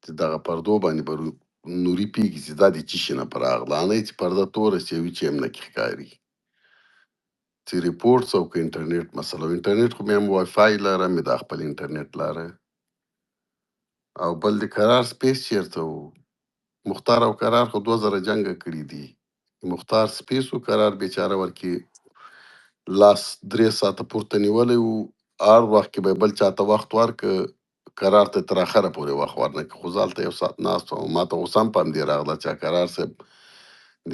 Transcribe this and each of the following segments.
چې دغه پردو باندې به نوري پیږي چې دا د چی شي نه په راغلانه چې پرده توره چې وي چې هم نه کې ښکاري چې ریپورټس او که انټرنیټ مثلا انټرنیټ خو مې هم وای فای لاره مې دا خپل انټرنیټ لاره او بل د قرار سپیس چیرته و مختار او قرار خو 2000 جنګه کړي دي مختار سپیس و قرار بیچاره ورکې لاس 3 ساعته پورته نیولی و هر وخت کې به بل چاته وخت ورکه قرار ته تر اخره پورې وخت ورنکړه خو زه هلته یو ساعت ناست وم ما ته اوس هم په همدې راغله چې قرار صاحب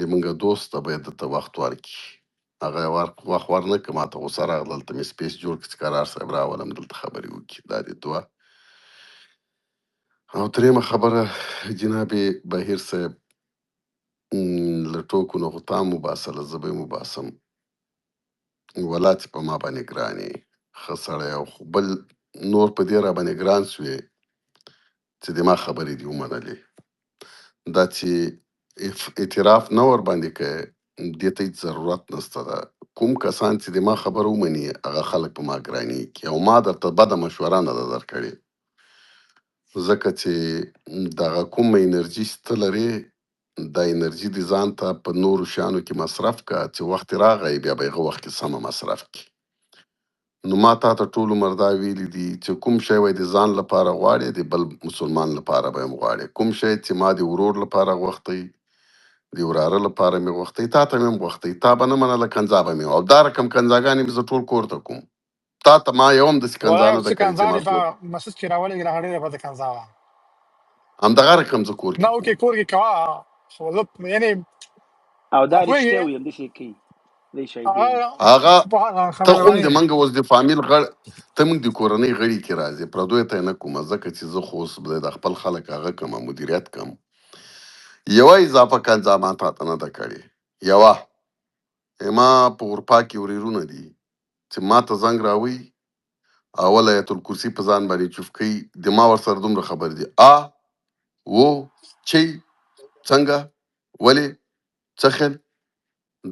د مونږ دوست ته باید دته وخت ورکړي هغه وخت ورنکړه ما ته غوسه راغله هلته مې سپیس جوړ کړ چې قرار صاحب راولم دلته خبرې وکړي دا دې دوه او درېیمه خبره جناب بهیر صاحب له ټوکو نه خو تا هم وباسله زه به یې وباسم ولا چې په ما باندې ګران یې ښه سړی او خو بل نور په دې را باندې ګران سوې چې د ما خبرې دې ومنلې دا چې اعتراف نه ور باندې کوې دې ته هېڅ ضرورت نشته ده کوم کسان چې د ما خبره ومني هغه خلک په ما ګرانېږي او ما درته بده مشوره نه ده درکړې ځکه چې دغه کومه انرژي چې ته لرې دا انرژي دې ځان ته په نورو شیانو کې مصرف کړه چې وخت راغی بیا به هغه وخت کې سمه مصرف کړي نو ما تا ته ټول عمر دا ویلي دي چې کوم شی وای د ځان لپاره غواړې د بل مسلمان لپاره به هم غواړې کوم شی چې ما د ورور لپاره غوښتی د وراره لپاره مې غوښتی تا ته مې هم غوښتی تا به نه منله کنځا به مې او دا رقم کنځاګانې مې زه ټول کور ته کوم تا ته ما یو هم داسې کنځا ولا نه ده څه کړې چې ما کنځاوې څوک په مسج کې راولې راغلې په کنځا وه همدغه رقم زه کور نه کې اوکې کوم کور کې کوه خو زه یعنې او دا پوهېږې رښتیا وي همداسې کوي دی شاهدي وي هغه په ته خو هم خبرې د منګه اوس د فامیل غړ ته موږ د کورنۍ غړي کې راځي پردیو ته یې نه کومه ځکه چې زه خو اوس د خپل خلک هغه کومه مدیریت کوم یوه اضافه کنځا ما تا ته نه ده کړې یوه ما په اروپا کې وریرونه دي چې ما ته زنګ راوي اول آیت الکرسي په ځان باندې چوف کوي د ما ورسره دومره خبر دي و چی څنګه ولې څه خل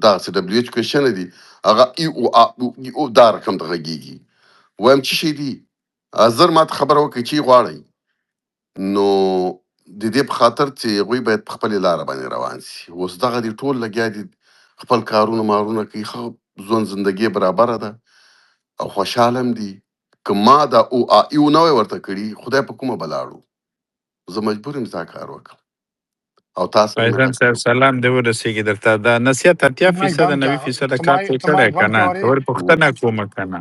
دا چې دبليو ایچ کوېشن دي هغه ای او ای او دا رقم ته غږیږي وایم څه شي دي زر ماته خبره وکړي چې غواړئ نو د دې په خاطر چې هغوی باید په خپلې لاره باندې روان شي اوس دغه دي ټول لګیا دي خپل کارونه مارونه کوي ښه ژوند زندګي برابره ده او خوشحاله هم دي که ما دا او ایو نه وای ورته کړي خدای په کومه بلاړو زه مجبور یم دا کار وکړم او تاسو هم فیضان صاحب سلام دی ورسیږي درته دا نصیحت اتیا مایک فیصد بند 90% کړه کار ته ته کړی مایک که بند نه کړه ورې خبر پوښتنه کوم که نه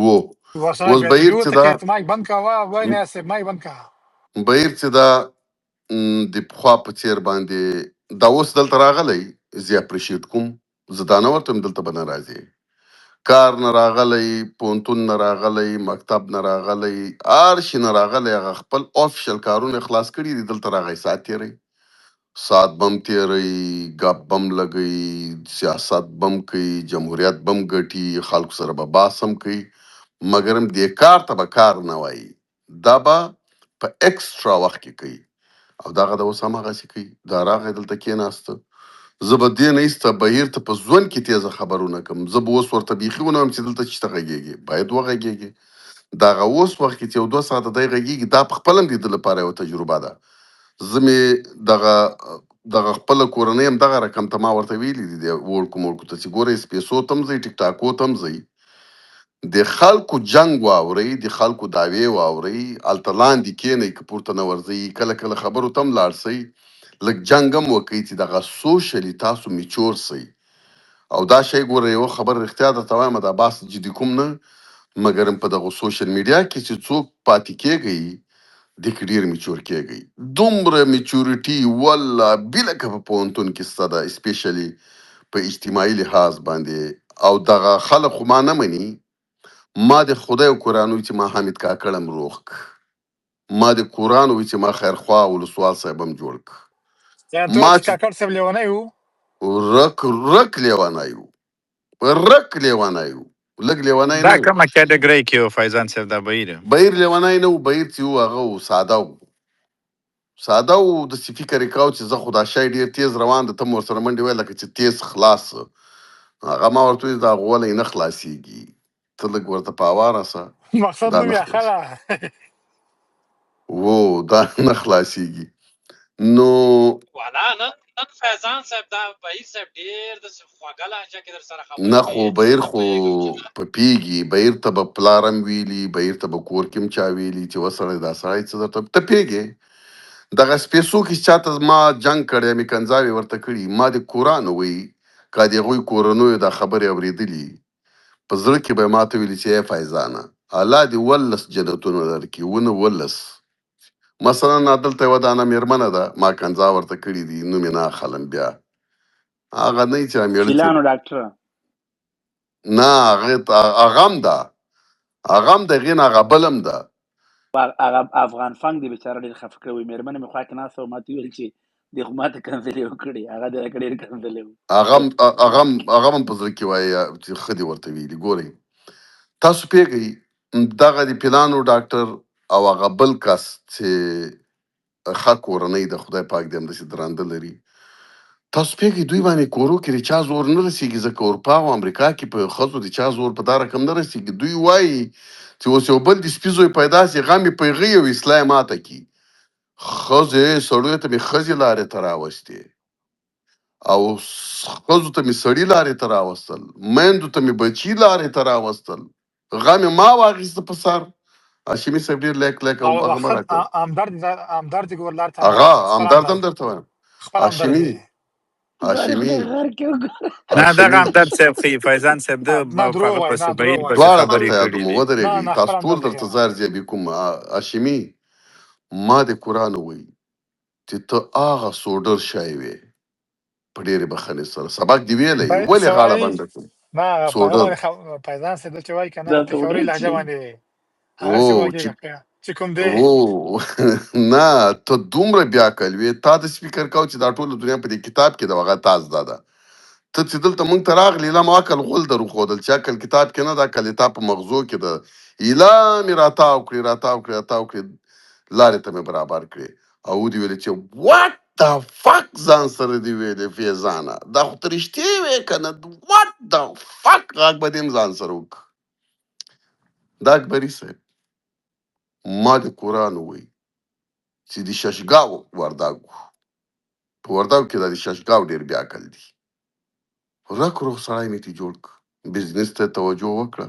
وو ورسره اوس بهیر انټرویو چې ته دا کې ته مایک بند کړه وای نه سه مایک بند کړه بهیر چې دا د پخوا په څیر باندې دا اوس دلته راغلی زه اپریشیټ کوم زه دا نه ورته دلته به نه راځي کار نه راغلی پوهنتون نه راغلی مکتب نه راغلی هر شي نه راغلی هغه خپل آفیشل کارونه خلاص کړي دي دلته راغی ساعت تېری ساعت بم تېری ګپ بم لګوي سیاست بم کوي جمهوریت بم ګټي خلکو سره به بحث هم کوي مګر هم دې کار ته به کار نه وایي دا به په ایکسټرا وخت کې کوي او دغه د اوس هماغسې کوي دا راغی دلته کېناسته زه به دې نه ایسته بهیر ته په ژوند کې تیزه خبرونه کوم زه به اوس ورته بیخي ونه وایم چې دلته چې ته غږېږې باید وغږېږې دغه اوس وخت کې چې یو 2 ساعته دی غږېږي دا په خپله هم د ده لپاره یوه تجربه ده زه مې دغه خپله کورنۍ هم دغه رقم ته ما ورته ویلي دي د وړکو مړکو ته چې ګورئ سپېڅو ته هم ځئ ټیک ټاکو ته هم ځئ د خلکو جنگ واورئ د خلکو دعوې واورئ هلته لاندې کښېنئ که پورته نه ورځئ کله کله خبرو ته هم لاړ شئ لږ جنګ هم وکړئ چې دغه سوشلي تاسو میچور شئ او دا شی ګوره یوه خبره رښتیا درته وایم دا بحث جدي کوم نه مګر په دغه سوشل میډیا کې چې څوک پاتې کېږئ دې کې ډېر میچور کېږئ دومره میچورټي والله بلکه په پوهنتون کې شته ده اسپیشلي په اجتماعي لحاظ باندې او دغه خلک خو ما نه مني ما د خدای او قرآن وي چې ما حامد کاکړ هم روغ که ما د قرآن وي چې ما خیرخوا ولسوال صاحب هم جوړ که یا ته ما چې چې کاکړ صاحب لیونی وو رک لیونی و رک لیونی و لږ لیونی دا نه و کومه کټګورۍ کې و فیضان صاحب دا بهیره بهیر لیونی نه و بهیر چې و هغه و ساده و ساده و داسې فکر یې کاوه چې زه خو دا شی ډېر تیز روان ده ته مو ورسره منډې وایې لکه چې تیز خلاص هغه ما ورته وویل دا غولی نه خلاصېږي ته لږ ورته په هواره سه مقصد دا نو نه بیا خلاص خلا و دا نه خلاصېږي. نو والا نن فیضان صاحب دا بهیر صاحب ډېر داسې خوږه لهجه کې در سره خبرې نه کوي خو چې بهیر زه خو پوهېږم چې دا په پیږي، بهیر ته به پلارم ویلي، بهیر ته به کور کې هم چا ویلي چې وسړی دا سړی څه درته ته پوهېږې دغه سپېڅو کې چې چاته زما جنګ کړی مې کنځاوې ورته کړي ما د قرآن وایي که د هغوی کورنیو دا خبرې اورېدلي په زړه کې به یې ما ته ویلي چې ای فیضانه الله دې 19 جنتونه درکړي 19 مثلا دلته یوه دانه مېرمنه ده ما کنځا ورته کړي دي نوم یې نه اخلم بیا هغه نه چې مېړه چې شیلانو ډاکټره نه هغه هم ده هغه هم د هغې نه هغه بل هم ده هغه افغان فنګ دی بیچاره ډېر خفه کړی وي مېرمنې مې خوا کې ناسته وه ما ته ویل چې دې خو ما ته کنځلې وکړې هغه دې راکړې ډېر کنځلې وو هغه هم په زړه کې وایي چې ښه دې ورته ویلي ګورئ تاسو پوهېږئ دغه د پلانو ډاکټر او هغه بل کس چې ښه کورنۍ د خدای پاک دې همداسې درانده لري تاسو پوهېږئ دوی باندې کورو کې د چا زور نه رسېږي ځکه اروپا او امریکا کې په ښځو د چا زور په دا رقم نه رسېږي دوی وایي چې اوس یو بل د سپي زوی پیدا سي غم یې پیغی او اصلاح یې ماته کي ښځې سړیو ته مې ښځې لارې ته راوستې او ښځو ته مې سړي لارې ته راوستل میندو ته مې بچي لارې ته راوستل غم یې ما واخیسته په سر هاشمي صاحب ډېر لیک او هغه مه راکوه همدرد ګورلار ته هغه خپل همدرد هم درته وایم خپل همدرد هاشمي دی هاشمي غر کې وګوره نه دغه هاشمي همدرد صاحب ښي فیضان صاحب د نه دروغ هغه وایي پسې نه دروغ بهیر وایي پسې دواړه خبرې درته کړي یادوم دي نه ودرېږئ نه تاسو خپل ټول همدرد دی درته زار زیابي کوم هاشمي ما د قرآن وایي چې ته هغه سوډر شی وې په ډېرې بخښنې سره سبق دې ویلی ولې غاړه سوایي بنده کړم نه په هغه سوډر باندې فیضان صاحب چې وایي که نه دا په پېښوري سوډر لهجه چې باندې هغه څه او وایي چې کوم دی نه ته دومره بیا کلوې تا د فکر کو چې دا ټوله دنیا په دې کتاب کې د هغه تاز ده ته چې دلته مونږ ته راغلی لا ما عقل غول در وښودل چې عقل کتاب کې نه دا عقل تا په مغزو کې ده ایله مې راتاو کړې لارې ته مې برابر کړې او ودې ویلې چې واټ د فک ځان سره دې ویلې فیضانه دا خو ته رښتې وې که نه واټ د فک غږ به دې هم ځان سره وکړه دا اکبري صاحب ما د قرآن ووایي چې د ششګاو ورداګو په ورداګو کې دا د ششګاو ډېر بیا عقل دي رک روغ سړی مې ترې جوړ کړ بزنس ته توجه وکړه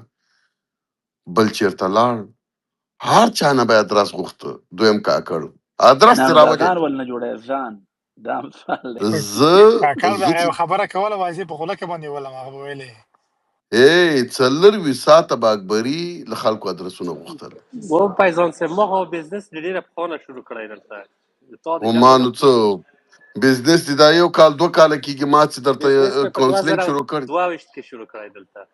بل چېرته لاړ هر چا نه به ادرس غوښته دویم کاکړ ادرس دې نامداران راولېږه ول نه جوړوي ځان دا هم سوال دی کاکړ زه به چې یو خبره کوله واځي په خوله کې باندې ولم هغه به ویلې څلروي ساعته به اکبري له خلکو ادرسونه غوښتل و فیضان صاحب ما خو بزنس د ډېره پخوانه شروع کړی دلته تا د او جنګ ما نه نو څه بزنس دې دا یو کال 2 کاله کېږي ما چې بزنس درته مې په کاونسلینګ شروع کړ 2022 کې شروع کړی دلته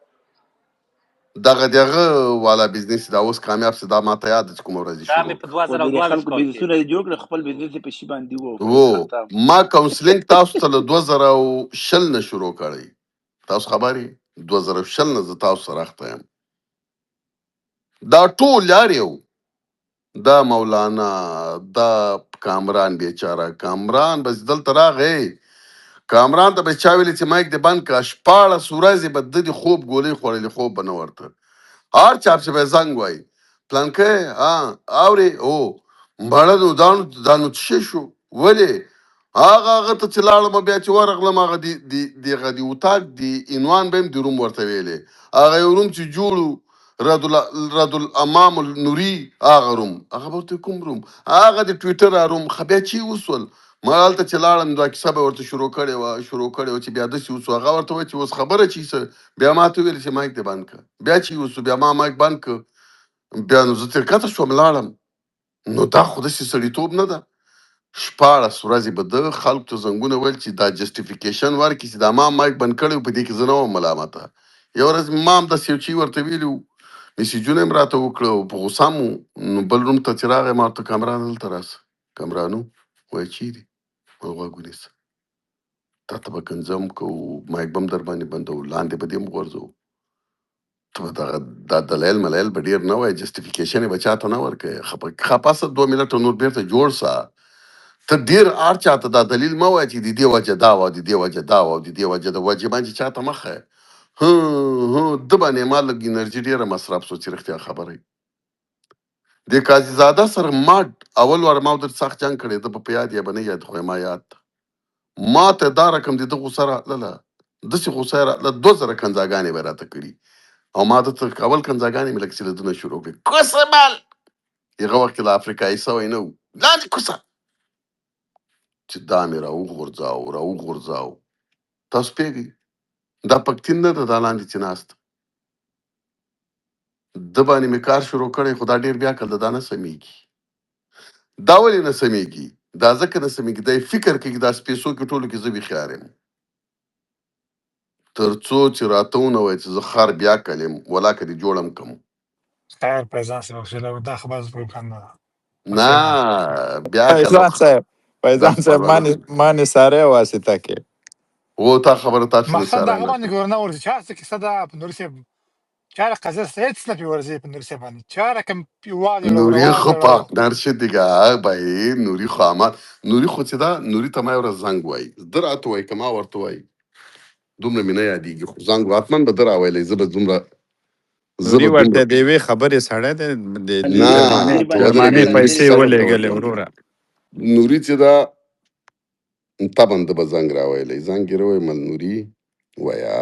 دغه والا بزنس دا اوس کامیاب سي دا ماته یاد ده چې کومه ورځ یې دا شروع مې په کړ خو ډېری 2022 خلکو کال کې بزنسونه یې جوړ کړل خپل بزنس یې په شي باندې وو په وو اختام ما کاونسلینګ تاسو ته له 2020 نه شروع کړی تاسو خبرې 2020 نه زه تاسو سره اخته یم دا ټول یار یو دا مولانا دا کامران بیچاره کامران بس دلته راغی کامران ته به چا ویلي چې مایک دې بند کړه 14 ورځې به د دې خوب ګولۍ خوړلې خوب به نه ورته هر چاپ چې به زنګ وای پلانکې اوري او مړه نو دانو څه شو ولې هغه ته چې لاړم بیا چې ورغلم هغه دغه د اتاق د عنوان به هم د روم ورته ویلې هغه یو روم چې جوړو رد الامام النوري هغه روم هغه به ورته کوم روم هغه د ټویټر روم خو بیا چې وسول ما هلته چې لاړم دا کیسه به ورته شروع کړې وه چې بیا داسې وسو هغه ورته وایي چې اوس خبره چې څه بیا ما ته ویل چې مایک دې بند کړه بیا چې وسو بیا ما مایک بند کړ بیا نو زه ترې کته شوم لاړم نو دا خو داسې سړیتوب نه ده 14 ورځې به د خلکو ته زنګونه ویل چې دا جسټیفیکیشن ورکړي چې دا ما مایک بند کړی په دې کې زه نه وم ملامته یو ورځ ما هم داسې یو چی ورته ویلي وو میسیجونه یې م راته وکړه او په غوسه م نو بل روم ته چې راغی ما ورته کامران دلته راسه کامرانو وایي چیرې ما غوږ ونیسه تا ته به کنځم کوو مایک به هم در باندې بندو لاندې به دې هم غورځو ته به دا دلایل ملایل به ډېر نه وایي جسټیفیکیشن یې به چاته نه ورکوې خپه سه 2 منټه نور بېرته جوړ سه ته ډېر هر چاته دا دلیل مه وایه چې د دې وجه دا وه د دې وجه دا وه او د دې وجه د وجې باندې چاته مه ښیه ده باندې ما لږ انرژي ډېره مصرف سو چې رښتیا خبره د قاضي زاده سره ما اول وار ما در سخت جنگ کړی د په یاد یا بنه یاد خو ما یاد ما ته دا رقم دي د غوسه راتله داسې غوسه یې راتله 2000 کنځاګانې به راته کړي او ما د ته اول کنځاګانې مې لکه چې له دونه شروع کړې کوسه مال هغه وخت کې له افریقایي سوی نه و لاندې کوسه چې دا مې راوغورځاو تاسو پوهېږئ دا پکتین نه ده دا لاندې چې ناست د باندې مې کار شروع کړی خو دا ډېر بیا کله دا نه سمیږي دا ولې نه سمیږي دا ځکه نه سمیږي دی فکر کوي دا سپېڅو کې ټولو کې زه ویښیار یم تر څو چې راته ونه وایي چې زه خر بیا کلیم ولا که دې جوړم کم خیر فیضان صاحب حوصله دا خبر زه کوم نه نه بیا کله فیضان صاحب مانې ساره واسطه کې و تا خبره تاسو نه مقصد سره دغه باندې ګورنه ورځي چې هڅه کیسه ده په نور صاحب چاره قضیه هیڅ نه پیورځي په نور صاحب باندې چاره کم پیوال نوری خو پارتنر شي دیگه بای نوری خو آمد نوری خو چې دا نوری ته ما یو ورځ زنګ وای ده راته وای که ما ورته وای دومره مې نه یادېږي خو زنګ حتما به ده راویلی زه به دومره نوري ورته د یوې خبرې سړی دی د نه جرمانې پیسې ولېږلې وروره نوري چې دا طبعا ده به زنګ راویلی زنګ یې راوی مل نوري ویا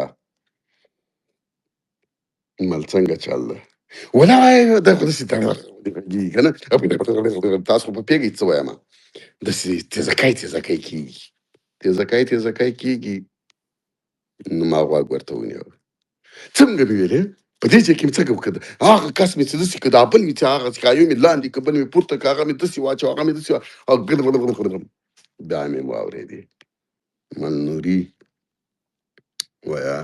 مل څنګه چل ده ولا وای دا خو داسې که نه تاسو خو په پوهېږئ څه وایم داسې تېزکۍ کېږي نو ما غوږ ورته ونیو څنګه مې ویلې په دې ځای کې مې څنګه وکړه هغه کس مې چې داسې که دا بل وي چې هغه سکایو مې لاندې که بل مې پورته که هغه مې داسې واچو هغه مې داسې او بیا مې واورېدې مل نوري ویا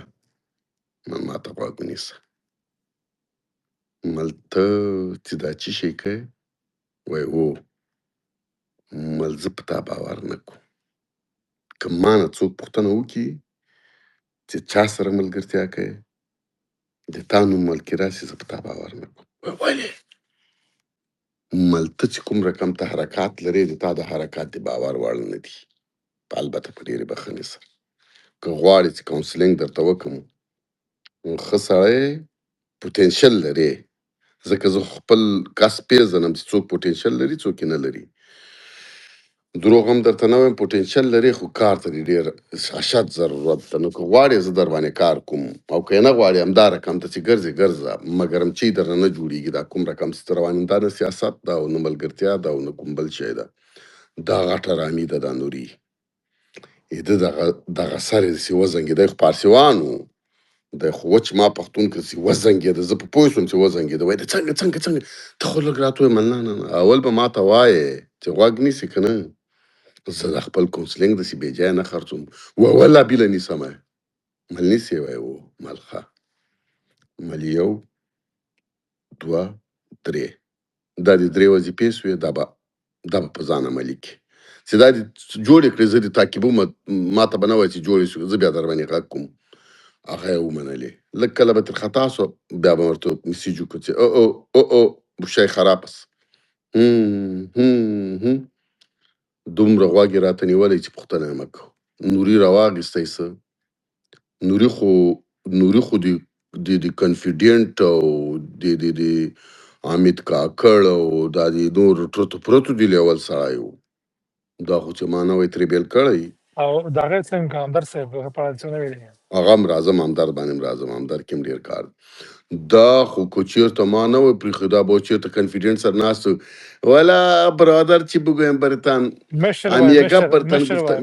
مل ما ته غوږ ونیسه مل ته چې دا څه شی کوې وای او مل زه په تا باور نه کوم که ما نه څوک پوښتنه وکړي چې چا سره ملګرتیا کوې د تا نوم ملکې راسي زه په تا باور نه کوم ولې مل ته چې کوم رقم ته حرکات لرې د تا د حرکات د باور وړ نه دي البته په ډېرې بښنې سره که غواړې چې کاونسلینګ درته وکړم ښه سړی پوتینشل لرې ځکه زه خپل کس پېژنم چې څوک پوتینشل لري څوک یې نه لري دروغ هم درته نه وایم پوتینشل لري خو کار ته دې ډېر اشد ضرورت ده نو که غواړې زه در باندې کار کوم او که یې نه غواړې همدا رقم ته چې ګرځې ګرځه مګر هم چې درنه نه جوړېږي دا کوم رقم چې ته روان دا نه سیاست ده او نه ملګرتیا ده او نه کوم بل شی ده دا غټه رامي ده دا نوري ده دغه سر یې داسې وزنګېدی خو پارسیوان و دی خو وچ ما پښتون که داسې وزنګېده زه په پوه شوم چې وزنګېده وایي د څنګه ته خو لږ راته وایې مل نه اول به ما ته وایې چې غوږ نیسې که نه زه د خپل کونسلینګ داسې بې ځایه نه خرڅوم والله بیله نیسمه مل نیسې وایي و مل ښه مل یو دوه درې دا د درې وظیفې سوې دا به په ځان عملي کړي چې دا دې جوړې کړې زه دې تعقیبوم ما ته به نه وایي چې جوړې شو زه بیا در باندې غږ کوم هغه یې ومنلې لږ کله به تر خطا سوه بیا به ورته میسیج وکړو چې او شی خراب است دومره غوږ یې راته نیولی چې پوښتنه یې مه کوو نوري راواخیستی څه نوري خو د کنفیډینټ او د حامد کاکړ او دا د نور ټرتو پرتو دی لیول سړی و دا خو چې ما نه وای ترې بیل کړی او دغه څنګه همدر صاحب په اړه څه نه ویلي هغه هم راځم همدر باندې هم راځم همدر کې هم ډېر کار دا خو که چېرته ما نه وای پرېښی دا به چېرته کنفیډینټ سره ناست ولا برادر چی بگویم برتان امیگا برتان گفتم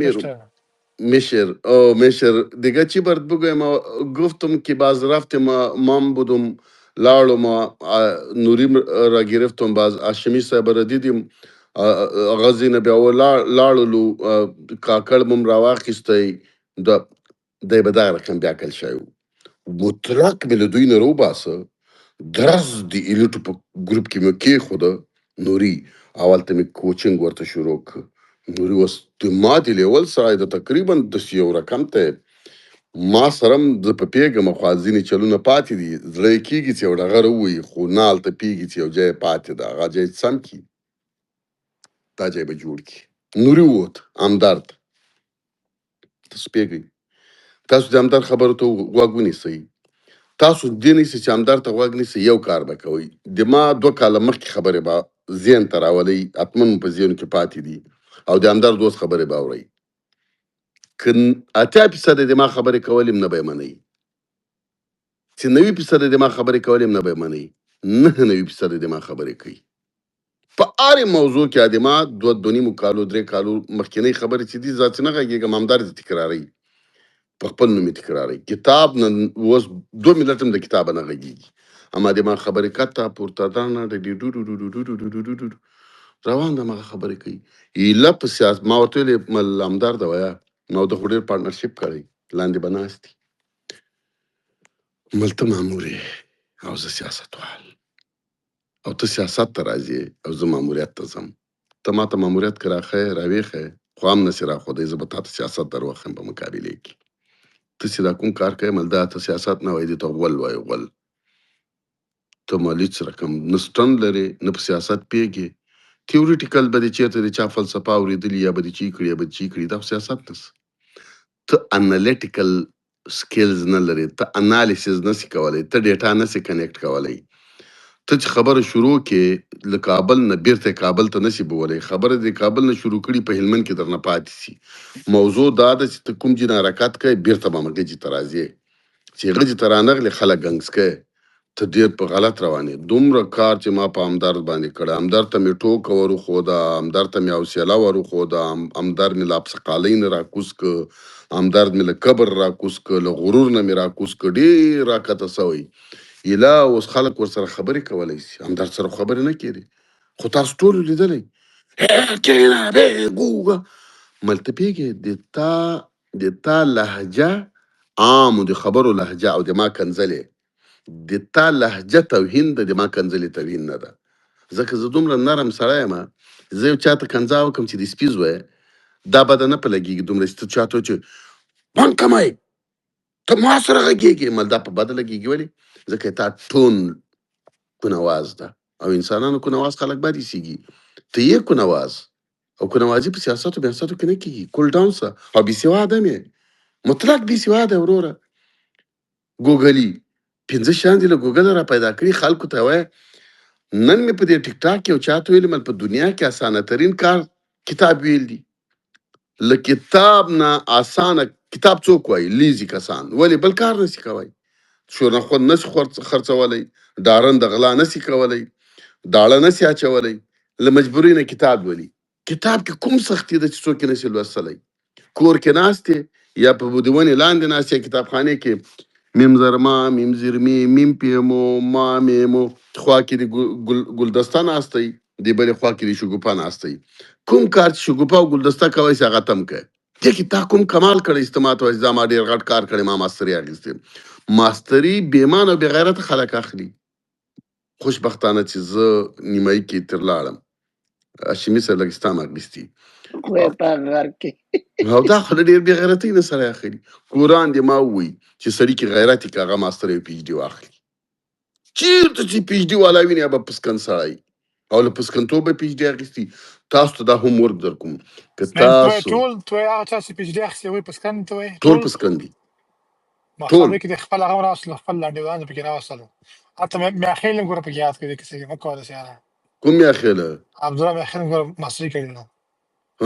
میشر دیگه چی برات بگویم گفتم که باز رفتم مام بودم لاړم نوریم را گرفتم باز هاشمي صاحب را دیدیم هغه ځینه بیا لاړلو کاکړ مو هم راواخیستی دی به دغه رقم بیا کل شوی و مطلق مې له دوی نه راوباسه درز د ایلیټو په ګروپ کې مې کېښوده نوري اول ته مې کوچینګ ورته شروع کړ نوري اوس د ما د لیول سړی د تقریبا داسې یو رقم ته ما سره هم زه په پوهېږم خو ځینې چلونه پاتې دي زړه یې کېږي چې یو ډغره ووایي خو نه هلته پوهېږي چې یو ځای پاتې ده هغه ځای سم کړي دا ځای به جوړ کړي نوري ووت همدرد تاسو پوهېږئ تاسو د همدرد خبرو ته غوږ ونیسئ تاسو دې نیسئ چې همدار ته غوږ نیسئ، یو کار به کوئ. د ما 2 کاله مخکې خبرې به ذهن ته راولئ، حتماً مو په ذهن کې پاتې دي، او د همدار دوست خبرې به اورئ. که 80% د ما خبرې کول یم نه به یې منئ، چې 90% د ما خبرې کول یم نه به یې منئ، 99% د ما خبرې کوي. په هرې موضوع کې د ما 2.5 کالو 3 کالو مخکینۍ خبرې چې دي ذاتي نه غږېږم، همدار دې تکراروئ، په خپل نوم یې تکراروئ. کتاب نن اوس 2 ملت هم د کتابه نه غږېږي، اما د ما خبرې کته پورته دانه د روان د مغه خبرې کوي. ایله په سیاست ما ورته ویلې مل همدار ده وایه، ما د خو ډېر پارټنرشپ کړی، لاندې به ناست دي. مل ته مامور یې او زه سیاستوال، او ته سیاست ته راځې او زه ماموریت ته ځم. ته ما ته ماموریت که راښیې راویښیې، خو هم نسې راښودی، زه به تا ته سیاست در وښیم په مقابلې کې. ته چې دا کوم کار کوې مل دا ته سیاست نه وایي، دې ته غول وایي، غول. ته مالیچ رقم نه سټن لرې نه په سیاست پوهېږې. تیوریټیکل به دې چېرته د چا فلسفه اورېدلي یا به دې چی کړي یا به دې چی کړي، دا خو سیاست نس. ته انالیټیکل سکیلز نه لرې، ته انالیسز نسې کولی، ته ډیټا نسې کنیکټ کولی. ته چې خبره شروع کې له کابل نه بیرته کابل ته نشي بولی، خبره د کابل نه شروع کړي په هلمند کې درنه پاتې سي. موضوع دا ده چې ته کوم جین حرکت کوې بیرته به غجې ته راځې، چې غجې ته رانغلې خلک ګنګس کوې، ته ډېر په غلط روانې. دومره کار چې ما په همدار باندې کړی، همدار ته مې ټوکه ور وښوده، همدار ته مې حوصله ور وښوده، همدار مې له ابسقالۍ نه راکوز که، همدار مې له کبر راکوز که، له غرور نه مې راکوز که، ډېر راکته سوی. ایله اوس خلک ورسره خبرې کولی شي، همدار سره خبرې نه کېدې، خو تاسو ټولو لیدلی کېنه بې ګوګه مل ته پوهېږې د تا لهجه عامو د خبرو لهجه او د ما کنځلې د تا لهجه توهین ده، د ما کنځلې توهین نه ده. ځکه زه دومره نرم سړی یم، زه یو چاته کنځا وکړم چې د سپي زویه، دا به نه په لګېږي دومره چې ته چاته چې خوند کمئ ته ما سره غږېږې، مل دا په بده لګېږي. ولې؟ ځکه تا ټون کونواز ده، او انسانانو کونواز خلک باید ایسېږي، ته یې کونواز. او کونوازي په سیاستو بیاستو کې نه کېږي، کول ډاون سه. او بېسواده مې مطلق بېسواده وروره. ګوګلي 5 شیان دي له ګوګله را پیدا کړي، خلکو ته وایه. نن مې په دې ټیک ټاک کې یو چاته ویلي مل په دنیا کې اسانه ترین کار کتاب ویل دي. له کتاب نه اسانه کتاب څوک وایي؟ لیزي کسان. ولې؟ بل کار نسي کوی، شورنخوند نسي خرڅولی، ډارن د غلا نسي کولی، داړه نسي اچولی، له مجبورۍ نه کتاب ولي. کتاب کې کوم سختي ده چې څوک یې نسي لوستلی؟ کور کې ناستې یا په د ونې لاندې ناستې، کتابخانې کې میم زرما، میم زرمي، میم پیمو، ما میمو، خوا کې د ګلدسته ناستی، د بلې خوا کې د شګوفه ناستی. کوم کار چې شګوفه او ګلدسته کوی سي هغه تم کوي. دې کې تا کوم کمال کړی چې ته ماته وایې زه ما ډېر غټ کار کړی، ما ماستري اخیستې. ماستري بېمانه او بېغیرته خلک اخلي. خوشبختانه چې زه نیمایي کې تر لاړم، هاشمي صاحب لږ ستا م اخیستي، خدای په غر کې او دا خو له ډېر بې غیرتۍ نه سړی اخلي. قرآن دې ما ووایي چې سړي کې غیرت یې که هغه ماستر یو پي ایچ ډي واخلي. چېرته چې پي ایچ ډي والا ویني هغه به پسکن سړی، او له پسکنتوبه پي ایچ ډي اخیستي. تاسو ته دا هم ورک در کوم که تاسو ټول هغه چا چې پی ایچ ډي اخیستی وایي پسکن ته وایي ټول پسکن دي، ټول مخامې کې د خپل هغه راوستلو، خپل لنډیوان پکې راوستلو. حتی میاخیل هم ګوره پکې یاد کړي کیسې کې مه کوه داسې یاره. کوم میاخیله؟ عبدالله میاخیل هم ګوره ماستري کړې ده.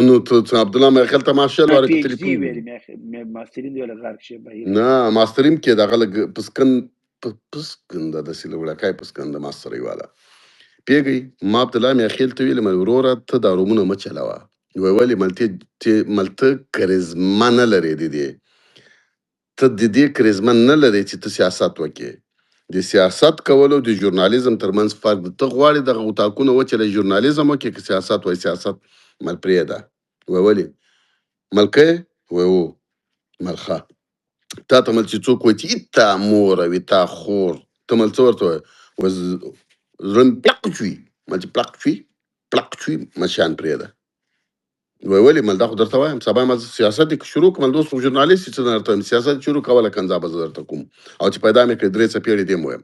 نو ته عبدالله میاخیل ته ما شل واره پی ایچ کتلي ډي کوم ویلي ماسترین دی ولا غر کې بهیر نه ماستریم کې دغه لږ پسکن پسکن ده داسې له وړکای پسکن د ماسترۍ والا پیږئ. ما عبدالله میاخیل ته ویلې مل وروره ته دا رومونه مه چلوه. وایي ولې؟ ملته کرزمه نه لرې د دې، ته د دې کرزمه نه لرې چې ته سیاست وکړې. د سیاست کولو د ژورنالیزم ترمنځ فرق ده. ته غواړې دغه اتاقونه وچلې ژورنالیزم وکړې که سیاست وایي؟ سیاست مل پرېږده. وایي ولې؟ مل کوې؟ وایي هو. مل ښه. تا ته مل چې څوک وایي چې ایته مور او ایته خور، ته مل څه ورته وایې؟ وایي زړه مې پلق شوي. مل چې پلق شوي پلق شوي مل شیان پرېږده. وایي ولې؟ مل دا خو درته وایم سبا مل سیاست دې شروع کړم، مل دوست خو ژورنالیست یې، څه درته وایم سیاست شروع کوله کنځا به زه درته کوم، او چې پیدا مې کړې 3 څپېړې دې م وایم،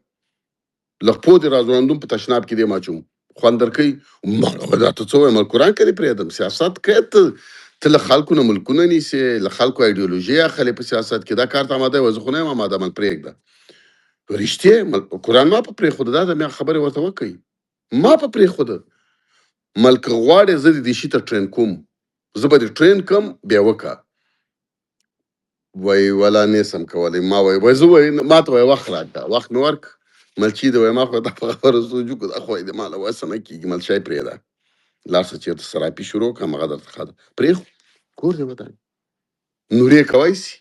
له خپو دې راځوړندوم په تشناب کې دې م اچوم، خوند درکوي. دا ته څه وایم؟ مل قرآن کې دې پرېږدم. سیاست کوې ته له خلکو نه ملکونه نیسې، له خلکو ایډیولوژي اخلې په سیاست کې. دا کار ته اماده یې وایي زه خو نه یم اماده، مل پرېږده. رښتیا قرآن ما په پرېښوده دا د میا خبرې ورته وکړئ ما په پرېښوده ملک غواړې زه د دې شي ته ټرین کوم زه به دې ټرین کم بیا وکړه وای ولا نیسم کولی ما وای زه وای ما ته وای وخت راکړه وخت مې ورک ملچي د وای ما خو دا په خبره سوچ وکړو دا خو د ما له وسه نه کېږي ملچی پرېږده لاړ شه چېرته سراپي شروع کړه هغه درته ښه ده پرېښو کور دې ودان نورې کوی سي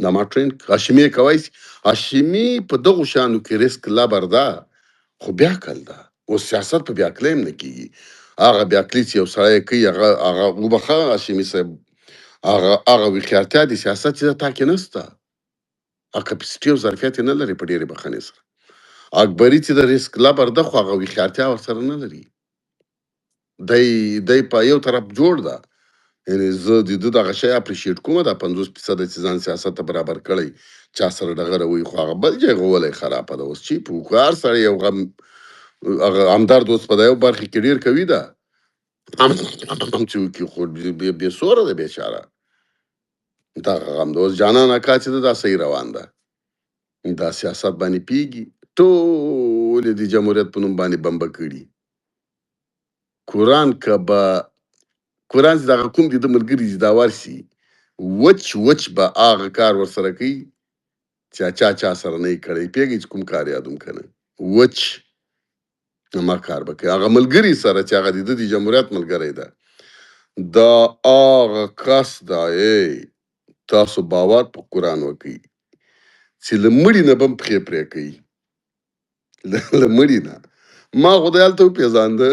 دا ما ټرین هاشمي کوی سي هاشمي په دغو شیانو کې رسک لبر ده خو بیعقل ده اوس سیاست په بیعقلۍ هم نه کېږي هغه بیعقلي چې یو سړی کوي هغه وبخښه هاشمي صاحب هغه هوښیارتیا د سیاست چې ده تا کې نسته هغه کپسټي او ظرفیت یې نه لري په ډېرې بخښنې سره اکبري چې د ریسک لبر ده خو هغه هوښیارتیا ورسره نه لري دی په یو طرف جوړ ده یعنې زه د ده دغه شی اپریشیټ کومه دا 50% چې ځان سیاست ته برابر کړی چا سره ډغره وایي خو هغه بل ځای غولی خرابه ده اوس چې په هوښیار سړی یو غم هغه همدرد اوس په دا یو برخې کې ډېر کوي ده چې وکړي خو بې سوره ده بېچاره دغه غم ده اوس جانان اکا چې ده دا صحیح روان ده دا سیاست باندې پیږي ټولې د جمهوریت په نوم باندې بمبه کړي قرآن که به قرآن چې دغه کوم دي د ملګري چې دا ورسي وچ به هغه کار ورسره کوي چې چا سره نه یې کړی پوهېږئ چې کوم کار یادوم که نه وچ ما کار به کوي هغه ملګري سره چې هغه د ده د جمهوریت ملګری ده دا هغه کس ده تاسو باور په قرآن وکړئ چې له مړي نه به هم پښې پرې کوي له مړي نه ما خدای هلته وپېژانده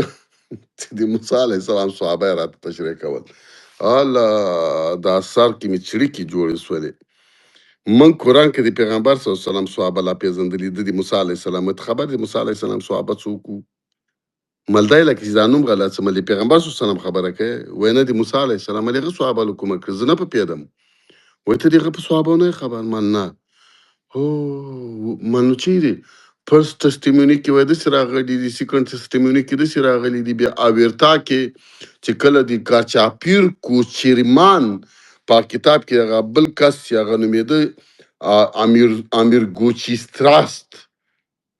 چې د موسی علیه السلام صحابه یې راته تشریح کول الله دا سر کې مې چړیکې جوړې سولې من قرآن کې د پیغمبر صلی الله علیه وسلم صحابه لا پېژندلي د موسی علیه السلام ته خبر د موسی علیه السلام صحابه څوک وو ملدی لکه چې دا نوم غلط څه د پیغمبر صلی الله علیه وسلم خبره کوي وای نه د موسی علیه السلام هغه صحابه له کومه کړ زه نه پوهېدم وای ته د هغه په صحابو نه خبر من نه هو منو چیرې فرست تسټیموني کې وای داسې راغلي دي سیکنډ تسټیموني کې داسې راغلي دي بیا آویرتا کې چې کله د کاچاپیر کوچیرمان په کتاب کې هغه بل کس چې هغه نومېده امیر ګوچیستراست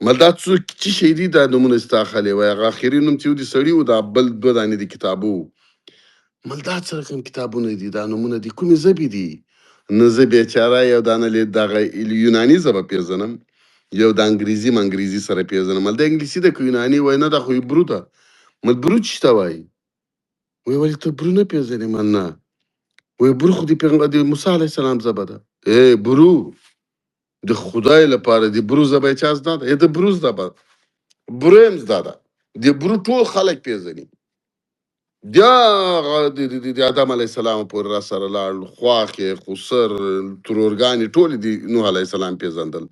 مل دا څه شی دي دا نومونه ستا خلې وای هغه اخري نوم چې و د سړي و دا بل دوه دانې د کتابو مل دا څه رقم کتابونه دي دا نومونه دي کومې ژبې دي نه زه بیچاره یو دانه دغه یوناني ژبه پېژنم یو د انګریزي منګریزي سره پېژنم مل د انګلیسي د که یوناني وای نه دا خو برو ده مل برو چې ته وایي وای ولې ته برو نه پېژنې من نه وای برو خو د موسی علیه السلام ژبه ده برو د خدای لپاره د برو ژبه یې چا زده ده د برو ژبه برو هم زده ده د برو ټول خلک پېژني بیا د آدم علیه السلام پورې را سره لاړ خواښې خسر ترورګانې ټولې د نوح علیه السلام پېژندل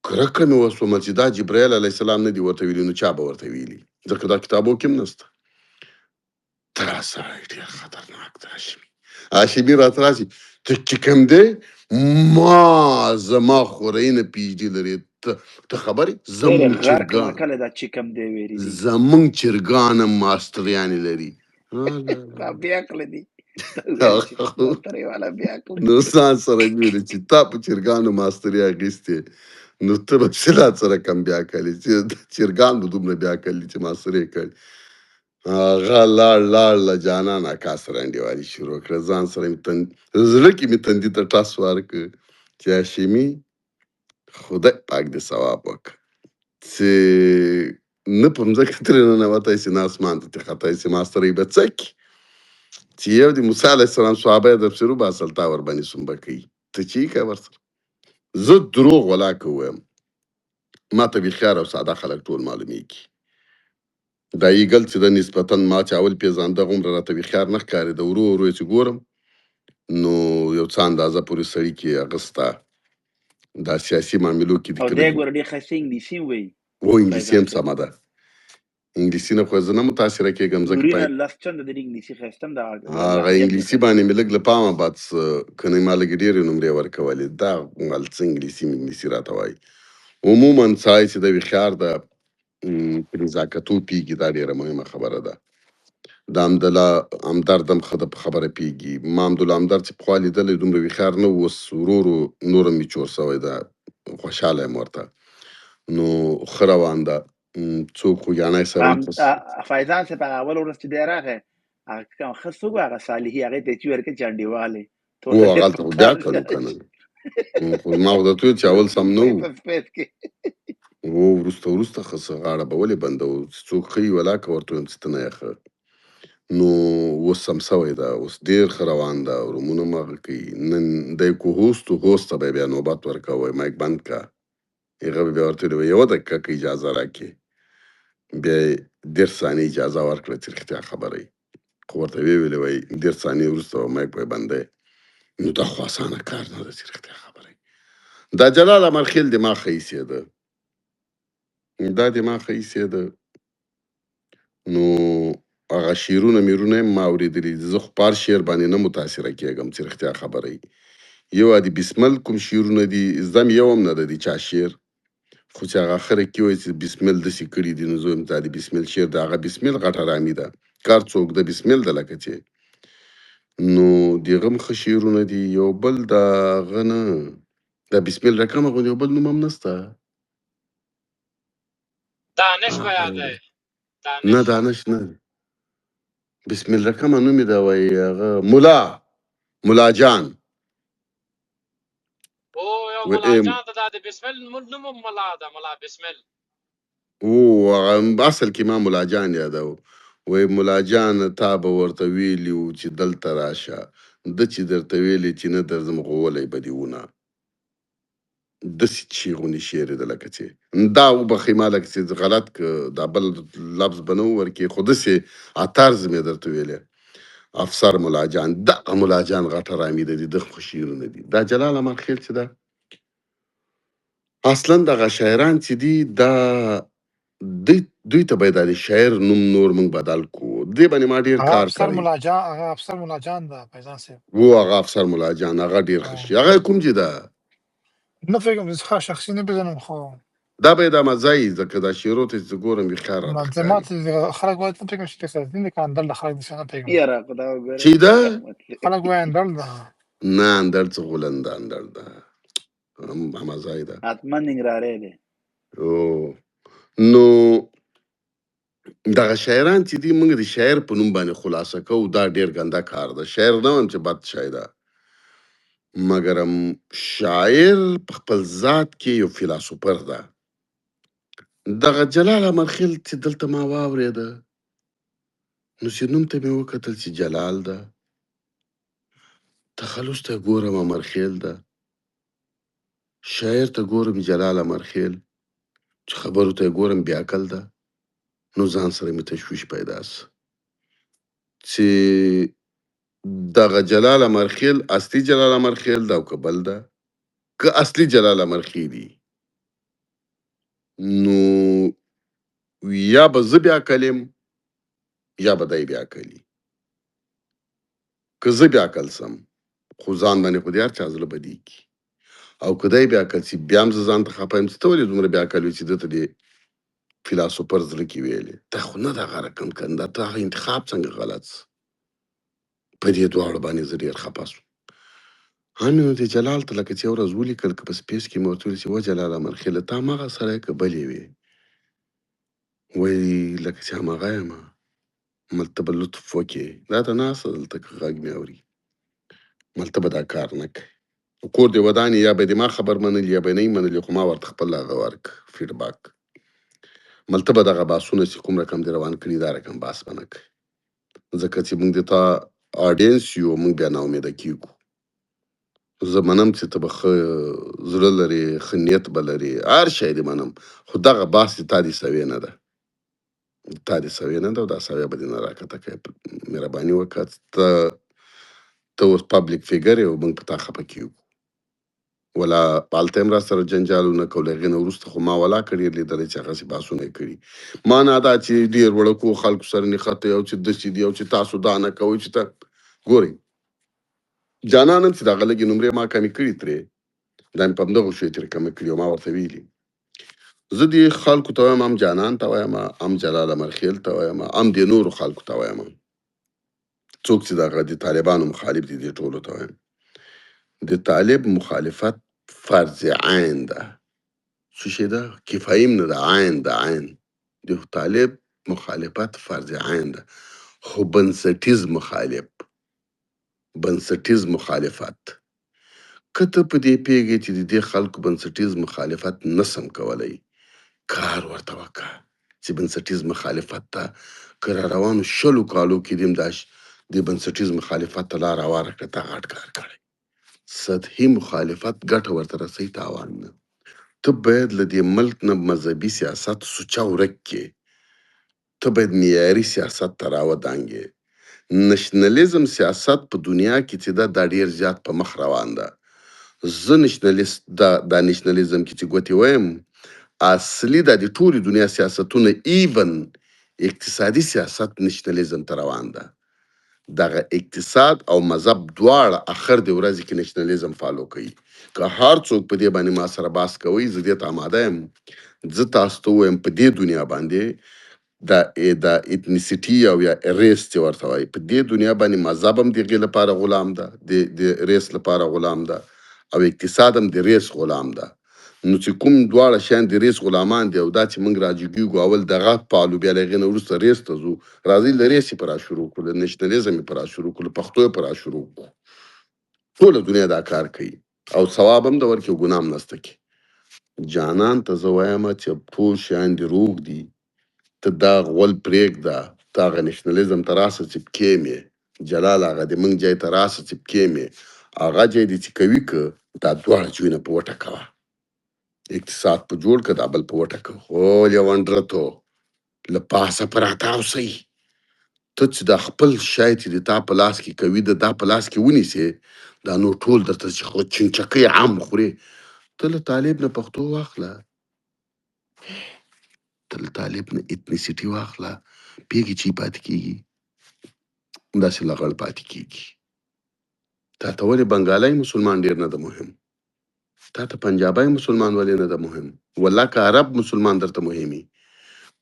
کرکه مې وسومه چې دا جبرایل علیه السلام نه دي ورته ویلي نو چا به ورته ویلي ځکه دا کتابو کې هم نسته دا سړی ډېر خطرناک ده هاشمي راته راشي ته چې کوم دی زما خورۍ نه پي ایچ ډي لري ته خبرې زمونږ چرګان کله دا چې کوم دی ویلي دي زمونږ چرګان هم ماسټریانې لري بیا کله دي نو ځان سره ویلي چې تا په چرګانو ماستري اخیستې نو ته به څه سره کم بیا کړي چې چرګان به دومره بیا کړي چې ماستري کړي هغه لاړ له جانان اکا سره انډیوالي شروع کړه ځان سره مې زړه کې مې تندي ته ټاس ورکړ چې هاشمي خدای پاک دې ثواب وکړه چې نه په مځکه ترې ننوتی سي نه اسمان ته تختی سي ماسترۍ به څه کړي چې یو د موسی علیه السلام صحابه یې درپسې وباسل تا ورباندې سومبه کوي ته چې یې کوې ورسره زه دروغ ولاکه ووایم ما ته بېخیار او ساده خلک ټول معلومیږي دا ایګل چې ده نسبتا ما چې اول پېژانده هغومره راته بېخیار نه ښکارېده ورو ورو یې چې ګورم نو یو څه اندازه پورې سړي کې هغه سته دا سیاسي معاملو کې او دی ګوره ډېر ښایسته انګلیسي هم وایي و انګلیسي هم سمه ده انګلیسي نه خو زه نه متاثره کېږم ځکه لس چنده د انګلیسي ښایسته هم هغه انګلیسي باندې مې لږ له پامه باد که نه ما لږې ډېرې نمرې ورکولې دا هغه څه انګلیسي راته وایي عموما سړی چې دی هوښیار ده په نزاکتو پوهېږي دا ډېره مهمه خبره ده د حمدالله همدرد هم ښه ده په خبره پوهېږي ما حمدالله همدرد چې پخوا لیدلی دومره هوښیار نه و اوس ورو ورو نور هم میچور سوی ده خوشحاله یم ورته. نو ښه روان ده. څوک خو یانی سروي فایزان صاحب هغه اول ورځ چې دی راغی هغه ښه څوک و هغه صالحي هغې ته یې چې ورکړې چنډېوالې و هغلته خو بیا کړو که نه. خو ما خو درته ویل چې اول سم نه وو. سپیس کې وروسته ښه څه غاړه به ولې بنده وو چې څوک ښه وي ولاکه ورته ویم چې ته نه یې ښه. نو اوس سم سوی ده، اوس ډېر ښه روان ده، رومونه هم هغه کوي. نن دی کو هوست و هوست ته به یې بیا نوبت ورکوه، وایي مایک بند که. هغه به بیا ورته ویلې وایي یوه دقیقه که اجازه راکړې. بیا یې 10 ثانیې اجازه ورکړه چې رښتیا خبره وي. خو ورته ویې ویلې وایي 10 ثانیې وروسته به مایک به یې بندی. نو دا خو اسانه کار نه ده چې رښتیا خبره وي. دا جلال امرخیل دماغ ښه ایسېده، دا دماغ ښه ایسېده. نو هغه شعرونه میرونه یې ما اورېدلي دي. زه خو په هر شعر باندې نه متاثره کېږم چې رښتیا خبره وي. یو د بسمل کوم شعرونه دي زده مې یو هم نه ده د چا شعر، خو چې هغه اخره کې وایي چې بسمل داسې کړي دي، نو زه وایم دا د بسمل شعر د هغه بسمل غټه رامي ده، کار څوک د بسمل ده لکه چې. نو د هغه هم ښه شعرونه دي. یو بل د هغه نه د بسمل رقمه غوندې یو بل نوم هم نسته. دانش به یادی نه دانش نه، بسمل رقمه نوم یې ده وایي هغه ملا جان. او یو ملا جان ته دا د بسمل نوم هم ملا ده، ملا بسمل. هغه اصل کې ما ملا جان یادو. وایي ملا جان تا به ورته ویلي وو چې دلته راشه، ده چې درته ویلې چې نه درځم غولی به دې ونه. داسې چې غوندې شعر ده لکه چې دا وبښئ ما لکه چې غلط که دا بل لفظ به نه ورکړي، خو داسې طرز مې درته ویلی. افسر ملا جان، دغه ملا جان غټه رامي ده، د ده خو شعرونه دي. دا جلال امرخیل چې ده اصلا دغه شاعران چې دي دا دوی ته باید د شاعر نوم نور موږ بدل کړو. دې باندې ما ډېر هغه کار افسر کړی. ملا جان هغه افسر ملا جان ده فیضان صاحب. هغه افسر ملا جان هغه ډېر ښه شي. هغه کوم چې ده نه فکر زه ښه شخصي نه پېژنم، خو دا به یې دا مزه یي، ځکه دا شعرو ته چې ګورم بېخیار راته منظمات ښکاري. خلک باید نه پېژنم چې فیضالدین د که اندړ د خلک داسې نه پېژنم یاره خدا وګوره چې ده خلک وایي اندړ ده. نه اندړ څه غولنده اندړ ده، مزه یې ده. حتما ننګرهاری دی. نو دغه شاعران چې دي موږ د شاعر په نوم باندې خلاصه کوو، دا ډېر ګنده کار ده. شاعر نه وایم چې بد شی ده، مګرم شاعر په خپل ذات کې یو فیلاسوفر ده. دغه جلال امرخیل چې دلته ما واورېده نو چې نوم ته مې وکتل چې جلال ده، تخلص ته ګورم امرخیل ده، شاعر ته ګورم جلال امرخیل، چې خبرو ته ګورم بیاکل ده. نو ځان سره مې تشویش پیدا سه چې دغه جلال امرخیل اصلي جلال امرخیل ده او که بل ده. که اصلي جلال امرخیلي نو یا به زه بیاکل یم یا به دی بیاکلي. که زه بیاکل سم خو ځان باندې خو د هر چا زړه بدېږي، او که دی بیاکل سي بیا هم زه ځان ته خفه یم چې ته ولې دومره بیاکل وي چې ده ته دې فیلاسوفر زړه کې ویلې. دا خو نه دغه رقم کنده، ته هغه انتخاب څنګه غلط سه. په دې دواړو باندې زه ډېر خفه سوم. همې نو دې جلال ته لکه چې یو ورځ ولیکل که په سپیس کې مې ورته ویل چې و جلال امرخیله تا هماغه سړی که بل یې وې. وایي لکه چې هماغه یمه، ملته به لطف وکړې. دا ته ناسته دلته که غږ مې اوري ملته به دا کار نه کوي. کور دې ودانې یا به دې ما خبر منلي یا به نه یې منلي، خو ما ورته خپل هغه ورک فیډباک. ملته به دغه بحثونه چې کوم رقم دې روان کړي دا رقم بحث به نه کوي، ځکه چې موږ د تا آډینس یو، موږ بیا ناامیده کېږو. زه منم چې ته به ښه زړه لرې، ښه نیت به لرې، هر شی دې منم، خو دغه بحث د تا د سوې نه ده، تا د سوې نه ده او دا سویه به دې نه راکښته کوې. مهرباني وکړه، ته اوس پبلیک فیګر یې او موږ په تا خفه کېږو. ولا هلته هم را سره جنجال ونه کړو، له هغې نه وروسته خو ما ولا کړي لیدلی چې هغسې بحثونه یې کړي. معنا دا چې ډېر وړکو خلکو سره نښتې او چې داسې دي او چې تاسو دا نه کوئ چې ته ګورئ جانان هم چې د هغه لږې نمرې ما کمې کړي ترې، دا مې په همدغو شیو ترې کمې کړي او ما ورته ویلي. زه دې خلکو ته وایم، هم جانان ته وایم، هم جلال امرخیل ته وایم، هم دې نورو خلکو ته وایم، څوک چې دغه د طالبانو مخالف دي دې ټولو ته وایم. د طالب مخالفت فرض عین ده. څه شی ده؟ کفایي نه ده، عین ده، عین. د طالب مخالفت فرض عین ده، خو بنسټیز بنسټیز مخالفت. که ته په دې پوهېږې چې د دې خلکو بنسټیز مخالفت نسم کولی، کار ورته وکړه چې بنسټیز مخالفت ته که را روانو 100 کالو کې دې د بنسټیز مخالفت ته لار هواره کړه، تا غټ کار کړی. سطحي مخالفت ګټه ورته رسوي، تاوان نه. ته باید له دې ملک نه مذهبي سیاست سوچه ورک کړې. ته باید معیاري سیاست ته راودانګې. نشنلیزم سیاست په دنیا کې چې ده دا ډېر زیات په مخ روان ده. زه نشنلیست دا نشنلیزم کې چې ګوتې وایم، اصلي دا د ټولې دنیا سیاستونه ایون اقتصادي سیاست نشنلیزم ته روان ده. دغه اقتصاد او مذهب دواړه اخر د ورځې کې نشنلیزم فالو کوي. که هر څوک په دې باندې ما سره بحث کوي، زه دې ته آماده یم. زه تاسو ته ووایم په دې دنیا باندې د اتنیسټي او یا ریس چې ورته وایي، په دې دنیا باندې مذهب هم د هغې لپاره غلام ده، د ریس لپاره غلام ده، او اقتصاد هم د ریس غلام ده. نو چې کوم دواړه شیان د ریس غلامان دي، او دا چې موږ راجګیږو اول دغه پالو، بیا له هغې نه وروسته ریس ته ځو. راځئ له ریس یې په را شروع کړو، له نشنلیزم یې په را شروع کړو، له پښتو یې په را شروع کړو. ټوله دنیا دا کار کوي او ثواب هم د ورکړي او ګناه هم نسته کې. جانان ته زه وایم چې ټول شیان دي روغ دي، ته دا غول پرېږده، ته هغه نشنلیزم ته راسه چې پکې مې جلال هغه د موږ ځای ته راسه چې پکې مې هغه ځای دې چې کوي که دا دواړه ځایونه په وټه کوه. اقتصاد په جوړ که، دا بل په وټه کوه. خو لیونډرتو له پاسه په راتاو سئ. ته چې دا خپل شی چې د تا په لاس کې کوي، د دا په لاس کې ونیسې، دا نو ټول درته چې چنچکۍ عام خورې. ته له طالب نه پښتو واخله، ته له طالب نه اتنیسټي واخله، پوهېږي چې پاتې کېږي، داسې لغړ پاتې کېږي. تا ته ولې بنګالی مسلمان ډېر نه ده مهم؟ تا ته پنجابی مسلمان ولې نه ده مهم؟ والله که عرب مسلمان درته مهمي.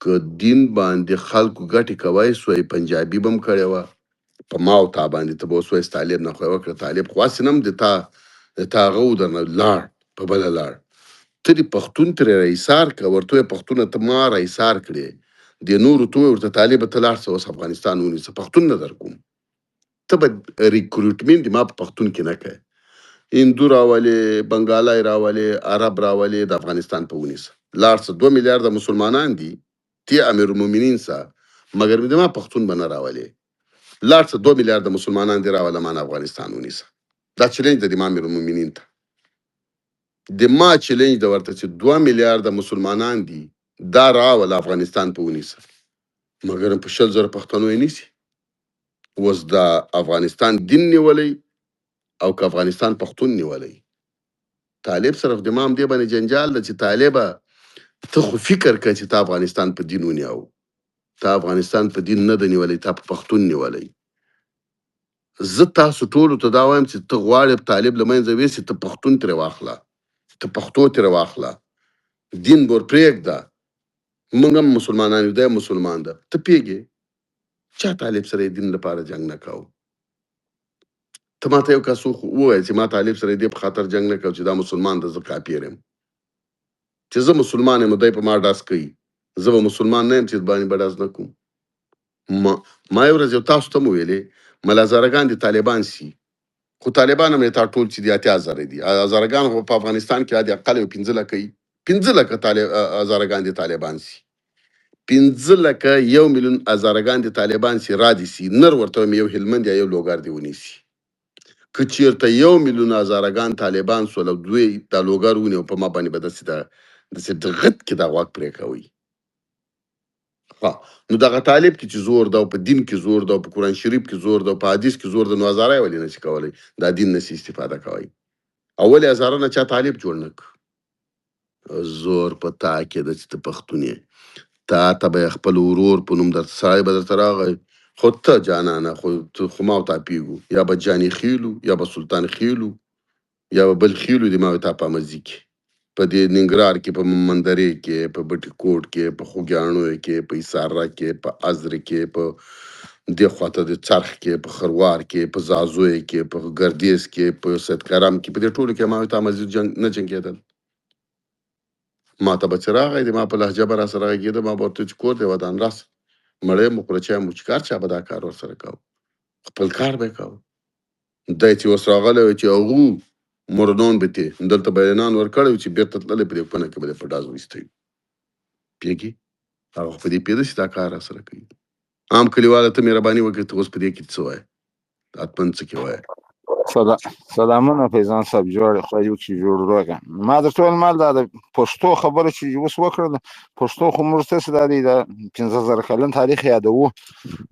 که دین باندې خلکو ګټې کوی سوی، پنجابي به هم کړې وه په ما او تا باندې، ته به اوس وایې طالب نه خو یې وکړه. طالب خو هسې نه هم د تا هغه و درنه لاړ، په بله لاړ. ته دې پښتون ترې راایسار کړه، ورته وایې پښتونه ته ما راایسار کړې، د نورو ته وایې ورته طالبه ته لاړ شه اوس افغانستان ونیسه، پښتون نه در کوم. ته به ریکروټمنټ ما په پښتون کې نه کوې. هندو راولې، بنګالی راولې، عرب راولې، د افغانستان په ونیسه. لاړ شه 2 میلیارده مسلمانان دي، تی امیرالمؤمنین سه، مګر د ما پښتون به نه راولې. لاړ شه 2 میلیارده مسلمانان دي راوله، ما نه افغانستان ونیسه. دا چلنج ده د ما امیرالمؤمنین ته. د ما چلنج ده ورته چې 2 میلیارده مسلمانان دي، دا راوله افغانستان په ونیسه، مګر په 100,000 پښتنو یې نیسي. اوس د افغانستان دین نیولی او که افغانستان پښتون نیولی. طالب صرف د ما هم دې باندې جنجال ده چې طالبه ته خو فکر کوه چې ته افغانستان په دین ونیو. ته افغانستان په دین نه ده نیولی، تا په پښتون نیولی. زه تاسو ټولو ته دا وایم چې ته غواړې طالب له منځه ویسې، ته پښتون ترې واخله، ته پښتو ترې واخله، دین ور پرېږده. موږ هم مسلمانان یو، دی مسلمان ده. ته پوهېږې چا طالب سره یې دین لپاره جنګ نه کوو. ته ماته یو کس ووایه چې ما طالب سره دې په خاطر جنګ نه کوو چې دا مسلمان ده، زه کافر یم. چې زه مسلمان یم دی په ما ډاس کوي، زه به مسلمان نه یم چې باندې به ډاس نه کوم. ما یو ورځ یو تاسو ته م ویلې ملازرګان د طالبان سي، خو طالبان هم تا ټول چې دي 80,000 دي. هزارګان خو په افغانستان کې حد اقل 15 لکه 15 لکه هزارګان د طالبان سي. 15 لکه 1 میلیون هزارګان د طالبان سي را دي سي، نر ورته یو هلمند یا یو لوګر دی ونیسي. که چیرته 1 میلیون هزارګان طالبان سول او دوی د لوګر ونیو، په ما باندې به داسې دغت کې دا غواک پرې کوي. نو دغه طالب کې چې زور ده، او په دین کې زور ده، او په قرآن شریف کې زور ده، او په حدیث کې زور ده، نو هزاره یې ولې نشي کولی؟ دا دین نشي استفاده کوی. اول هزاره نه چا طالب جوړ نه کړ. زور په تا کې ده چې ته پښتون یې. تا ته به خپل ورور په نوم درته سړی به درته راغی، خو ته جانانه خو ما او تا پیږو، یا به جاني خیلو، یا به سلطان خیلو، یا به بل خیلو د ما او تا په مزي کې، په دې ننګرهار کې، په مندرې کې، په بټي کوټ کې، په خوږیاڼو کې، په ایساره کې، په ازر کې، په دې خواته د څرخ کې، په خروار کې، په زازوی کې، په ګردیز کې، په سید کرم کې، په دې ټولو کې ما او تا مزي نه جنګېدل. ما ته به چې راغی د ما په لهجه به راسره غږېده، ما به ورته چې کور دی ودان راسه مړی مو خوره چای مو چې کار چا به دا کار ورسره کوو، خپل کار به یې کوو. دی چې اوس راغلی وی چې هغو مردان به تې دلته به اعلان ورکړی و چې بېرته تللی په دې کونه کې به دی په ډاز ویستی پوهېږي. هغه خو په دې پوهېده چې دا کار راسره کوي. عام کلیواله ته مهرباني وکړې ته اوس په دې کې څه وایې، حتمن څه کې وایې. سلامونه فیضان صاحب، جوړ خدای دې وکړي جوړ روغه. ما درته ویل مال دا د پښتو خبره چې اوس وکړه، پښتو خو موږ ستاسې دا دی د 15,000 کلن تاریخ یادوو،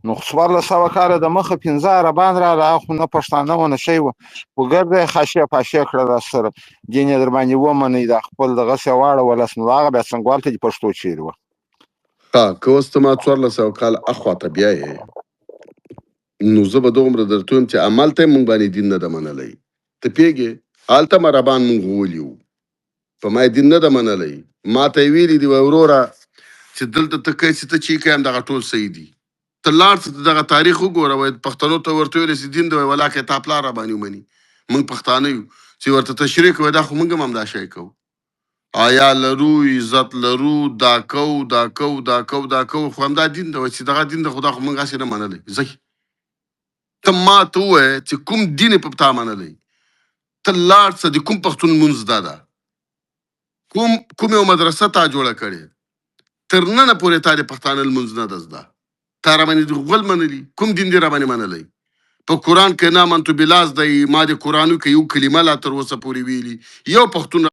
نو خو 1400 کاله د مخه 15 عربان راغله، هغه خو نه پښتانه وه نه شی وه، خو ګرده یې خاشې پاشې کړه راسره، دین یې در باندې ومنئ، دا خپل دغسې واړولس، نو هغه بیا څنګوال ته دې پښتو چیرې وه. ښه که اوس ته ما 1400 کاله اخواته بیایې، نو زه به دومره درته ویم چې همالته یې مونږ باندې دین نه ده منلی. ته پوهېږې هلته هم عربان مونږ غولي وو، په ما یې دین نه ده منلی. ما ته یې ویلي دي وروره چې دلته ته کوې چې ته چې کوې همدغه ټول صحیح دي. ته لاړ څه دغه تاریخ وګوره، وایي پښتنو ته ورته ویلې چې دین دی، وایي ولاکې تا پلار را باندې ومني. مونږ پښتانه یو چې ورته تشریح کوو، دا خو مونږ هم همدا شی کوو. آیا لرو، عزت لرو، دا کوو دا کوو دا کوو دا کوو، خو همدا دین دی. وایي چې دغه دین دی، خو دا خو مونږ هسې نه منلی. ځئ ته ما ته ووایه چې کوم دین یې په تا منلی، ته لاړ څه د کوم پښتون لمونځ دا ده، کوم یو مدرسه تا جوړه کړې، تر ننه پورې تا د پښتانه لمونځ نه ده زده، تا را باندې غول منلي، کوم دین دې را باندې منلی. په قرآن کې نه آمنتو بلاس دی، ما د قرآنو کې یو کلمه لا تر اوسه پورې ویلي، یو پښتون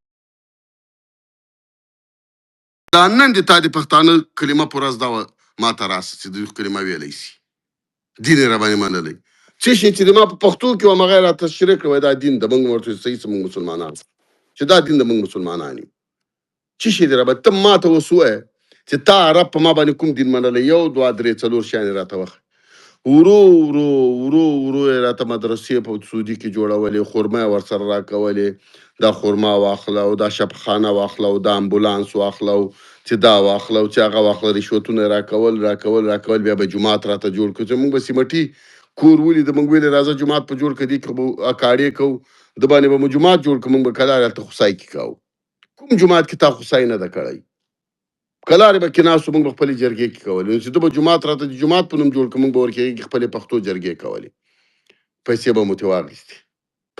دا نن د تا د پښتانه کلمه پوره زده وه، ما ته راسه چې د کلمه ویلی شي، دین یې را باندې منلی. څه شی چې د ما په پښتو کې وه هغه یې راته تشریح کړه، وایي دا دین د موږ ورته صحیح څه موږ مسلمانان چې دا دین د موږ مسلمانان یو. څه شی دی را باندې ته ما ته اوس ووایه چې تا عرب په ما باندې کوم دین منلی، 1 2 3 4 شیان یې راته وښیه. ورو ورو ورو ورو یې راته مدرسې په سعودي کې جوړولې، خرما یې ورسره راکولې، دا خرما واخله او دا شبخانه واخله او دا امبولانس واخله او چې دا واخله او چې هغه واخله، رشوتونه یې راکول بیا به جومات راته جوړ کړو. چې موږ به سیمټي کور ولید، موږ ویلې راځه جومات په جوړ کړه، دې کې به اکاړې کوو، د باندې به مو جومات جوړ کړو، موږ به کلار هلته خوسای کې کوو. کوم جومات کې تا خوسای نه ده کړی، کلارې به کې ناستو، موږ به خپلې جرګې کې کولې، چې ده به جومات راته د جومات په نوم جوړ کړو، موږ به ورکې خپلې پښتو جرګې کولې، پیسې به مو ترې واخیستې،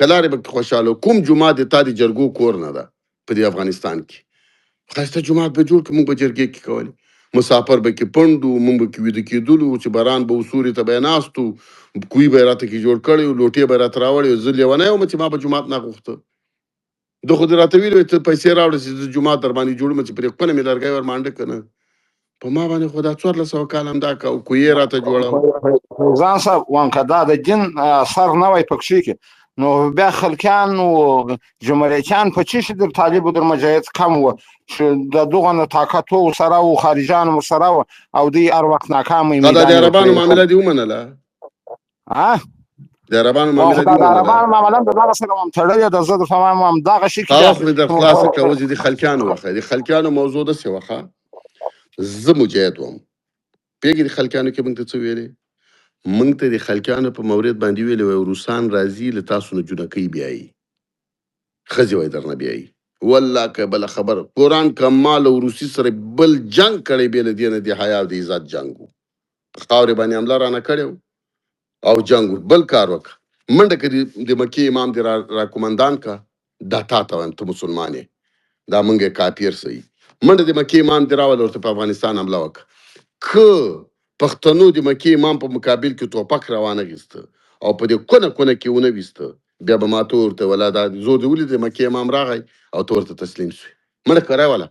کلارې به کې خوشحاله. کوم جومات د تا د جرګو کور نه ده په دې افغانستان کې، ښایسته جومات به جوړ کړو، موږ به جرګې کې کولې، مسافر به کې پنډ وو، موږ به کې ویده کېدلو، چې باران به و سوري ته به یې ناست وو، کوی به یې راته کې جوړ کړی و، لوټې به یې راته راوړې وې. زه لیونی وم چې ما به جومات نه غوښته، ده خو دې راته ویلي وې ته پیسې راوړه چې زه جومات در باندې جوړوم، چې پرې خپله مې لرګی ور مانډه که نه. په ما باندې خو دا 1400 کال همدا کوی یې راته جوړاوه. فیضان صاحب وان که دا د دین سر نه وای پکښې کې، نو بیا خلکیان و جمهوریتیان په چی شي در طالب و در مجاهد کم و چې د دغه نه طاقت و سره و خارجان و سره و او دوی هر وخت ناکامه دا د عربانو معامله دې ومنله؟ د عربانو معامله دې ومنله؟ د عربانو معامله د دغه سره هم تړلې ده. زه درته وایم همدغه شي کې هغه خو مې در خلاصه کړه. اوس د خلکیانو وخه، د خلکیانو موضوع داسې وخه، زه مجاهد وم، پوهېږې د خلکیانو کې موږ ته څه ویلې؟ موږ ته د خلکیانو په مورد باندې ویلې وایي روسان راځي له تاسو نه جونکۍ بیایي، ښځې وایي در نه بیایي. والله که بله خبره، قرآن کمال او روسي سره بل جنګ کړی، بې له دې نه د حیا او د عزت جنګ و، په خاورې باندې حمله رانه کړې او جنګ و. بل کار وکړه، منډه که د مکې امام دې را کومندان که، دا تا ته وایم ته مسلمان یې، دا موږ یې کافر صحیح، منډه د مکې امام دې راوله ورته په افغانستان حمله وکړه. که پښتنو د مکې امام په مقابل کې توپک روانه غیسته او په دې کونه کې ونه ویسته، بیا به ما ته ورته ولا دا زور دې ولید د مکې امام راغی او ته ورته تسلیم شوې، منډه که راوله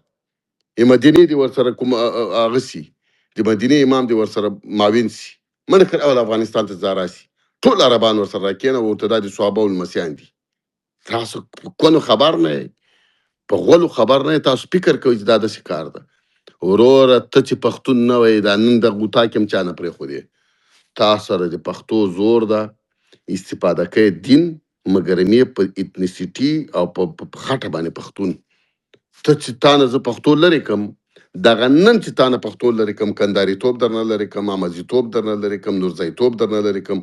مدینې دې ورسره کوم هغه سي، د مدینې امام دې ورسره معاون سي، منډه که راوله افغانستان ته ځا راسي، ټول عربان ورسره راکېنه ورته دا د صحابه المسیان دي. تاسو په کونو خبر نه یې، په غولو خبر نه یې، تاسو فکر کوئ چې دا داسې کار ده. وروره ته چې پښتون نه وایې، دا نن د غوطا کې هم چا نه پرېښودې، تا سره د پښتو زور ده، استفاده کوي دین، مګر یې په اتنیسیټي او په خټه باندې پښتون. ته چې تا نه زه پښتو لرې کړم، دغه نن چې تا نه پښتو لرې کړم، کنداري توب در نه لرې کړم، امازي توب در نه لرې کړم، نورزی توب در نه لرې کړم،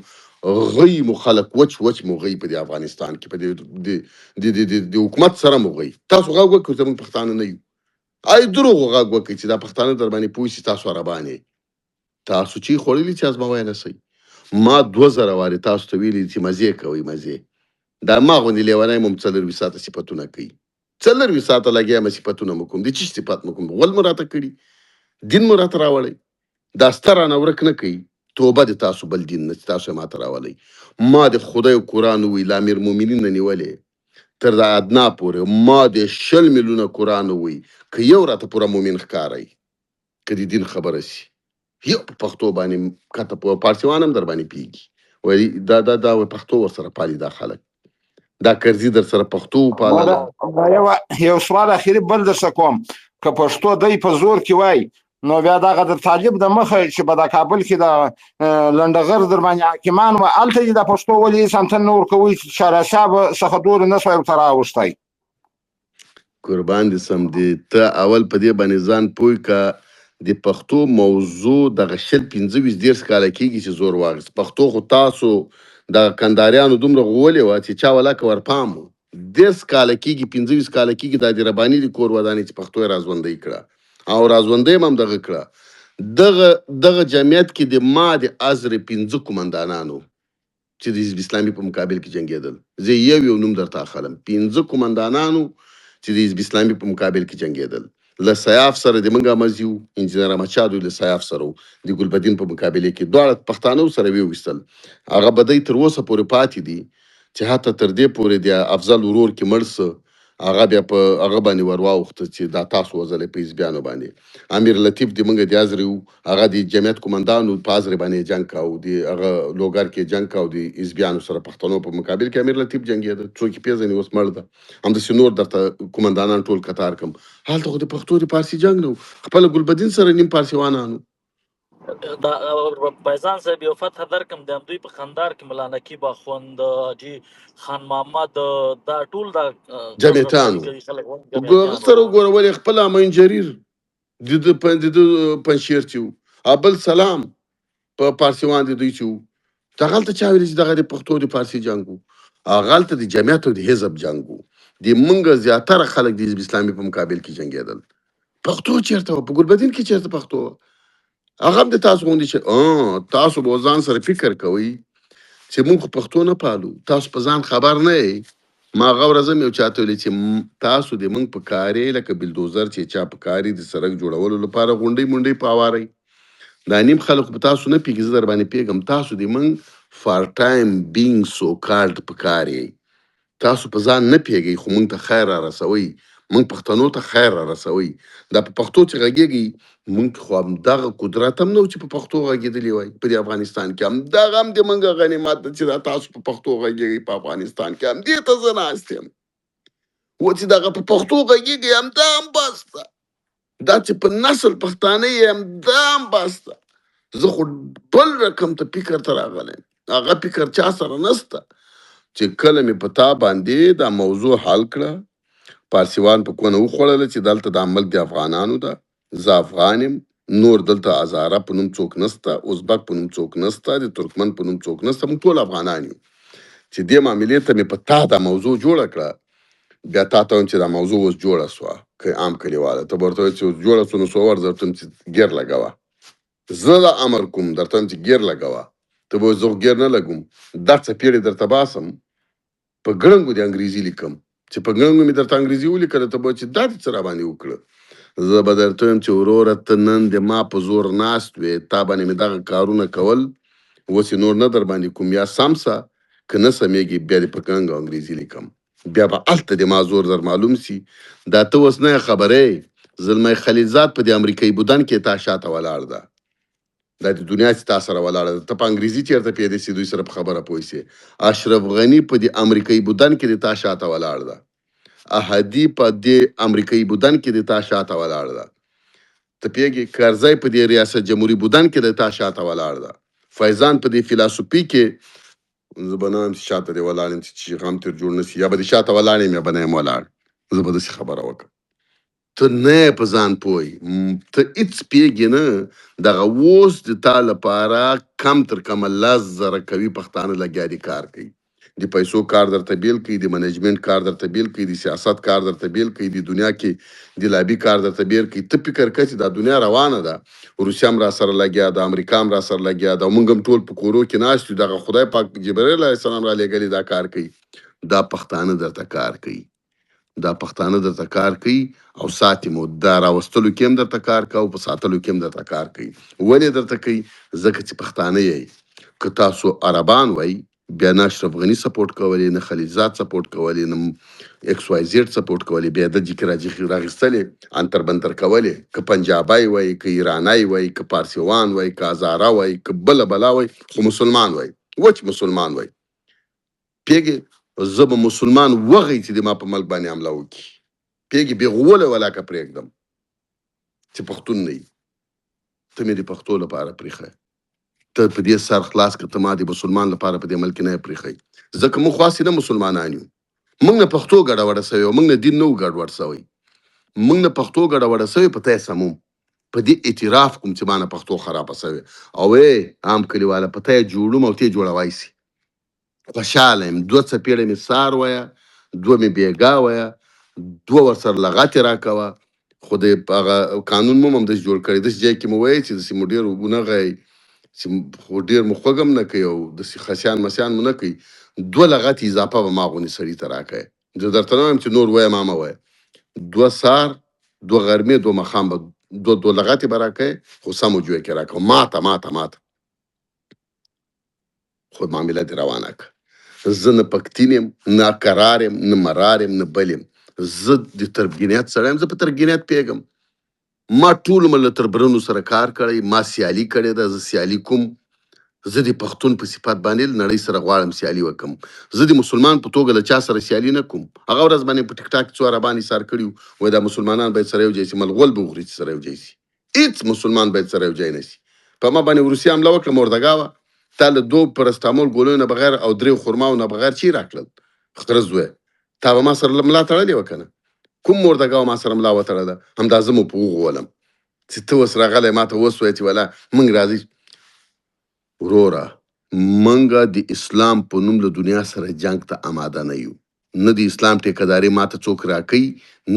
غي مو خلک وچ مو غي په دې افغانستان کې، په دې حکومت سره مو غي. تاسو غږ وکړئ زموږ پښتانه نه یو، دروغ غږ وکړي چې دا پښتانه در باندې پوه شي تاسو عربان یې. تاسو چې خوړلي چې ازموی نه سئ. ما 2000 وارې تاسو ته ویلي چې مزې کوئ مزې. دا ما غوندې لیونی مو 24 ساعته صفتونه کوي. 24 ساعته لګیا یم صفتونه مو کوم. د چی صفت مو کوم؟ غول مو راته کړي، دین مو راته راوړی. دا ستا رانه ورک نه کوي. توبه د تاسو بل دین نه چې تاسو یې ماته راولی. ما د خدای قرآن ووی له امیرالمؤمنین نه نیولې تر د ادنا پورې. ما د 20 میلیونه قرآن ووی که یو راته پوره مومن ښکاری که د دین خبره شي یو په پښتو باندې کته په پارسیوان هم در باندې پیږي وایي دا پښتو ورسره پالي دا خلک. دا کرزي در سره پښتو پالله. یو سوال اخیری بل درڅه کوم که پښتو دی په زور کې وای نو بیا دغه د طالب د مخه چې په د کابل کې د لنډغر در باندې حاکمان و هلته یې د پښتو ولې سمتن نه ورکوي چې شهرشاه به څخه دور نه سوی ورته راوستی. قربان دې سم دی. ته اول په دې باندې ځان پوه که د پښتو موضوع دغه 15-20 کاله کېږي چې زور واخیست. پښتو خو تاسو د کنداریانو دومره غولې وه چې چا ولاکه ورپام و. 10 کاله کېږي 15 کاله کېږي دا د رباني د کور ودانې چې پښتو یې رازوندی کړه او رازوندی هم دغه کړه. دغه جمعیت کې د ما د ازرې 15 قمندانانو چې د حزب اسلامي په مقابل کې جنګېدل. زه یو نوم درته اخلم. 15 قمندانانو چې د حزب اسلامي په مقابل کې جنګېدل. له سیاف سره د منګه مزیو انجنیر احمد شاه دوی له سیاف سره د ګلبدین په مقابله کې دواړه پښتانه سره ویوستل. هغه بدی تر اوسه پورې پاتې دي چې حتی تر دې پورې د افضل ورور کې مړ هغه بیا په هغه باندې ورواوخته چې دا تاسو وځلې په حزبیانو باندې. امیر لطیف د منګه د ازرې و هغه د جمعیت قمندانو په ازرې باندې جنګ کاو د هغه لوګر کې جنګ کاو د حزبیانو سره پښتنو په مقابل کې امیر لطیف جنګېده. څوک یې پیژني اوس مړ ده. همداسې نور درته قمندانان ټول قطار کم. هلته خو د پښتو د پارسي جنګ نه و. خپله ګلبدین سره نیم پارسیوانانو. دا فیضان صاحب یو فتح درکم د دوی په خندار کې مولا نقیب اخوند جی خان محمد دا ټول دا جمعیتانو سره وګوره ولې خپل امین جریر د پنشیر چې و ابل سلام په پارسیوان د دوی چې و دغلته چا ویلي چې دغه د پښتو د پارسي جنګ و. هغلته د جمعیت او د حزب جنګ و. د منګه زیاتره خلک د حزب اسلامي په مقابل کې جنګېدل. پښتو چېرته وه؟ په ګلبدین کې چېرته پښتو وه؟ هغه هم د تاسو غوندې چې تاسو به ځان سره فکر کوئ چې موږ خو پښتو نه پالو. تاسو په ځان خبر نه یې. ما هغه ورځ هم یو چاته ویلي چې تاسو د موږ په کار یې لکه بلدوزر چې چا په کار د سړک جوړولو لپاره غونډۍ مونډۍ په هواروئ. دا نیم خلک په تاسو نه پیږي. زه در باندې پیږم تاسو د موږ فار ټایم بینګ سو کالډ په کار یې. تاسو په ځان نه پیږئ خو موږ ته خیر را رسوئ. موږ پښتنو ته خیر را رسوئ. دا په پښتو چې غږېږئ موږ خو همدغه قدرت هم نه و چې په پښتو غږېدلی وای. په دې افغانستان کې همدغه هم د موږ غنیمت ده چې دا تاسو په پښتو غږېږئ. په افغانستان کې همدې ته زه ناست یم و چې دغه په پښتو غږېږئ همدا هم بس ده. دا چې په نسل پښتانه یې همدا هم بس ده. زه خو بل رقم ته فکر ته راغلی هغه فکر چا سره نسته چې کله مې په تا باندې دا موضوع حل کړه. پارسیوان په کونه وخوړله چې دلته د عمل د افغانانو ده. زه افغان یم. نور دلته هزاره په نوم څوک نسته. ازبک په نوم څوک نسته. د ترکمن په نوم څوک نسته. موږ ټول افغانان یو. چې دې معاملې ته مې په تا دا موضوع جوړه کړه بیا تا ته وایم چې دا موضوع اوس جوړه سوه که عام کلیواله ته به ورته وایې چې اوس جوړه سوه نو څو ور درته وایم چې ګیر لګوه. زه دا امر کوم درته وایم چې ګیر لګوه. ته به وایې زه ګیر نه لګوم. دا څپېړې درته باسم په ګړنګو د انګریزي لیکم چې په ګړنګو مې درته انګریزي ولیکله ته به چې دا دې څه راباندې وکړه. زه به درته وایم چې وروره ته نن د ما په زور ناست وې تا باندې مې دغه کارونه کول اوس یې نور نه در باندې کوم. یا سم سه که نه سمېږي بیا دې په ګړنګ او انګریزي لیکم بیا به هلته د ما زور در معلوم سي. دا ته اوس نه خبرې زلمی خلیلزاد په د امریکایي بودن کې تا شاته ولاړ ده. دا د دنیا چې تا سره ولاړه ده. ته په انګریزي چېرته پوهېدی چې دوی سره په خبره پوه سې. اشرف غني په د امریکایي بودن کې د تا شاته ولاړ ده. احدي په د امریکایي بودن کې د تا شاته ولاړ ده. ته پوهېږې کرزی په د ریاست جمهوري بودن کې د تا شاته ولاړ ده. فیضان په د فلسفي کې زه به نه وایم چې شاته دې ولاړ یم چې غم تر جوړ نه سي. یا به دې شاته ولاړ یم یا به نه یم ولاړ. زه به داسې خبره وکړم. ته نه په ځان پوهې ته هېڅ پوهېږې نه. دغه اوس د تا لپاره کم تر کمه 10,000 قوي پښتانه لګیا دي کار کوي. د پیسو کار درته بیل کوي، د منیجمنت کار درته بیل کوي، د سیاست کار درته بیل کوي، د دنیا کې د لابي کار درته بیل کوي. ته فکر کوې چې دا دنیا روانه ده، روسیا هم را سره لګیا ده، امریکا هم را سره لګیا ده، موږ هم ټول په کورو کې ناست یو، دغه خدای پاک جبرائیل علیه السلام را لېږلي دا کار کوي. دا پښتانه درته کار کوي، دا پښتانه درته کار کوي او ساتي مو. دا راوستلو کې هم درته کار کوي او په ساتلو کې هم درته کار کوي. ولې درته کوي؟ ځکه چې پښتانه یې. که تاسو عربان وای بیا نه اشرف غني سپورټ کولی، نه خلیلزاد سپورټ کولی، نه ایکس وای زیډ سپورټ کولی، بیا د جې راغستلې انتر بنتر کولی. که پنجابی وای، که ایرانی وای، که پارسیوان وای، که هزاره وای، که بله بلا وای، خو مسلمان وای، وچ مسلمان وای. پیږې زه به مسلمان وغی چې د ما په ملک باندې حمله وکړي. پیږې بېغوله ولاکه پرېږدم چې پښتون نه وي. ته مې د پښتو لپاره پرېښی، ته په دې سر خلاص که ته ما د مسلمان لپاره په دې ملک نه یې پرېښی. ځکه موږ خاصې نه مسلمانان یو، موږ نه پښتو ګډوډه سوې او موږ نه دین نه و ګډوډ سوی. موږ نه پښتو ګډوډه سوې، په ته یې سموم، په دې اعتراف کوم چې ما نه پښتو خرابه سوې. او عام کلیواله په ته یې جوړوم او ته یې جوړوای سي. خوشحاله یم. 2 څپېړه مې سار وایه، 2 مې بیګا وایه، 2 ورسره لغتې راکوه. خو د هغه قانون مو همداسې جوړ کړی. داسې ځای کې مو وایي چې داسې مو ډېر اوبه نه غایي، چې خو ډېر مو خوږ هم نه کوي او داسې خسیان مسیان مو نه کوي. 2 لغتې اضافه به ما غوندې سړي ته راکوي. زه درته نه وایم چې نور وایه ما مه وایه. 2 سار، 2 غرمې، 2 ماښام به 2 لغتې به راکوي، خو سمو جوی کې راکوه. ماته خو معامله دې روانه کړه. زه نه پښتین یم، نه کرار یم، نه مرار یم، نه بل یم. زه د تربګنیت سړی یم. زه په تربګنیت پیږم. ما ټول عمر له تربرونو سره کار کړی، ما سیالي کړې ده، زه سیالي کوم. زه د پښتون په صفت باندې له نړۍ سره غواړم سیالي وکم. زه د مسلمان په توګه له چا سره سیالي نه کوم. هغه ورځ باندې په ټیک ټاک څو عربان ایثار کړي وو، وایي دا مسلمانان باید سره یو ځای سي، ملغول به وخوري چې سره یو ځای سي. هېڅ مسلمان باید سره یو ځای نه سي. په ما باندې روسیه حمله وکړه، مردګاوه، تا له 2 پرستامول ګولو نه بغیر او 3 خرماو نه بغیر چی راکړل؟ خره زوی، تا به ما سره ملا تړلې وه که نه؟ کوم مردګاو ما سره ملا وتړه ده؟ همدا زه مو په وغولم چې ته اوس راغلی ما ته اوس وایې چې ولا موږ راځئ. وروره، منګه د اسلام په نوم له دنیا سره جنگ ته آماده نه یو. نه د اسلام ټیکهداري ماته څوک راکوي،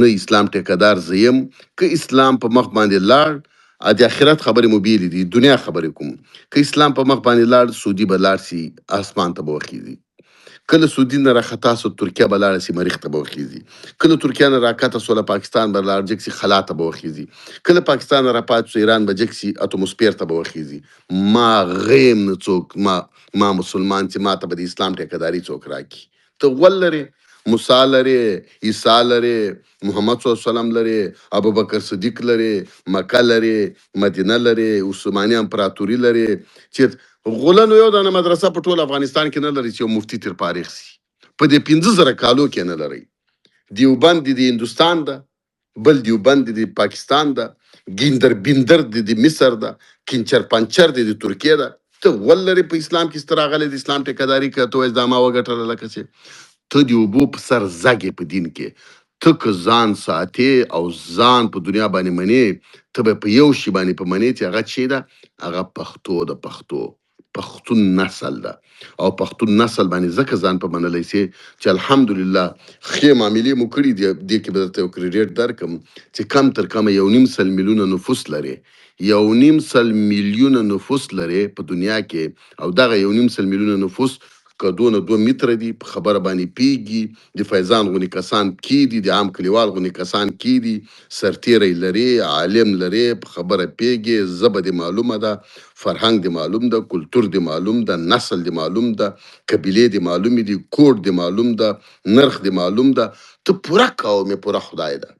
نه اسلام ټیکهدار زه یم. که اسلام په مخ باندې لاړ، د آخرت خبرې مو بیلې دي، دنیا خبرې کوم. که اسلام په مخ باندې لاړ، سعودي به لاړ سي، اسمان ته به وخیږي. کله سعودي نه راخطا سو، ترکیه به لاړه سي، مریخ ته به وخیږي. کله ترکیه نه راکته سوله، پاکستان به لاړ جګ سي، خلا ته به وخیږي. کله پاکستان نه راپات سو، ایران به جګ سي، اتموسفیر ته به وخیږي. ما غیم نه څوک، ما مسلمان چې ما ته به د اسلام ټیکهداري څوک راکړي. ته غول لرې، موسی لرې، عیسی لرې، محمد صلی الله علیه وسلم لرې، ابوبکر صدیق لرې، مکه لرې، مدینه لرې، عثماني امپراتوري لرې. چې غولنو یو دانه مدرسه په ټول افغانستان کې نه لري چې یو مفتي تر فارغ سي. په دې 15,000 کالو کې نه لري. دیوبند د هندوستان ده، بل دیوبند د پاکستان ده، ګیندر بندر د مصر ده، کینچر پنچر د ترکیه ده. ته غول لرې په اسلام کې ستراغلی د اسلام ټیکهداري کوه، ته وایې دا ما وګټله. لکه چې ته د اوبو په سر زږې په دین کې. ته که ځان ساتې او ځان په دنیا باندې منې، ته به په یو شي باندې په منې چې هغه چی ده؟ هغه پښتو ده. پښتون نسل ده. او پښتون نسل باندې ځکه ځان په منلی سي چې الحمدلله ښې معاملې مو کړي دي. دې کې به درته یو کریډیټ درکړم چې کم تر کمه 1.5 میلیونه نفوس لري. 1.5 میلیونه نفوس لري په دنیا کې. او دغه 1.5 میلیونه نفوس که 2 متره دي، په خبره باندې پیږي. د فیضان غونې کسان کې دي، د عام کلیوال غونې کسان کې دي، سرتیری لري، عالم لري، په خبره پیږي، ژبه دې معلومه ده، فرهنګ دې معلوم ده، کلتور دې معلوم ده، نسل دې معلوم ده، قبیلې دې معلومې دي، کوډ دې معلوم ده، نرخ دې معلوم ده. ته پوره قوم یې، پوره خدای ده.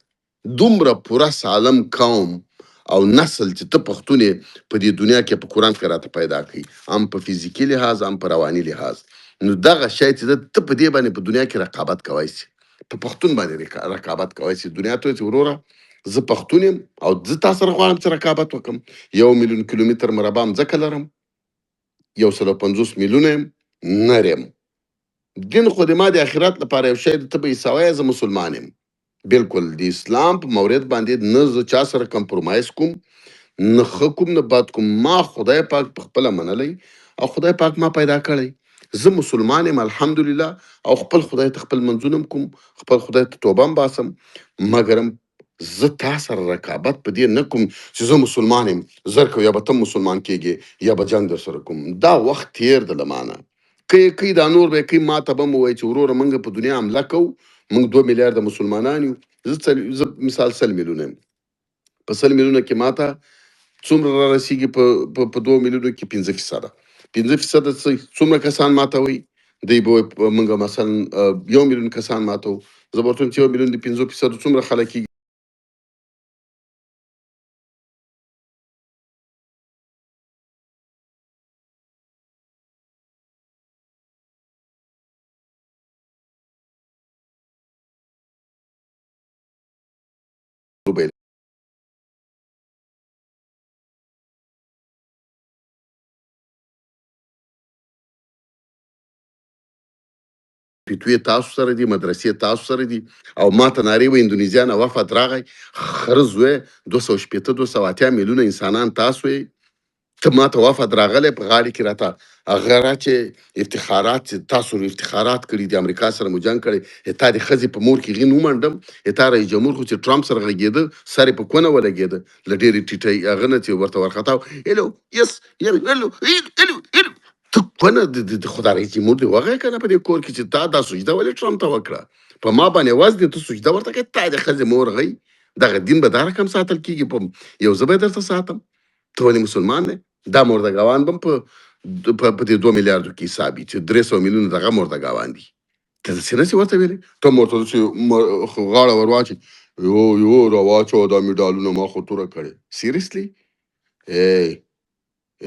دومره پوره سالم قوم او نسل چې ته پښتون یې، په دې دنیا کې په قرآن کې راته پیدا کړي، هم په فزیکي لحاظ، هم په رواني لحاظ. نو دغه شی چې ته په دې باندې په دنیا کې رقابت کوی سي، په پښتون باندې رقابت کوی سي. دنیا ته چې وروره زه پښتون یم او زه تا سره غواړم چې رقابت وکړم. 1 میلیون کیلومتر مربع مځکه لرم، 150 میلیونه یم، نر یم. دین خو د ما د آخرت لپاره یو شی دی. ته به عیسی وایې، زه مسلمان یم. بالکل د اسلام په مورد باندې نه زه چا سره کمپرومایز کوم، نه ښه کوم، نه بد کوم. ما خدای پاک په خپله منلی او خدای پاک ما پیدا کړی. زه مسلمان یم الحمدلله او خپل خدای ته خپل منځونه کوم، خپل خدای ته توبه هم باسم، مګرم زه تا سره رقابت په دې نه کوم چې زه مسلمان یم زر که یا به ته مسلمان کېږې یا به جنګ در سره کوم. دا وخت تېر د له مانه که یې کوي دا نور به یې کوي، ما ته به م ووایي چې وروره موږ په دنیا حمله کوو، موږ 2 میلیارده مسلمانان یو. زه مثال 100 میلیونه یم، په 100 میلیونه کې ما ته څومره را رسیږي په 2 میلیونو کې 5%. 5% څومره کسان ماته وایي دی به وایي موږ مثلا 1 میلیون کسان ماته وو. زه به ورته وایم چې 1 میلیون د 5% څومره خلک کېږي؟ روبیل پیټوې تاسو سره دي، مدرسې تاسو سره دي، او ما ته نارې وایي اندونیزیا نه وفد راغی، خره زوی 280 280 میلیونه انسانان تاسو یې، ته ما ته وفد راغلی په غاړې کې راته هغه را چې افتخارات چې تاسو افتخارات کړي د امریکا سره مو جنګ کړی، تا د ښځې په مور کې غین ومنډم، تا رئیس جمهور خو چې ټرمپ سره غږېده سر یې په کونه ولګېده له ډېرې ټیټۍ هغه نه چې ورته وارخطا هلو یس هلو ته کونه د خدای رئیس جمهور دی وغه کنه په دې کور کې چې تا دا سجده ولې ټرمپ ته وکړه، په ما باندې وزن ته سجده ورته کوي، تا د ښځې مور غي دغه دین به دا رقم ساتل کېږي، په یو زه به درته ساتم، ته ولې مسلمان نه؟ دا مردګاوان به په دې 2 میلیارډو کې حساب وي چې 300 میلیونه دغه مردګاوان دي. ته داسې نشې ورته ویلی، ته م ورته داسې غاړه ور واچوې یو را واچوه دا مډالونه ما خو توره کړې. سیریسلی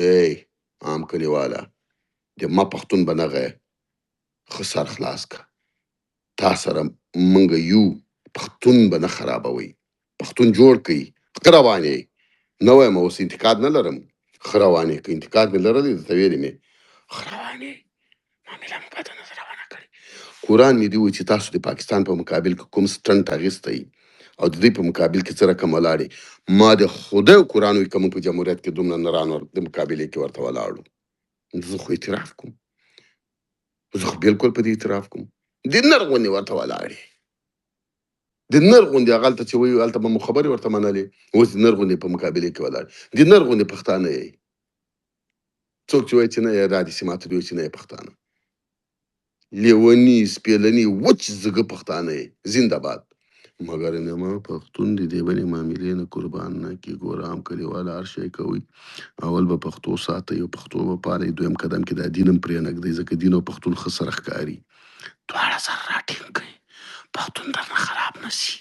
ای عام کلیواله د ما پښتون به نغی ښه سر خلاص که، تا سره موږ یو، پښتون به نه خرابوئ، پښتون جوړ کئ، ښه روان یې، نه وایم اوس انتقاد نه لرم، ښه روان یې، که انتقاد مې لرلی درته ویلې مې ښه روان یې، معامله مو بده نه ده روانه کړې. قرآن مې دي وایي چې تاسو د پاکستان په مقابل کې کوم سټنټ اخیستی او د دوی په مقابل کې څه رقم ولاړې، ما د خدای قرآن وایي که موږ په جمهوریت کې دومره نران د مقابلې کې ورته ولاړو، زه خو اعتراف کوم، زه خو بلکل په دې اعتراف کوم، د نر غوندې ورته ولاړې، د نر غوندې هغلته چې وایي هلته به مو خبرې ورته منلې، اوس د نر غوندې په مقابلې کې ولاړ، د نر غوندې پښتانه یې، څوک چې وایي چې نه یې رادیسي ماته دوی چې نه یې پښتانه، لیوني سپېلني وچ زږه پښتانه یې، زنده باد. مګر انما پښتون د دې بلې معاملې نه قربان نه کي. ګوره عام کلیواله هر شی کوي، اول به پښتو ساتئ او پښتو به پالئ، دویم قدم کې دا دین هم پرې نږدئ، ځکه دین او پښتون ښه سره ښکاري، دواړه سره راټینګ کړئ، پښتون درنه خراب نه شي،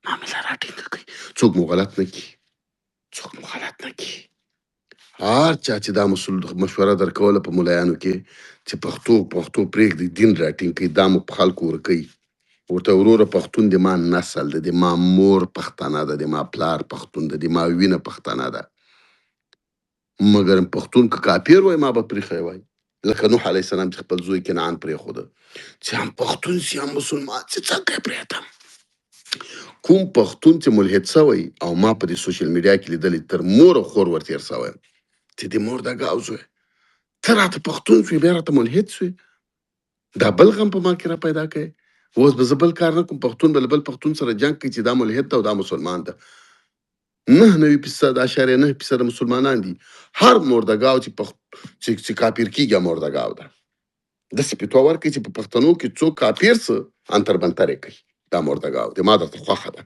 معامله راټینګه کړئ، څوک مو غلط نه کړي، څوک مو غلط نه کړي. هر چا چې دا مشوره درکوله په ملایانو کې چې پښتو پرېږدئ، دین راټینګ کړئ، دا مو په خلکو ورکوي، ورته وروره پښتون د ما نسل ده، د ما مور پښتانه ده، د ما پلار پښتون ده، د ما وینه پښتانه ده، مګر پښتون که کافر وای ما به پرېښی وای، لکه نوح علیه السلام چې خپل زوی کنعان پرېښوده، چې هم پښتون سي هم مسلمان سي څنګه یې پرېږدم. کوم پښتون چې ملحد سوی او ما په دې سوشل میډیا کې لیدلی تر مور او خور ورتېر سوی چې د مور د ګاو زوی ته راته پښتون سوی بیا راته ملحد سوی، دا بل غم په ما کې را پیدا کوي. اوس به زه بل کار نه کوم، پښتون به له بل پښتون سره جنګ کوي چې دا ملحد ده او دا مسلمان ده. 99.9% مسلمانان دي، هر مردګاو چې کافر کېږي مردګاو ده، داسې فتوا ورکوي چې په پښتنو کې څوک کافر څه انتربنترې کوي، دا مردګاو د ما درته خوښه ده،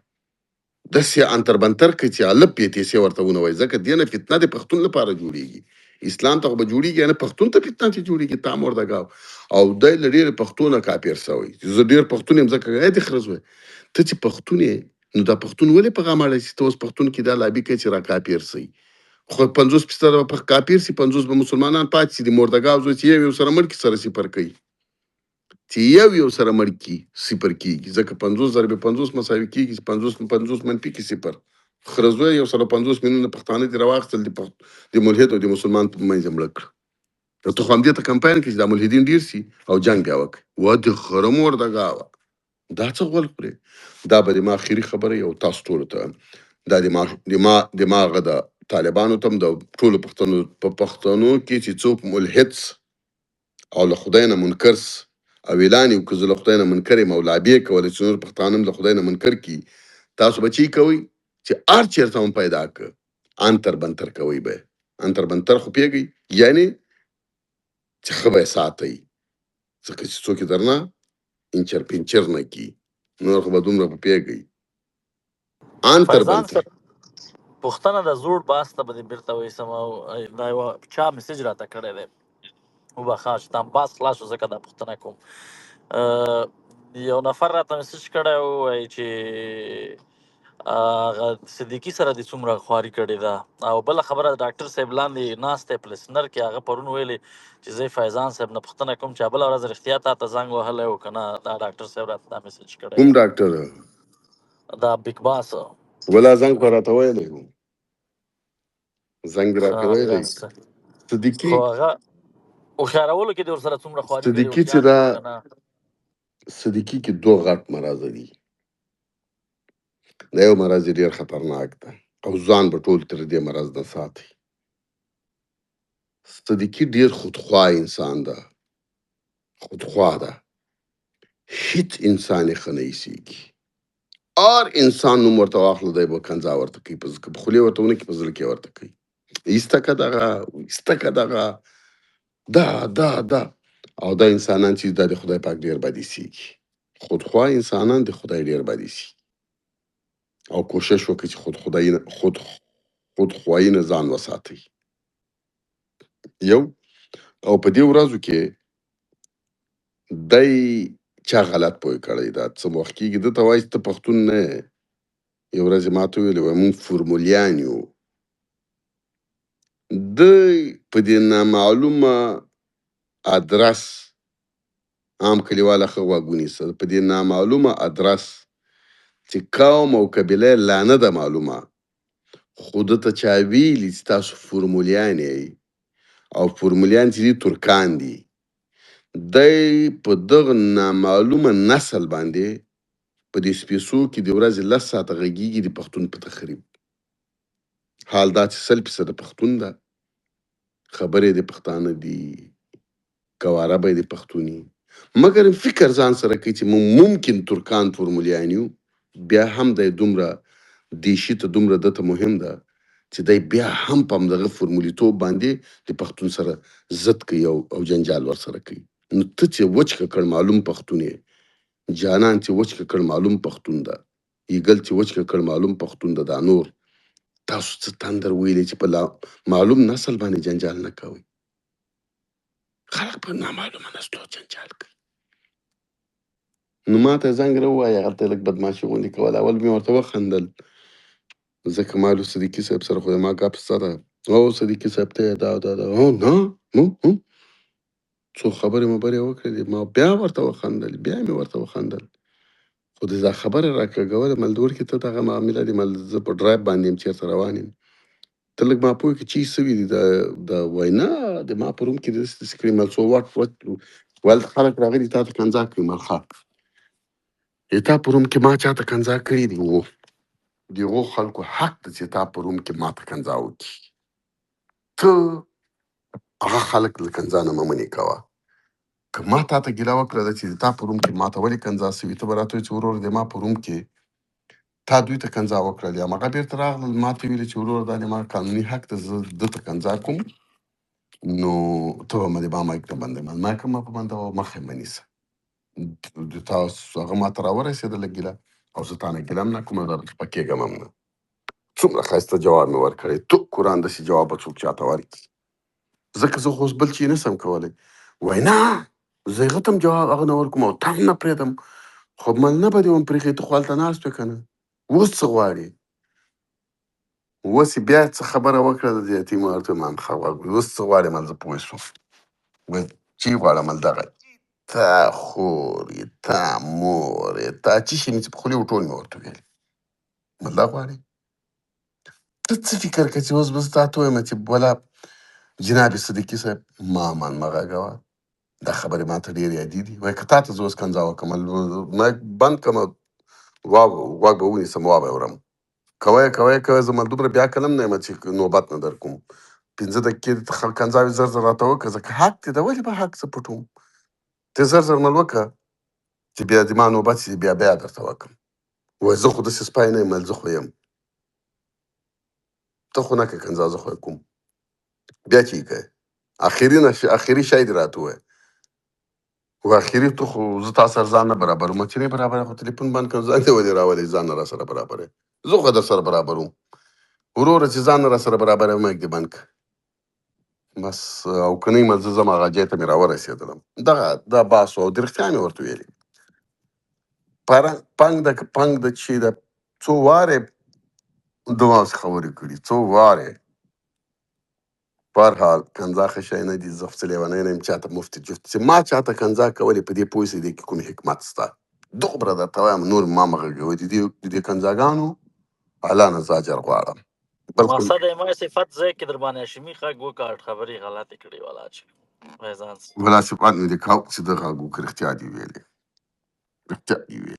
داسې انتربنتر کوي چې الف پیتیسې ورته ونوایي، ځکه دې نه فتنه د پښتون لپاره جوړېږي، اسلام ته خو به جوړېږي نه پښتون ته فتنه چې جوړېږي، تا مردګاو او دی له ډېرې پښتو نه کافر سوی، زه ډېر پښتون یم ځکه ای دې خره زوی ته چې پښتون یې نو دا پښتون ولې په غم اړی چې ته اوس پښتون کې دا لابي کوي چې را کافر سئ، خو 50% به کافر سي، 50 به مسلمانان پاتې سي، د مردګاو زوی چې یو سره مړ کي سره صفر کوي، چې یو سره مړ کي صفر کېږي، ځکه 50 ضرب 50 مساوي کېږي، 50 منفي کې صفر، خره زوی یو سره 50 میلیونه پښتانه دې راواخیستل د ملحد او د مسلمان په منځ یې مړه کړه، ته خو همدې ته کمپاین کوي چې دا ملحدین ډېر سي او جنګ بیا وکړي، وا د خره مردګاوه دا څه غول خورې. دا به د ما اخري خبره یو تاسو ټولو ته دا د ما هغه د طالبانو ته هم د ټولو پښتنو په پښتنو کې چې څوک ملحد او له خدای نه منکر او اعلان یو که زه له خدای نه منکر یم او لابې کولی چې نور پښتانه هم له خدای نه منکر کي تاسو به چی کوئ چې هر چېرته هم پیدا که انتر بنتر کوئ به انتر بنتر خو پوهېږئ یعنې چې ښه به یې ساتئ ځکه چې څوک یې درنه انچر پنچر نه کي نور خو به دومره په پوهېږئ انتر فیضان بنتر. صاحب پوښتنه د زوړ باس ته به دې بېرته ویسم او دا یوه چا میسج راته کړی دی وبخښه چې دا باس خلاص شو ځکه دا پوښتنه کوم. یو نفر راته میسج کړی و وایي چې هغه صدیقي سره دې څومره خواري کړې ده، او بله خبره د ډاکټر صاحب لاندې ناست دی په لسنر کې، هغه پرون ویلې چې زه فیضان صاحب نه پوښتنه کوم چې بله ورځ رښتیا تا ته زنګ وهلی و که نه. دا ډاکټر صاحب راته دا میسج کړی کوم دی، ډاکټر دا بیګ باس. ولا زنګ خو راته ویلی و زنګ ښه راته ویلی احسن. صدیقي خو هغه هوښیارولو کې دې ورسره څومره خواري کړې صدیقي چې هوښیار دا دي و که نه. صدیقي کې دوه غټ مرض دي. دا یو مرض یې ډېر خطرناک ده او ځان به ټول تر دې مرض نه ساتي. صدیقي ډېر خودخوا انسان ده، خودخوا ده، هیڅ انسان یې ښه نه ایسېږي. هر انسان نوم ورته واخله دی به کنځا ورته کوي، په خولې ورته ونه کړي په زړه کې ورته کوي ایسته که دغه ایسته که دغه دا او دا انسانان چې دا د خدای پاک ډېر بد ایسېږي. خودخوا انسانان د خدای ډېر بد ایسي او کوشش وکړي چې خودخوایي نه ځان وساتئ. یو او په دې ورځو کې دی چا غلط پوه کړی دا څه وخت کېږي ده ته وایي چې ته پښتون نه یې. یو ورځ یې ما ته ویلې وایي موږ فورمولیان یو. د په دې نامعلومه ادرس عام کلیواله ښه غوږ ونیسه، په دې نامعلومه ادرس چې قوم او قبیله لا نه ده معلومه خو ده ته چا ویلي چې تاسو فورمولیان یئ او فورمولیان چې دي ترکان دي، دی په دغه نامعلومه نسل باندې په دې سپېڅو کې د ورځې 10 ساعته غږیږي د پښتون په تخریب. حال دا چې 100% پښتون ده، خبرې د پښتانه دي، کواره به د پښتوني، مګر فکر ځان سره کوي چې ممکن ترکان فورمولیان یو، بیا هم دی دومره دیشي ته دومره دته مهم ده چې دی بیا هم په همدغه فورمولیتوب باندې د پښتون سره ضد کوي او جنجال ورسره کوي. نو ته چې وچ ککړ معلوم پښتون یې، جانان چې وچ ککړ معلوم پښتون ده، ایګل چې وچ ککړ معلوم پښتون ده، دا نور تاسو څه تندر ویلې چې په معلوم نسل باندې جنجال نه کوئ. خلک په نامعلومه نسلو جنجال کوي. نو ما ته زنګ راووایه هلته لږ بدماشي غوندې کوله. اول مې ورته وخندل ځکه ما له صدیقي صاحب سره خو ما ګپ سته ده. او صدیقي صاحب ته یې دا او نه څو خبرې مبرې وکړې ما بیا ورته وخندل خو دا خبره راکږوله ملدور کې ته دغه معامله دي مل زه په ډرایو باندې یم چېرته روان یم ته لږ ما پوه کړې چې سوي دي د وینا د ما په روم کې داسې کړي مل څو وخت ولته خلک راغلي تا ته کنځا کوي ملخه تا په روم کې ما چاته کنځا کړي دي و د هغو خلکو حق ده چې تا په روم کې ما ته کنځا وکړي ته هغه خلک له کنځا نه مه منې کوه که ما تا ته ګیله وکړه ده چې د تا په روم کې ما ته ولې کنځا سوي ته به راته وایې چې ورور د ما په روم کې تا دوی ته کنځا وکړل یا هغه بیرته راغلل ما ته ویلې چې ورور دا د ما قانوني حق ده زه ده ته کنځا کوم نو ته به مې د ما مایک نه بندوې ما که ما په بندوه مخ یې مه نیسه د تاسو هغه ما ته راورسېدله ګیله او زه تا نه ګیله هم نه کوم او درڅخه کېږم هم نه. څومره ښایسته جواب مې ورکړی تو قرآن داسې جواب به څوک چاته ورکړي ځکه زه خو اوس بل چې نسم کولی وای نه زه هغه ته هم جواب هغه نه ورکوم او تا هم نه پرېږدم خو مل نه به دې وم پرېښی ته خو هلته ناست وې که نه اوس څه غواړې اوس یې بیا څه خبره وکړه د زیاتي ما ورته ویم اوس څه غواړې مل زه پوه شوم وایي چې غواړم مل دغه تا خور یې تا مور یې تا چې شي مې چې په خولې و ټول مې ورته ویل مل دا غواړې ته څه فکر کوې چې اوس به زه تا ته ووایم چې بوله جناب صدیقي صاحب ما من مه غږوه دا خبرې ما ته ډېرې یادې دي وایي که تا ته زه اوس کنځا وکړم مایک بند کړم غوږ به ونیسم وا به اورم کوی زه مل دومره بیا کله هم نه یم چې نوبت نه در کوم 15 دقیقې کنځاوې زر زر راته وکړه ځکه حق دی ده ولې به حق زه پټوم ته زر زر مل وکړه چې بیا د ما نوبت شي بیا درته وکړم وایي زه خو داسې سپی نه یم زه خو یم ته خو نه که کنځا زه خو کوم بیا چې یې کوې اخري شی دې راته ووایه و اخري ته خو زه تا سره ځان نه برابر وم چې نه برابر خو تلیفون بند کړم ځان دې ولې راولې ځان نه را سره برابر یې زه خو در سره برابر وم وروره چې ځان نه را سره برابر یم مایک دې بند کړه بس او که نه یم زه ځم هغه ځای ته مې راورسېدلم دغه دا بحث و او د رښتیا مې ورته ویلې پنګ د چې د څو وارې دماغ خبرې کړي څو وارې په هر حال کنځا ښه شی نه دي زه خو څه لیونی نه یم چاته مفتې جفت چې ما چاته کنځا کولې په دې پوه سې دې کې کوم حکمت شته دومره درته وایم نور ما مه غږوئ د دې کنځاګانو الله نه زه اجر غواړم بلکې مقصد یې ما صفت ځای کې در باندې هاشمي غږ وکړ خبرې غلطې کړې ولا چې فیضان صاحب ولا صفات مې دې کاو چې د غږ وکړې رښتیا دې ویلې رښتیا دې ویلې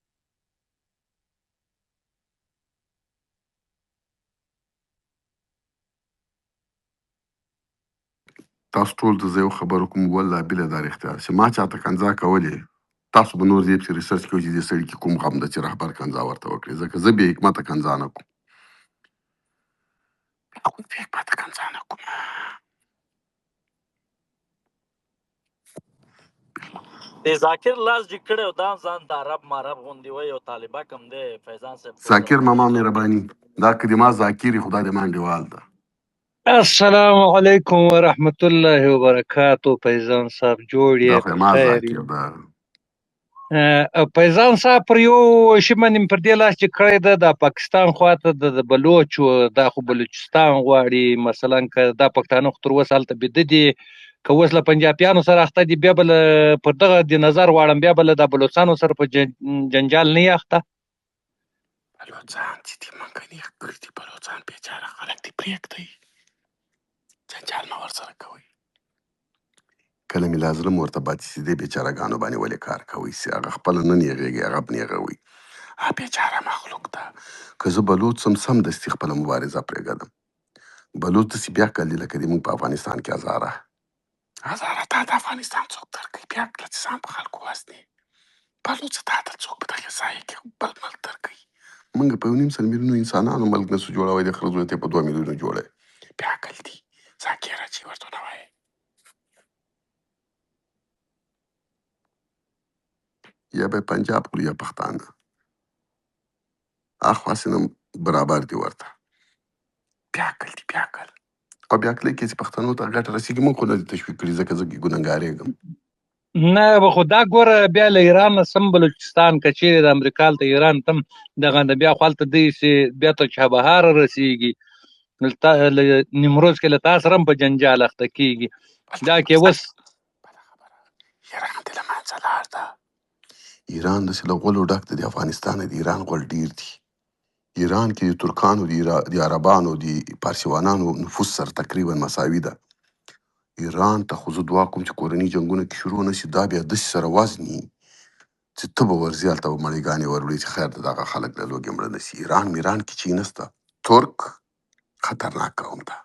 تاسو ټول ته زه یو خبره کوم والله بله دا رښتیا چې ما چاته کنځا کولې تاسو به نور دې پسې ریسرچ کوئ چې دې سړي کې کوم غم ده چې رهبر کنځا ورته وکړي ځکه زه بې حکمته کنځا نه کوم بې حکمته کنځا نه کوم د ذاکر لاس جګ کړی او دا ځان ته عرب معرب غوندې وایي او طالبه کم دی فیضان صاحب ذاکر ماما مهرباني دا که د ما ذاکر خدا دې ما انډیوال ده السلام علیکم ورحمت الله وبرکاتو فیضان صاحب جوړ دا یې خو په ما خیر ذاکر یې ده فیضان صاحب پر یو شي باندې پر دې لاس چې کړی ده د پاکستان خواته د بلوچ دا خو بلوچستان غواړي مثلا که دا پښتانه خو تر اوسه هلته بیده دي که اوس له پنجابیانو سره اخته دي بیا به پر دغه د نظر واړم بیا به له د بلوچستانو سره په جنجال نه یې اخته بلوڅان چې دي منګني کړي دي بلوڅان بیچاره خلک دي پرېږدئ جنجال مه ورسره کوئ کله مې لازم ورته پاتې چې دې بیچارهګانو باندې ولې کار کوئ چې هغه خپله نه نیغېږي هغه به نیغوي بیچاره مخلوق ده که زه بلوڅ سم دستي خپله مبارزه پرېږدم بلوڅ داسې بیا کړي لکه د موږ په افغانستان کې هزاره تا د افغانستان څوک درکوي بیا کړه چې ځان په خلکو وزنې بلوڅ تا ته څوک په دغې ځای کې بل ملک درکوي موږ په 1.5 میلیونو انسانانو ملک نسو جوړوی د خره زوی ته یې په 2 میلیونو جوړی بیا عقل دي ذاکره چې ورته ونه وایې یا به پنجاب خوري یا پښتانه اخواسې نه برابر دي ورته بیا عقل دي بیا عقل او بیا عقلۍ کې چې پښتنو ته ګټه رسېږي موږ خو نه دي تشویق کړي ځکه زه ګنهګارېږم نه به خو دا ګوره بیا له ایران نه سم بلوچستان که چیرې د امریکا ته ایران تم دغه بیا خو هلته دی چې بیا ته چابهار رسېږي نیمروز کې له تا سره هم په جنجال اخته کېږي دا کې اوس ایران دې له منځه لاړ ده ایران داسې له غولو ډک دی د افغانستان د ایران غول ډیر دي ایران کې د ترکانو د عربانو د پارسیوانانو نفوس سره تقریبا مساوي ده ایران ته خو زه دعا کوم چې کورني جنګونه کې شروع نه شي دا بیا داسې سره وزني چې ته به ورځې هلته به مړیګانې وروړي چې خیر د دغه خلک له لوږې مړه نه شي ایران میران کې چې نسته ترک خطرناک قوم ده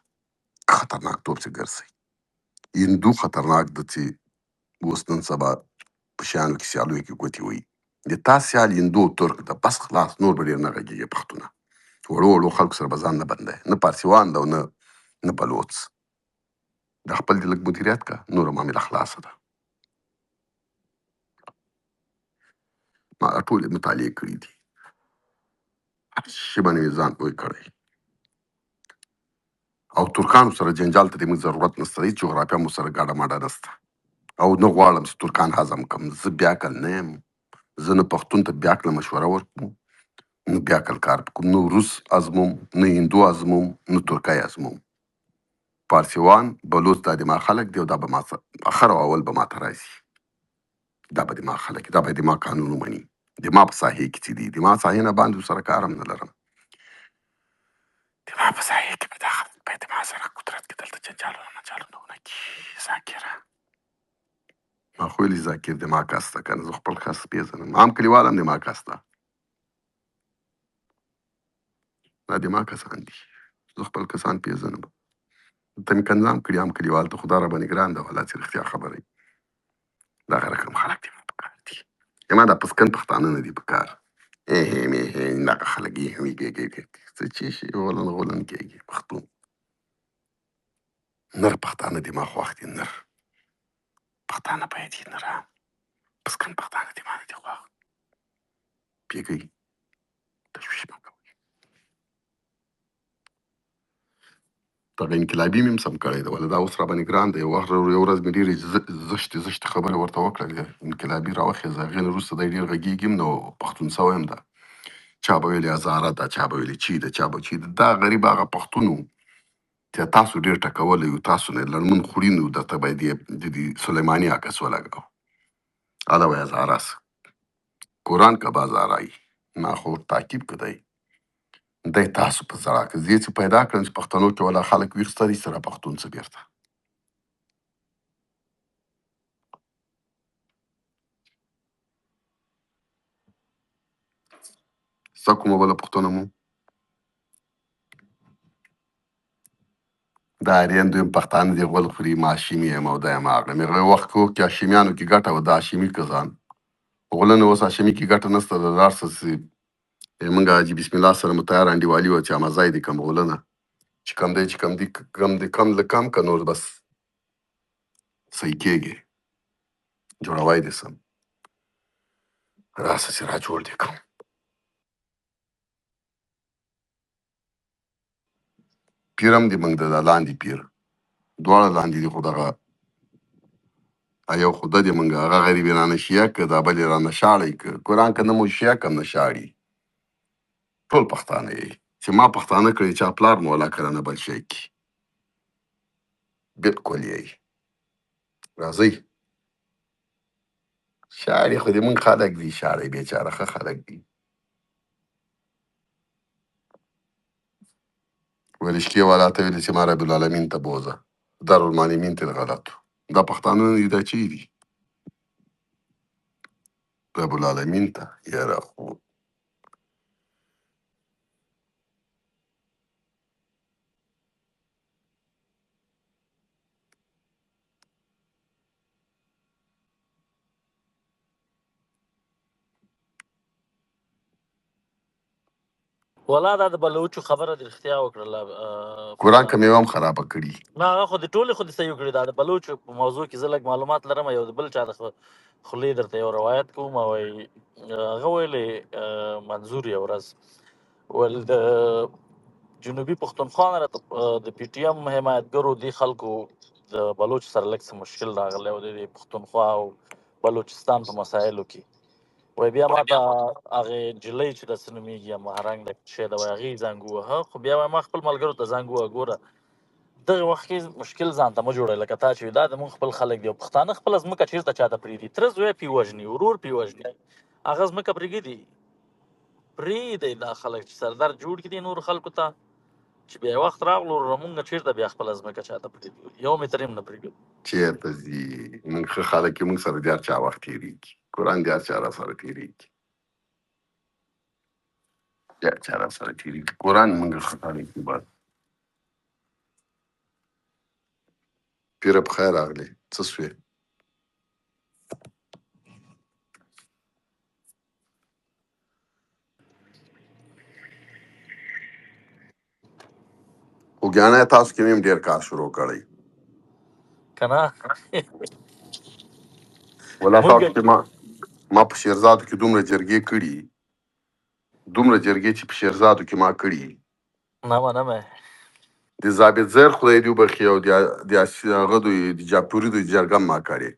خطرناک توپ چې ګرځي هندو خطرناک ده چې اوس نن سبا په شیانو کې سیالوي کې ګوتې وهي د تا سیال هندو ترک ده بس خلاص نور به ډېر نه غږېږي پښتونه وړو وړو خلکو سره به ځان نه بندوي نه پارسیوان ده او نه بلوڅ د خپل د لږ مدیریت که نوره معامله خلاصه ده ما ټولې مطالعې کړي دي هر شي باندې مې ځان پوه کړی او ترکانو سره جنجال ته د موږ ضرورت نشته هېڅ جغرافیه مو سره ګاډه ماډه نشته او نه غواړم چې ترکان هضم کړم زه بیعقل نه یم زه نه پښتون ته بیعقله مشوره ورکوم نه بیعقل کار کوم نه روس ازموم نه هندو ازموم نه ترکی ازموم پارسیوان بلوڅ دا د ما خلک دی او دا به ما اخر او اول به ما ته راځي دا به د ما خلک دا به د ما قانون ومني د ما په ساحې کې چې دي د ما ساحې نه باندې سره کار هم نه لرم د ما په ساحې کې به دا خلک باید د ما سره قدرت کې دلته جنجالونه منجالونه ونه کړي ذاکره ما خو ویلي ذاکر د ما کس ده که نه زه خپل کس پېژنم عام کلیوال هم د ما کس ده دا د ما کسان دي زه خپل کسان پېژنم ته مې کنځام کړي هم کلیوال ته خدا راباندې ګران ده والله چې رښتیا خبره وي. دغه رقم خلک دي په کار دي. زما دا پسکن پښتانه نه دي په کار. دغه خلک یې څه چې شي غولن کېږي پښتون. نر پښتانه دي ما خوښ دي نر پښتانه باید دي نره پسکن پښتانه دي ما نه دي خوښ. پوهېږئ تشویش مه کوئ. دغه انقلابي مې هم سم کړی دی ولې دا اوس راباندې ګران دی. یو وخت یو ورځ مې ډېرې زشتې خبرې ورته وکړلې انقلابي راوخېزه. هغې نه وروسته دی ډېر غږېږي هم نو پښتون سوی هم ده. چا به ویلې هزاره ده، چا به ویلې چی ده، چا به چی ده. دا غریب هغه پښتون و چې تاسو ډېر ټکولی یو، تاسو نه لړمون خوړین و، درته باید یې د سلیماني عکس ولګاو. هله وایي هزاره سه قرآن که بازارایی ناخور تعقیب که دی دی تاسو په زړه که زه څه پیدا کړم چې پښتنو کې ولا خلک ویښ ستري سره پښتون څه بیرته څه کومه بله پوښتنه مو دا آرین دویم پښتانه دي غول خوري ما هاشمي یم او دا یم هغه یم. هغه وخت کې چې هاشمیانو کې ګټه وه د هاشمي کسان غولنه اوس هاشمي کې ګټه نشته. د لاړ څه موږ حاجي بسم الله سره متیار انډیوالي وه چې امازای دي کم غولنه چې کم دی چې کم له کم که نور بس صحیح کېږي جوړوی دې سم راسه چې را جوړ دې کړم. پیر هم دې موږ د لاندې پیر دواړه لاندې دي خو دغه یو خو ده دې موږ هغه غریب یې رانه شیعه که دا بل یې رانه شاړی که قرآن که نه مو شیعه کم نه شاړي ټول پښتانه یې چې ما پښتانه کړي چا پلار مو ولا کله نه بل شی کي بلکل یې راځئ شاړي خو دې موږ خلک دي شاړی بېچاره ښه خلک دي. ولشکې والا ته ویلې چې ما رب العالمین ته بوځه دارالمعلمین ته غلط دا پښتانه نه دي دا چی دي رب العالمین ته یاره خو ولا دا د بلوچو خبره د اختیا وکړه قرآن که مې هم خرابه کړي. نه هغه خو د ټولې خو د صحیح وکړي. دا د بلوچو په موضوع کې زه لږ معلومات لرم. یو د بل چا د خولې درته یو روایت کوم. وایي هغه ویلې منظور یو ورځ ویل د جنوبي پښتونخوا نه راته د پي ټي ایم حمایتګرو دې خلکو د بلوچ سره لږ څه مشکل راغلی او د پښتونخوا او بلوچستان په مسایلو کې وای بیا ما ته هغې نجلۍ چې داسې نومېږي یا مهرنګ ده شی ده وایي هغې زنګ ووهه خو بیا وایي ما خپل ملګرو ته زنګ ووهه ګوره دغه وخت کې مشکل ځان ته مه جوړوئ لکه تا چې دا زموږ خپل خلک دي او پښتانه خپله ځمکه چېرته چاته پرېږدي تره زوی پې وژني ورور پې وژني هغه ځمکه پرېږدي پرېږدئ دا خلک چې سردار جوړ کړي نورو خلکو ته چې بیا وخت راغلو مونږ چېرته بیا خپله ځمکه چاته پرېږدو یو متر هم نه پرېږدو چېرته ځي موږ ښه خلک یې موږ سره د هر چا وخت تېرېږي قرآن د هر چا را سره تېرېږي د هر چا را سره تېرېږي قرآن موږ ښه خلک یو بس. پیره په خیر راغلی څه سوې خوږیاڼی تاسو کې مې هم ډېر کار شروع کړی که نه ولا مونږ تاسو کې ما په شیرزادو کې دومره جرګې کړي دومره جرګې چې په شیرزادو کې ما کړي نه منمه د ضابط زیر خدای دې وبخښي او د هغه دوی د جاپوري دوی جرګه هم ما کړې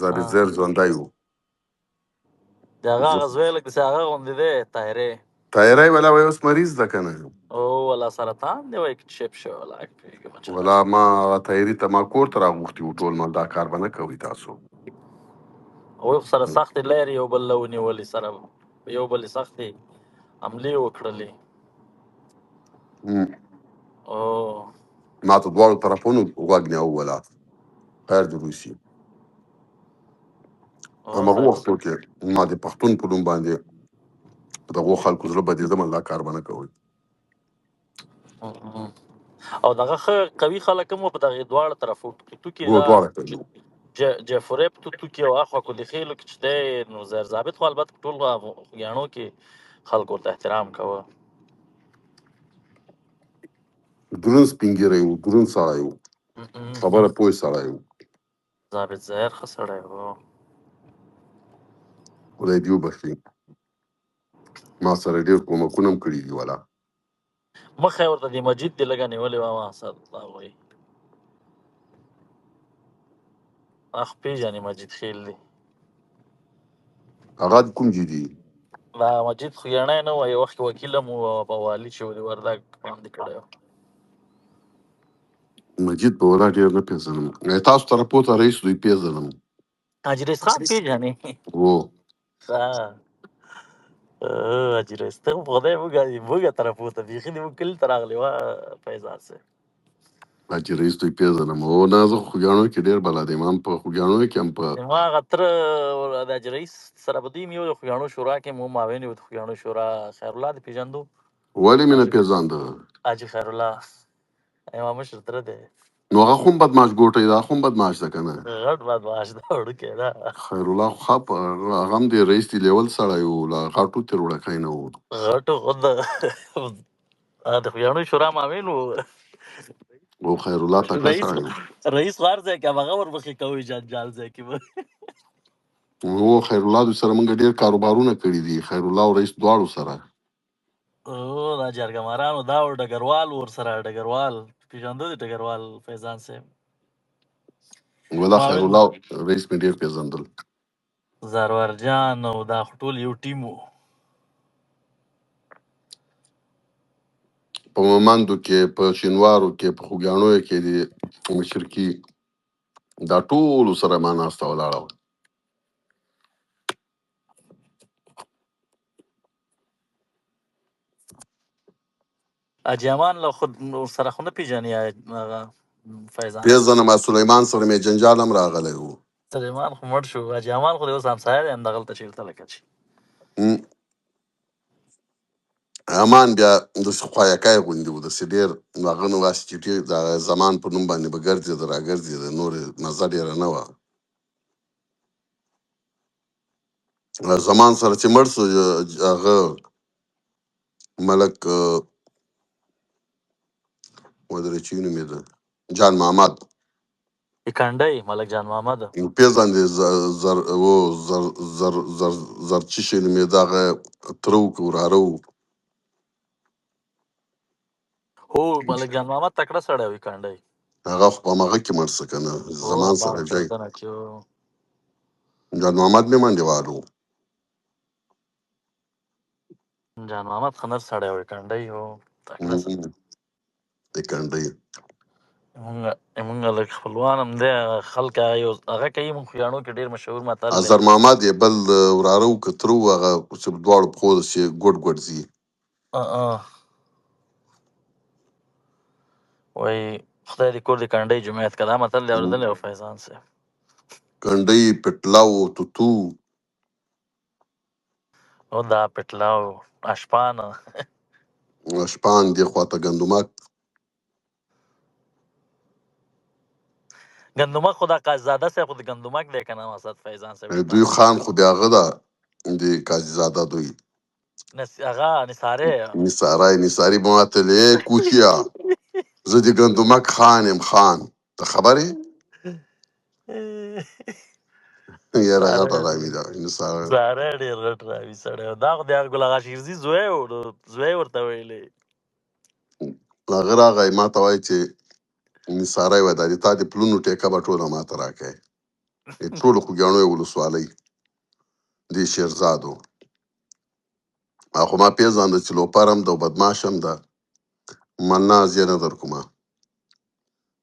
ضابط زیر ژوندی و د هغه زوی لکه داسې هغه غوندې دی طاهرې طاهری ولا وایي اوس مریض ده که نه او ولا سرطان دی وایي چپ شوی ولا ولا ما طاهري ته ما کور ته راغوښتي وو ټول ما دا کار به نه کوئ تاسو هغوی خو سره سختې لارې یو بل له ونیولې سره یو بل یې سختې حملې وکړلې او ما ته دواړو طرفونو غوږ نیوه ولا خیر د روسي همغه وختو کې ما د پښتون په نوم باندې په دغو خلکو زړه بدېدم دا کار به نه کوئ او دغه ښه قوي خلک هم وو په دغې دواړه طرفو توکي و دا دواړه کوي. جفوري په توکي او اخوا کو د خېلو کې چې دی نو زیر ثابت خو البته په ټول خوږیاڼو کې خلکو ورته احترام کوه. درون سپین ږیری و، درون سړی و، خبره پوه سړی و. ثابت ظاهر ښه سړی و. خدای دې وبخښي، ما سره ډېر کومکونه هم کړي دي والا. مخه یې ورته د مجید دی لږه نیولې وه ما سر هغوی اخ پېژنې مجید خیل دی. هغه د کوم ځای دي؟ دا مجید خوږیاڼی نه و، یو وخت کې وکیل هم و او په والي چې و د وردګ باندې کړی و. مجید په ولا ډېر نه پېژنم. تاسو طرف پورته رئیس دوی پېژنم. حاجي رئیس خان پېژنې؟ و حاجي رئیس ته خو په خدای موږ طرف ورته بیخي زموږ کلي ته راغلی وه فیضان صاحب. حاجي رئیس دوی پېژنم. او نه زه خوږیاڼو کې ډېر بلد یم، هم په خوږیاڼو کې هم په ما هغه تره د حاجي رئیس سره به دوی هم یو د خوږیاڼو شورا کې مو معاون و د خوږیاڼو شورا. خیرالله دې پېژندو؟ ولې مې نه پېژانده؟ حاجي خیرالله زما مشر تره دی. نو هغه خو هم بدماش ګوټی ده، هغه هم بدماش ده که نه؟ غټ بدمعاش ده وړوکی ده. خیرالله خو ښه هغه هم د رئیس دی لیول سړی و، له غټو تېر وړکی نه و. غټو خو د خوږیاڼو شورا معاون و. او خیرالله تکړه رئیس سړی و. رئیس خو هر ځای کې هغه ورمخې کوي جنجال ځای کې به. او خیرالله دوی سره موږ ډېر کاروبارونه کړي دي، خیرالله او رئیس دواړو سره. او دا جرګه مارانو دا و ډګروال ورسره ډګروال پېژنده د ډګروال فیضان صاحب ولا معاون خیرالله رئیس مې ډېر پېژندل. زرورجان او دا خو ټول یو ټیم و. په مومندو کې، په شینوارو کې، په خوږیاڼو کې د مشرکي دا ټولو سره ما ناسته ولاړه وه. حاجي امان له خود سره خو نه پېژنې هغه فیضان پېژنم، سلیمان سره مې جنجال هم راغلی و. سلیمان خو مړ شو. حاجي امان خو د اوس همسایه دی همدغلته چېرته لکه چې امان بیا داسې خوایکی غوندې و، داسې ډېر هغه نه واسې چې ډېر د زمان په نوم باندې به ګرځېده راګرځېده، نورې مزه ډېره نه وه. زمان سره چې مړ سو هغه ملک ودرې چې نومېده جان محمد کنډی ملک جان محمد پېژندې زر چې شی نومېده هغه تره و که وراره و. هو ملک جان محمد تکړه سړی وي کنډی. هغه خو په همغه کې مړ شه که نه، هو زمان باغ سره جای چاودنه کې و. جان محمد مې منډېوال و. جان محمد ښه نر سړی وي کنډی و تکړه سړی. د کنډۍ مونږ لږ خپلوان هم دی خلک هغه یو هغه کوي مونږ خوږیاڼو کې ډېر مشهور متل دی. اظهر محمد یې بل وراره و که تره و، هغه چې په دواړو پښو داسې ګوډ ګوډ ځي. وایي خدای دې کور دې کنډۍ جومات که دا متل دی اورېدلی و فیضان صاحب. کنډۍ پټلاو توتو او دا پټلاو اشپانه شپان دې خواته ګندمک. ګندمک خو دا قاضزاده صاحب خو د ګندمک دی که نه مسد فیضان صاحب ډېر دوی معلوم خان خو د هغه ده د قاضي زاده دوی هغه نثارې نثاري به ماته ویل ای کوچیا زه د ګندمک خان یم خان ته خبرې یاره غټه راوي ده نثاره. زاره ډېر غټ راوي سړی و. دا خو د ګل اغا شیرزي زوی و نو زوی ورته ویلې. هغه راغی ما ته وایي چې نثاری وایي دا د تا د پلونو ټیکه به ټوله ما ته راکړې د ټولو خوږیاڼو ولسوالۍ د شیرزادو. خو ما پېژانده چې لوپر هم ده او بدماش هم ده. مناز یې نه در کومه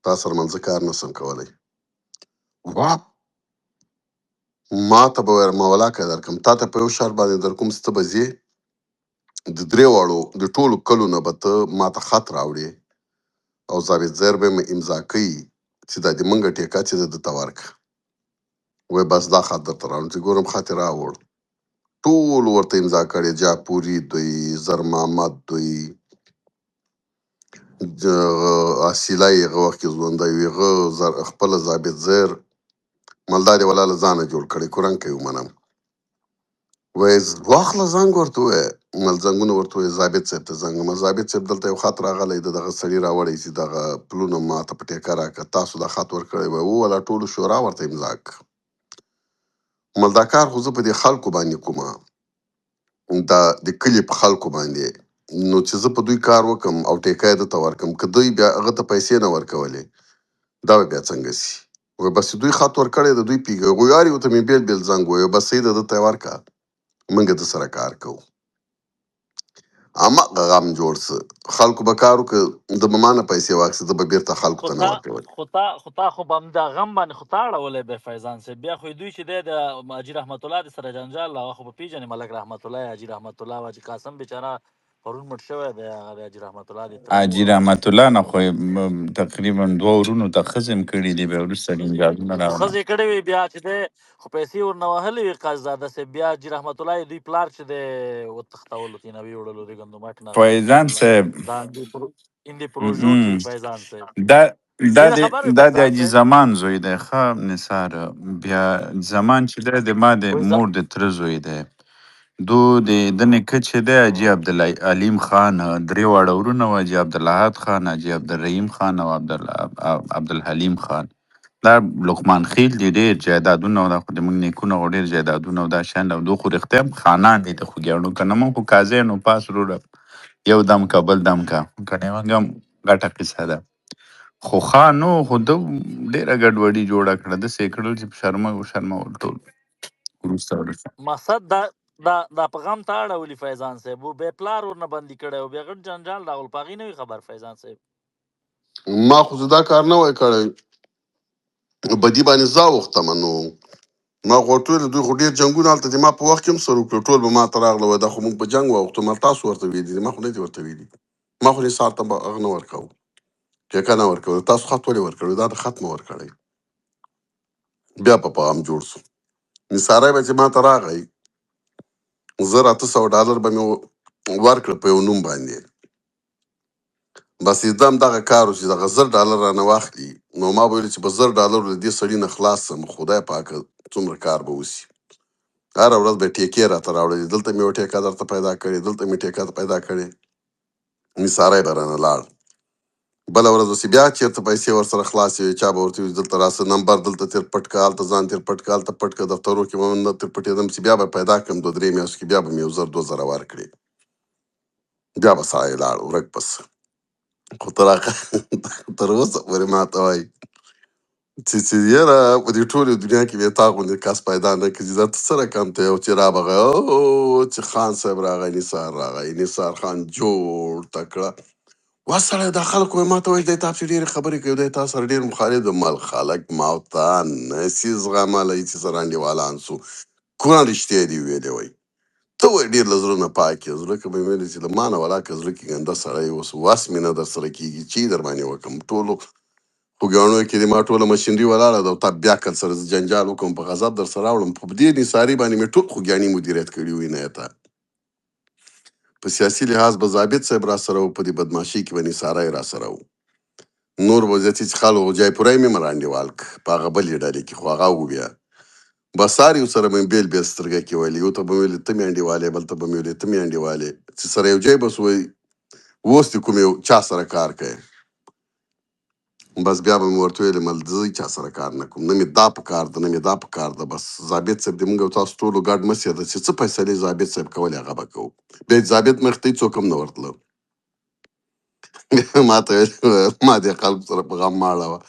تا سره منځه کار نه سم کولی. ما ته به ویل مولا که در کړم تا ته په یو شرط باندې در کوم چې ته به ځې د درې واړو د ټولو کلو نه به ته ما ته خط راوړې او ضابط زیر به مې امضا کوي چې دا د منګه ټیکه چې ده ته ورکړه. وایي بس دا خط درته راوړم چې ګورم خط یې راوړ ټول ورته امضا کړې جاپوري دوی زر محمد دوی اصیله یې هغه وخت کې ژوندی وي، هغه خپله ضابط زیر مالداري والا له ځانه جوړ کړی، کورنګ کوي ومنم. وایي واخله زنګ ورته ووایه، مل زنګونه ورته ووایه ضابط صاحب ته زنګ وم، ضابط صاحب دلته یو خط راغلی د دغه سړي راوړی چې دغه پلونه ماته په ټیکه راکړه، تاسو دا خط ورکړی وای، وویله ټولو شورا ورته امضا کړه. مل دا کار خو زه په دې خلکو باندې کومه، دا د کلي په خلکو باندې، نو چې زه په دوی کار وکم او ټیکه یې دته ورکم، که دوی بیا هغه ته پیسې نه ورکولې دا به بیا څنګه سي؟ وایي بس دوی خط ورکړی د دوی پیږه غویاري ورته مې بیل بیل زنګ ووایه، بس صحیح ده دته یې ورکړه، موږ د سره کار کوو. اما غم جوړ څه خلکو به کار وکړه، د به ما نه پیسې واخیستې، ده به بیرته خلکو خو ته نه تا ورکولې. خو به هم د غم باندې خو تا اړولی به فیضان صاحب. بیا خو دوی چې دی د حاجي رحمت الله د سره جنجال هغه خو به پېژنې، ملک رحمت الله حاجي رحمت الله حاجي قاسم بیچاره پرون مړ شوی دی، هغه د حاجي رحمت الله د تره حاجي وروڼه رحمت الله نه خو تقریبا 2 ورونو ته ښځې هم کړي دي، بیا وروسته جنجالونه خو راغله. ښځې کړې وي بیا چې دی خو پیسې ورنه وهلې وي قاضزاده صاحب. بیا حاجي رحمت الله دوی پلار چې دی وتښتولو کینوي وړلو د ګندمک نه فیضان صاحب دا اندې پروژو کې فیضان صاحب دا ډېره خبر وي د فیضان حاجي صاحب. زمان زوی دی ښه نثار. بیا زمان چې دی د ما د وایي مور د تره زوی دی. دو د نیکه چې دی حاجي عبدالعلیم خان، درې واړه ورونه وو، حاجي عبدالاحد خان، حاجي عبدالرحیم خان او عبدالحلیم خان. دا لقمان خیل دي ډېر جایدادونه او دا خو زموږ نیکونه خو ډېر جایدادونه او دا شیان او دو خو رښتیا هم خانان دي د خوږیاڼو، که نه موږ خو قاضی نو پاس وروره یو دم که بل دم که موږ هم ګټه قصه ده. خو نو خو ده ډېره ګډوډي جوړه کړه، داسې یې کړل چې په شرمول ټول وروسته مقصد دا په غم ته اړولي فیضان صاحب، و بیا پلار ورنه بندي کړی و، بیا غټ جنجال راغلو، په هغې نه وي خبر فیضان صاحب. ما خو زه دا کار نه وای کړی، بدي باندې زه اوښتمه، نو ما خو ټول دوی خو ډېر جنګونه هلته چې ما په وخت کې هم سره وکړو، ټول به ما ته راغله وای دا خو موږ په جنګ واوښتو. ما تاسو ورته ویلي دي؟ ما خو نه دي ورته ویلي، ما خو نثار ته به هغه نه ورکوو، ټیکه نه ورکوو. تاسو خط ولې ورکړی؟ دا د خط مه ورکړی. بیا په غم جوړ سو. نثاری به چې ما ته راغی $1800 به مې ورکړه په یو نوم باندې، بس دم دغه کار و چې دغه $1000 رانه واخلي، نو ما به ویل چې په $1000 له دې سړي نه خلاص سم، خدای پاکه څومره کار به وسي. هره ورځ به ټیکې راته راوړلې، دلته مې یو ټیکه درته پیدا کړې، دلته مې ټیکه پیدا کړې، نثاری به رانه لاړ. بله ورځ اوسې بیا چېرته پیسې ورسره خلاصې وي، چا به ورته وي دلته راسه نمبر دلته تېر پټ کړه، هلته ځان تېر پټ کړه، هلته پټ کړه، دفترو کې به نه تېر پټېدم چې بیا به پیدا کړم 2-3 میاشتو کې بیا به مې 1000-2000 ورکړې، بیا به سړی لاړ ورک پس. خو تر اوسه پورې ما ته وایي چې یاره په دې ټولې دنیا کې بیا تا غوندې کس پیدا نه کړي، دا ته څه رقم ته یو چې رابغی چې خان صاحب راغی، نثار راغی، نثار خان جوړ تکړه وا سړی. دا خلک وایي ما ته وایي دی تاسو ډېرې خبرې کوي، دی تا سره ډېر مخالف دی. مل خلک ماته نسي زغملی چې زه رانډېوالان سو، کومه رښتیا دې ویلې وایي ته وایي ډېر له زړه نه پاک یې. زړه که به مې ویلې چې له ما نه ولاکه زړه کې ګنده سړی اوس وس مې نه در سره کېږي چې در باندې وکړم. ټولو خوږیاڼو کې د ما ټوله مشینري ولاړه ده او تا بیا کل سره زه جنجال وکړم، په غضب در سره راوړم. په دې نثاري باندې مې ټول خوږیاڼي مدیریت کړي وي عنایته. په سیاسي لحاظ به ضابط صاحب را سره و، په دې بدماشۍ کې به نثاری را سره و. نور به زیاتې چې خلکو جایپوری مې مرانډېوال که په هغه بلې ډلې کې، خو هغه و بیا بسار یو سره مې بیل بیل سترګه کې ویلې، یو ته به مې ویلې ته مې انډېوالې، بل ته به مې ویلې ته مې انډېوالې، چې سره یو ځای بس وایي اوس دې کوم یو چا سره کار کوي، بس بیا به مې ورته ویلې مل زه چا سره کار نه کوم، نه مې دا په کار ده نه مې دا په کار ده. بس ضابط صاحب د موږ او تاسو ټولو ګډ مسیر ده چې څه فیصلې ضابط صاحب کولې هغه به کوو. بیا ضابط مخې ته څوک هم نه ورتله. ما ته ویل ما دې خلکو سره په غم مه اړوه،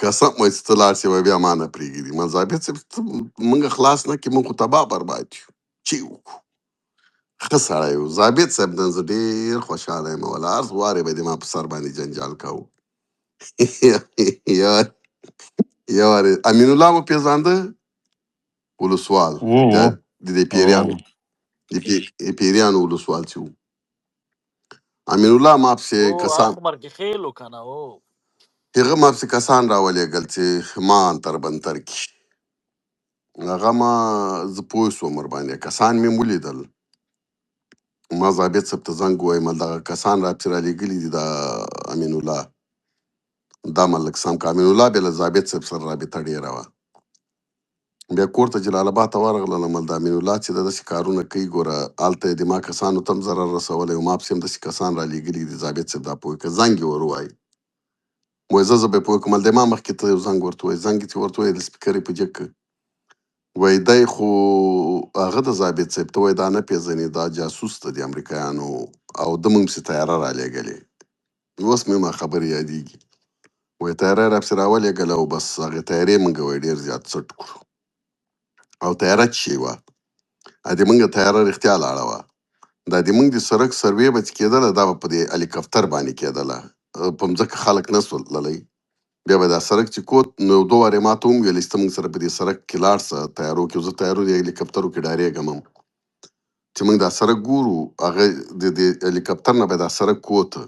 قسم وایي چې ته لاړ شې وایي بیا ما نه پرېږدي. ما ضابط صاحب ته موږ خلاص نه کړي موږ خو تباه برباد یو چې وکړو. ښه سړی و ضابط صاحب نه زه ډېر خوشحاله یم ولا هر وارې به دې ما په سر باندې جنجال کوو. یو وارې امین الله مو پېژانده ولسوال و د دې پیریانو او د پیریانو ولسوال چې و امین الله ما پسې او کسان هغه مرګ خیل و که نه او هغه ما پسې کسان راولېږل چې ما انتر بنتر کړي. هغه ما زه پوه سوم ورباندې کسان مې ولیدل ما ضابط صاحب ته زنګ ووایم دغه کسان راپسې رالېږلي دي د امین الله دا ملک سم که امین الله بیا له ضابط صاحب سره رابطه ډېره وه بیا کور ته جلال آباد ته ورغلم د امین الله چې د داسې کارونه کوي ګوره هلته یې د ما کسانو ته هم ضرر رسولی او ما پسې هم داسې کسان رالېږلي دي ضابط صاحب دا پوه که زنګ یې ور ووایي وایي زه به یې پوه کړم د ما مخکې ته یو زنګ ورته وایي زنګ یې ورته وایي د سپیکر یې په جګ کړ وایي دی خو هغه د ضابط صاحب ته وایي دا نه پېژني دا جاسوس ته د امریکایانو او ده موږ پسې تیاره رالېږلې اوس مې ما خبرې یادېږي وایي تیاره یې راپسې راولېږله او بس هغې تیارې موږ وایي ډېر زیات څټ کړو او تیاره څه شی وه د موږ تیاره رښتیا لاړه وه دا د موږ د سړک سروې به چې کېدله دا به په دې هلیکاپټر باندې کېدله په مځکه خلک نه سول تللی بیا به دا سړک چې کوت نو یو 2 وارې ما ته هم ویل چې ته موږ سره په دې سړک کې لاړ شه تیارو کې زه تیارو د هلیکاپټرو کې ډارېږم هم چې موږ دا سړک ګورو هغه د هلیکاپټر نه به دا سړک کوته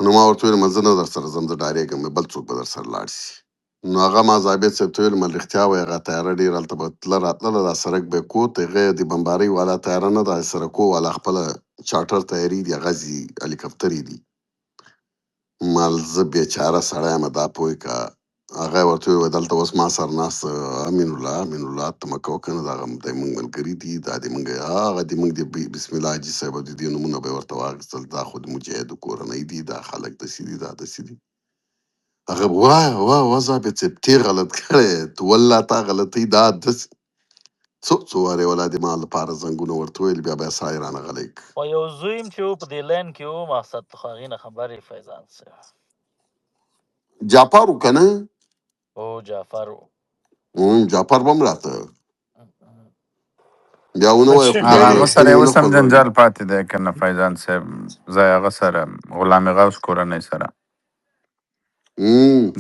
نو ما ورته ویل زه نه در سره ځم زه ډارېږم بل څوک به در سره لاړ شي نو هغه ما ضابط صاحب ته ویل مل رښتیا وایي هغه تیاره ډېر هلته به تله راتلله دا سړک به یې کوت هغه د بمبارۍ والا تیاره نه ده سړکو والا خپله چارټر تیارې دي هغه ځي هلیکاپټرې دي مال زه بېچاره سړی یم دا پوه که هغه ورته وویل دلته اوس ما سره ناست امین الله ته مه کوه که نه دغه دی مونږ ملګري دي دا د مونږ هغه د مونږ د بسم الله حاجي صاحب او د دې نومونه به یې ورته واخیستل دا خو د مجاهدو کورنۍ دي دا خلک داسې دي دا داسې دي هغه واه ضابط صاحب ته غلط کړی تو والله تا غلطۍ دا داسې څو وارې ولا د ما لپاره زنګونه ورته ویل بیا به یې ساه یې رانه غلی کړ او یو زوی م چې و په دې لاین کې و مقصد خو هغې نه خبرې فیضان صاحب جعفر و که نه او جعفر و جعفر به هم راته بیا ونه وایه اچھا خدای هغه دې سره تیږې اوس ونه هم خوځوي جنجال پاتې دی که نه فیضان صاحب زه هغه سره غلام غوث کورنۍ سره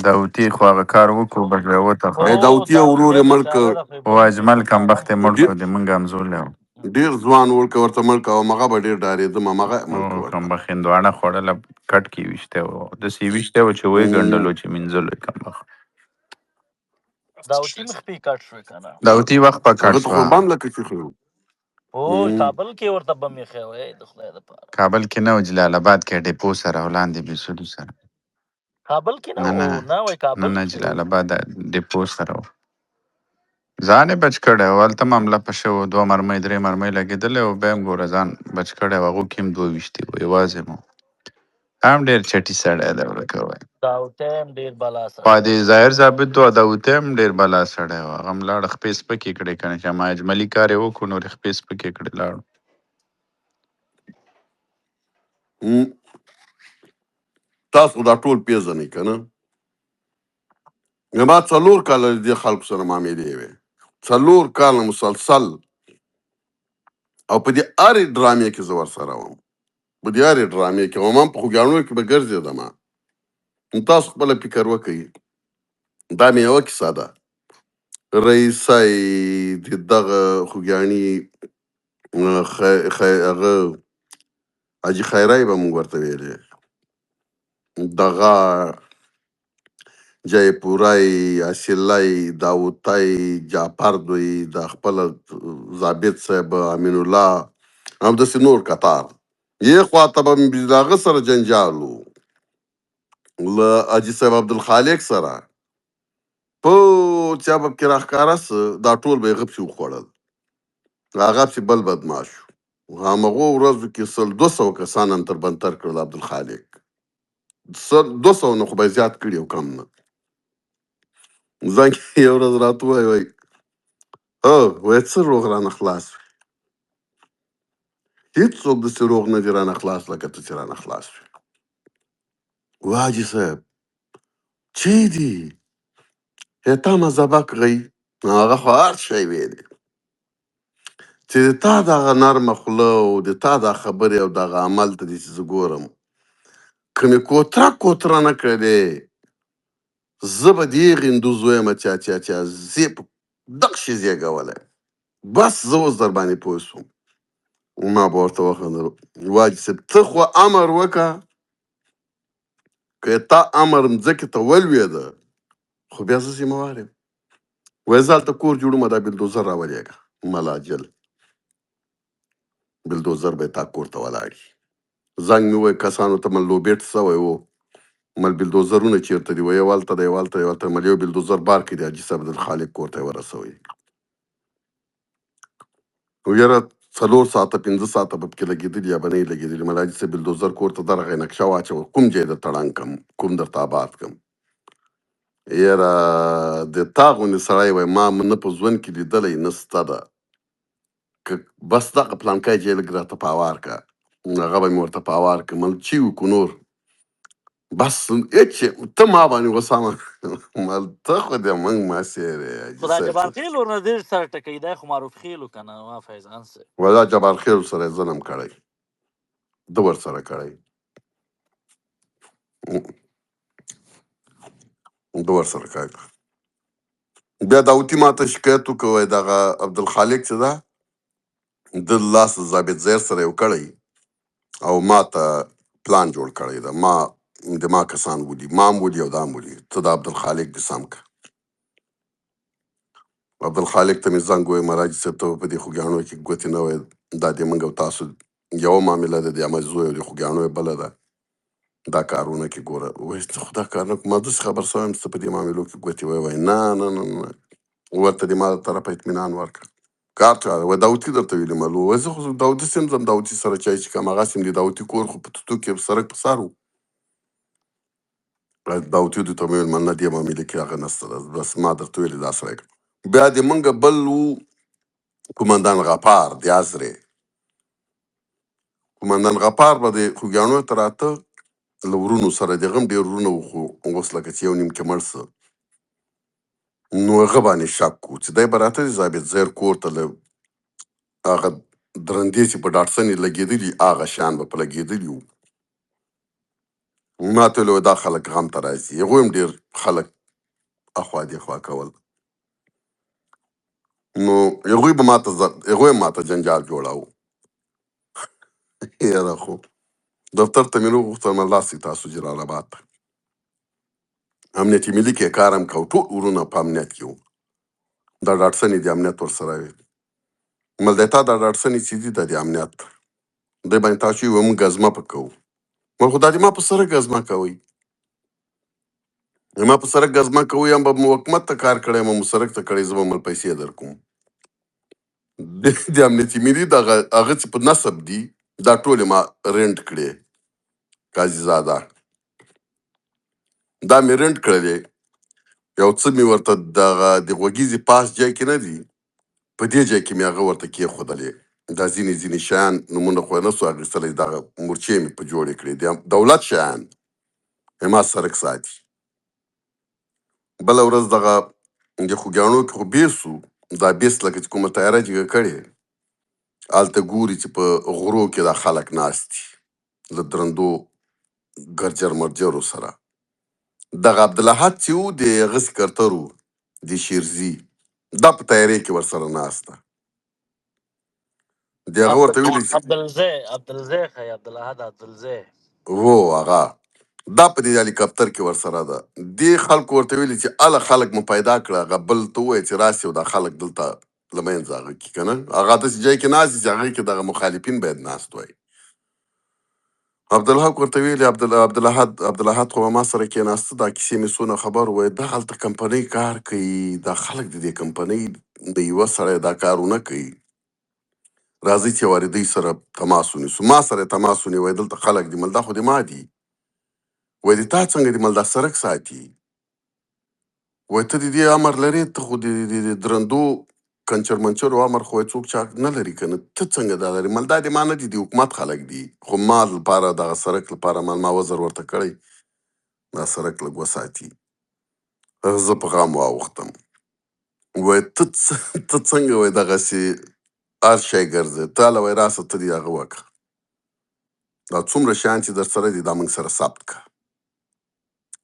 داوطي خو هغه کار وکړو بټ بیا وتښتېد ای او داوطي ورور داوطیه یې مړ بیچاره کړ له خو یې او بم اجمل کېښود کمبخت یې مړ کړو ډېر د موږ همزولی و ډېر ځوان ورکه ورته مړ کړ او هغه به ډېر ډارېده هغه یې مړ کړ او ورته کمبخت هندواڼه خوړله کټ کې یې ویشتی و داسې یې ویشتی و چې ویې ګنډلو چې مینځلو یې کمبخت داوطي مې خپې کټ شوې که نه داوطي وخت په کټ هغه ته خو شوه بم لکه چې خو او کابل کې ورته بم ایښی و د خدای دپاره کابل کې نه و جلال آباد کې ډیپو سره ولاندې بیسلو سره کابل کې نه نه و نه نه وای کابل نه کې جلال و آباد ډیپو سره و ځان یې بچ کړی و هلته هم حمله په شوې و 2 مرمۍ 3 مرمۍ لګېدلې و بیا هم ګوره ځان بچ کړی و هغو کې هم 2 ویشتي و یوازې مو هم ډېر چټي سړی دی ورته وایي داوطی هم ډېر بلا سړی پادې ظاهر ثابت و داوطی هم ډېر بلا سړی و هغه هم لاړ خپې سپکې کړې که نه چې ما اجملي کار یې وکړو نورې خپې سپکې کړې لاړو تاسو دا ټول پیژنئ که نه ما 4 کاله د دې خلکو سره معاملې وې 4 کاله مسلسل او په دې هرې ډرامې کې زه ورسره وم په دې هرې ډرامې کې وم هم په خوږیاڼو کې به ګرځېدم نو تاسو خپله فکر وکړئ دا مې یوه کیسه ده رئیسی د دغه خوږیاڼي هغه حاجي خیرای به موږ ورته ویلې دغه جیپورای اصیلی داوطی جعفر دوی د خپل ضابط صاحب امین الله هم داسې نور کتار یې خواته به مې د هغه سره جنجال و له حاجي صاحب عبدالخالق سره په چا به پکې راښکاره سه دا ټول به یې غپسې وخوړل هغه پسې بل بدماش و همغو ورځو کې 200 کسان انتر بنتر کړل عبدالخالق 200 نه خو به یې زیات کړي او کم نه زنګ یې یو ورځ راته ووایي وایي څه روغ رانه خلاص وي هېڅوک داسې روغ نه دي رانه خلاص لکه ته چې رانه خلاص وي وایي حاجي صاحب چی دي تا مذهبک غی هغه خو هر شی ویلې چې د تا دغه نرمه خوله او د تا دا خبرې او دغه عمل ته دې چې زه ګورم که مې کوتره نه کړې زه به دې غندو زوی یم چې زه په دغه شي زېږولی بس زه اوس در باندې پوه شوم ما به ورته وخندل واجب صاحب ته خو امر وکړه که تا امر مځکې ته ولوېده خو بیا زه ذمهوار یم وایي زه هلته کور جوړومه دا بلدوزر راولېږه ملاجل بلدوزر به تا کور ته ولاړ زنګ مې ووایه کسانو ته مل لوبېټ سوی و مل بلدوزرونه چېرته دي وایي والته دی والته دی والته مل یو بلدوزر بار کې دی حاجي صاحب عبدالخالق کور ته یې ورسوی نو یاره 4 ساعته 5 ساعته به پکې لګېدلي یا به نه یې لګېدلي مل حاجي صاحب بلدوزر کور ته درغی نقشه واچوه کوم ځای د تړنګ کم کوم درته آباد کم یاره د تا غوندې سړی وای ما نه په ژوند کې لیدلی نه سته ده که بس دغه پلانکی ځای لږ راته په هوار که هغه به مې ورته په هوار که مل چې وکړو نور بس هېڅ ته ما باندې غوسه مه مل ته خو د موږ مسیر یې حاجي خو دا صاحب جبار خیل ورنه ډېر سره ټکوي دی خو معروف خیل و که نه ما فیضان صاحب ولا جبار خیل سره یې ظلم کړی ده ورسره کړی ده ورسره کړی بیا داوتي ما ته شکایت وکړ وایي دغه عبدالخالق چې ده د لاس ضابط زیر سره یو کړی او ما ته پلان جوړ کړی ده ما د ما کسان ولي ما هم ولي او دا هم ولي ته د عبدالخالق دې سم که عبدالخالق ته مې زنګ ووایي مراجي صاحب ته په دې خوږیاڼو کې ګوتې نه وایي دا د موږ او تاسو یوه معامله ده د احمد زوی او د خوږیاڼو یې بله ده دا کارونه کې ګوره وایي ته خو دا کار نه کوم ما داسې خبر شوی یم چې ته په دې معاملو کې ګوتې وایي نه نه نه نه ورته د ما د طرفه اطمینان ورکړه کار چا ده وایي داوتي درته ویلي ملو وایي زه خو داوتي صاحب ځم داوتي سره چای چکم هغسې هم د داوتي کور خو په توتو کې سړک په سر و داوتي دوی ته مې ویل نه دې معاملې کې هغه نسته ده بس ما درته ویلې دا سړی بیا د موږ بل و قمندان غفار د ازرې قمندان غفار به د خوږیاڼو ته راته له ورونو سره د هغه هم ډېر ورونه وو خو اوس لکه چې یو نیم کې مړ څه نو هغه باندې شک و چې دی به راته د ضابط زیر کور ته له هغه درندې چې په ډاټسن یې لګېدلي هغه شیان به په لګېدلي وو ما ته ویل وایي دا خلک غم ته راځي هغوی هم ډېر خلک اخوا دېخوا کول نو هغوی به هغوی هم ماته جنجال جوړاوه یاره خو دفتر ته مې وغوښتل ملاسي تاسو جلال آباد ته امنیتي ملي کې کار هم کو ټول ورونه په امنیت کې وو دا ډاټسن یې د امنیت ورسره وي مل دی تا دا ډاټسن یې چې دي دا د امنیت دی باندې تاسو یې موږ ګزمه په کوو مل خو دا د ما په سره ګزمه کوئ ما په سرک ګزمه کوي هم به مو حکومت ته کار کړی مو سرک ته کړی زه به مل پیسې در کوم د امنیتي ملي دغه هغه چې په نصب دي دا ټولې ما رینټ کړې قاضي زاده دا مې رینټ کړلې یو څه مې ورته دغه د غوږیزې پاس ځای کې نه دي په دې ځای کې مې هغه ورته کېښودلې دا ځینې شیان نومونه خو یې نه سو اخیستلی دغه مورچې مې په جوړې کړې د دولت شیان ما سرک ساتي بله ورځ دغه د خوږیاڼو کې خو بیسو دا بیس لکه چې کومه تیاره جګه کړې هلته ګوري چې په غرو کې دا خلک ناست دي له درندو ګرجر مرجرو سره دغه عبدالاحد چې و د هغه سکرتر و د شیرزي دا په تیارې کې ورسره ناست ده د هغه ورته ویلي چې عبدالزی ښایي عبدالاحد عبدالزی هو هغه دا په دې هلیکاپټر کې ورسره ده دې خلکو ورته ویلي چې اله خلک مو پیدا کړه هغه بل ته ووایه چې راسي او دا خلک دلته له منځه هغه کي که نه هغه داسې ځای کې ناست دي چې هغې کې دغه مخالفین باید ناست وای عبدالحق ورته ویلي عبدالاحد خو ما سره کېناسته دا کیسې مې څونه خبر وایي دا هلته کمپنۍ کار کوي دا خلک د دې کمپنۍ د یوه سړی دا کارونه کوي راځئ چې وارې دوی سره تماس ونیسو ما سره یې تماس ونیو وایي دلته خلک دي مل دا خو د ما دي وایي د تا څنګه دي مل دا سرک ساتي وایي ته د دې امر لرې ته خو د درندو کنچر منچرو امر خو څوک چا نه لري که نه ته څنګه دا لري مل دا د ما نه دي د حکومت خلک دي خو ما لپاره دغه سرک لپاره ما وزر ورته کړی دا سرک لږ وساتي زه په غم واوښتم وایي ته څنګه وایي دغسې هر شی ګرځې ته هله وایي راسه ته دې هغه وکړه دا څومره شیان چې در سره دي دا موږ سره ثبت کړه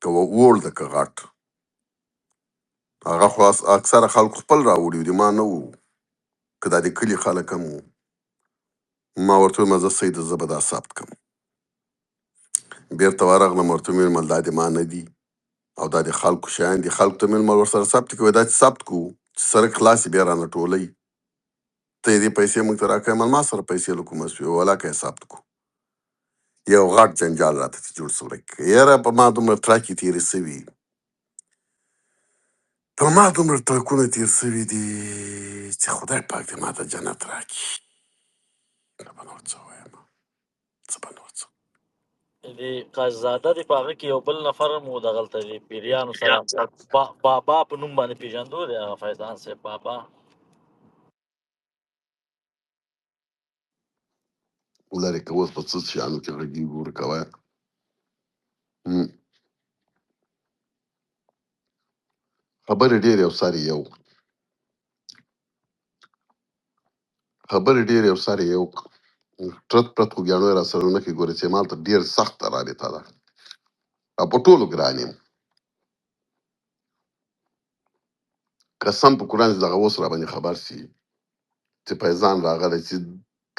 که ووړ ده که غټ هغه خو اکثره خلکو خپل راوړي دي ما نه وو که دا د کلي خلک هم وو ما ورته ویل زه سیده زه به دا ثبت کړم بېرته ورغلم ورته مې ویل دا د ما نه دي او دا د خلکو شیان دي خلکو ته مې ورسره ثبت کوي دا چې ثبت کوو چې سرک خلاص بیا رانه ټولوي ته دې پیسې موږ ته راکړې ما سره پیسې له کومه سوې ولاکه حساب کو یو غټ جنجال راته جوړ سوی یاره په ما دومره تراکې تېرې سوي په ما دومره ټرکونه تېر سوي دي چې خدای پاک دې ما ته جنت راکړي څه به نور څه ووایم څه به نور څه دې قاضزاده دی په هغه کې یو بل نفر مو دغلته دي پیریانو سره بابا په نوم باندې پېژندو دی هغه فیضان صاحب بابا لرې که اوس په څه شیانو کې غږېږو ورکوه خبرې ډېرې او سر یو خبرې ډېرې او سر یو ترت پرت خوږیاڼو یې را سره نه کوي ګورې چې مالته ډېر سخته رابطه ده او په ټولو ګران یم قسم په قرآن چې دغه اوس را باندې خبر سي چې فیضان راغلی چې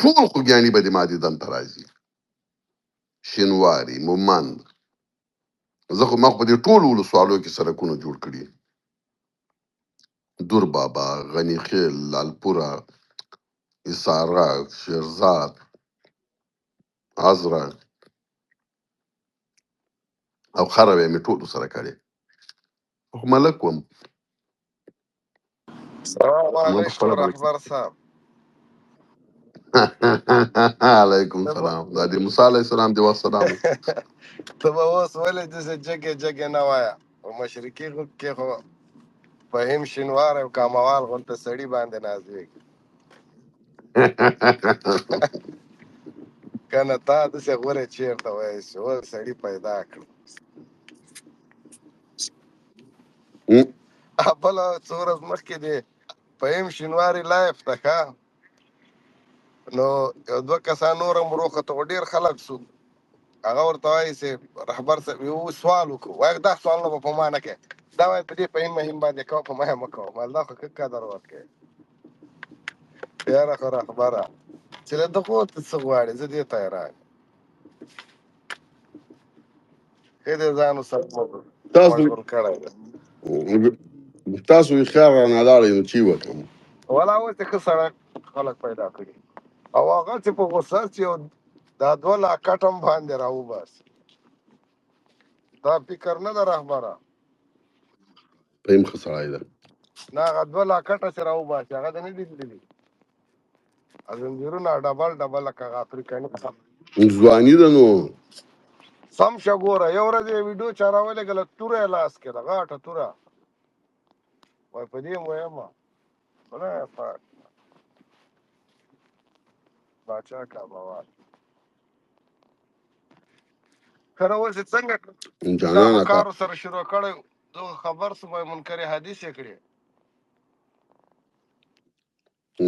ټول خوږیاڼي به د ما دیدن ته راځي شینواري مومند زه خو ما خو په دې ټولو ولسوالیو کې سړکونه جوړ کړي دور بابا غني خیل لالپوره اسارک شیرزاد عزرا او خره به مې ټولو سره کړې خو ملک وم السلام ما په علیکم خپله رهبر صاحب. علیکم ته به سلام دا د موسی علیه السلام د وسلام ته به اوس ولې داسې جګې جګې نه وایه په مشرقي کې خو فهیم شینواری او کاموال غونته سړي باندې نازېږي که نه تا داسې غورې چېرته وایې چې اوس سړي پیدا کړ بله څو ورځ مخکې د فهیم شینواري لایف ته ښه نو یو دوه کسان نور هم وروخته خو ډېر خلک سو هغه ورته وایي چې رهبر صاحب یو سوال وکړو وایي دا سوالونه به په ما نه کوې دا وایي په دې فهیم مهم باندې کوه په ما یې مه کوه مالدا خو ښه قدر ورکوې یاره خو رهبره چې له دغو ته څه غواړې زه دې ته حیران یم ښه دې ځان ورسره تاسو مشغول کړی دی تاسو یې خیال رانه لاړئ نو چی وکړم ولا اوس یې ښه سړک خلک پیدا کړي او هغه چې په غوسه چې یو دا 2 لاکټ هم باندې راوباسي دا فکر نه ده رهبره فهم ښه سړی ده نه هغه 2 لاکټه چې راوباسي هغه دې نه دي لیدلي زنځیرونه ډبل ډبل لکه هغه افریقاني ځواني ده نو سم شه ګوره یو ورځ یې ویډیو چا راولېږله توره یې لاس کې ده غاټه توره وایي په دې م ویمه خدای پاک باچا کابوال ښه نو اوس یې څنګه جانانه دغه کا کارو سره شروع کړی دغه خبر سو وایي منکر حدیث یې کړي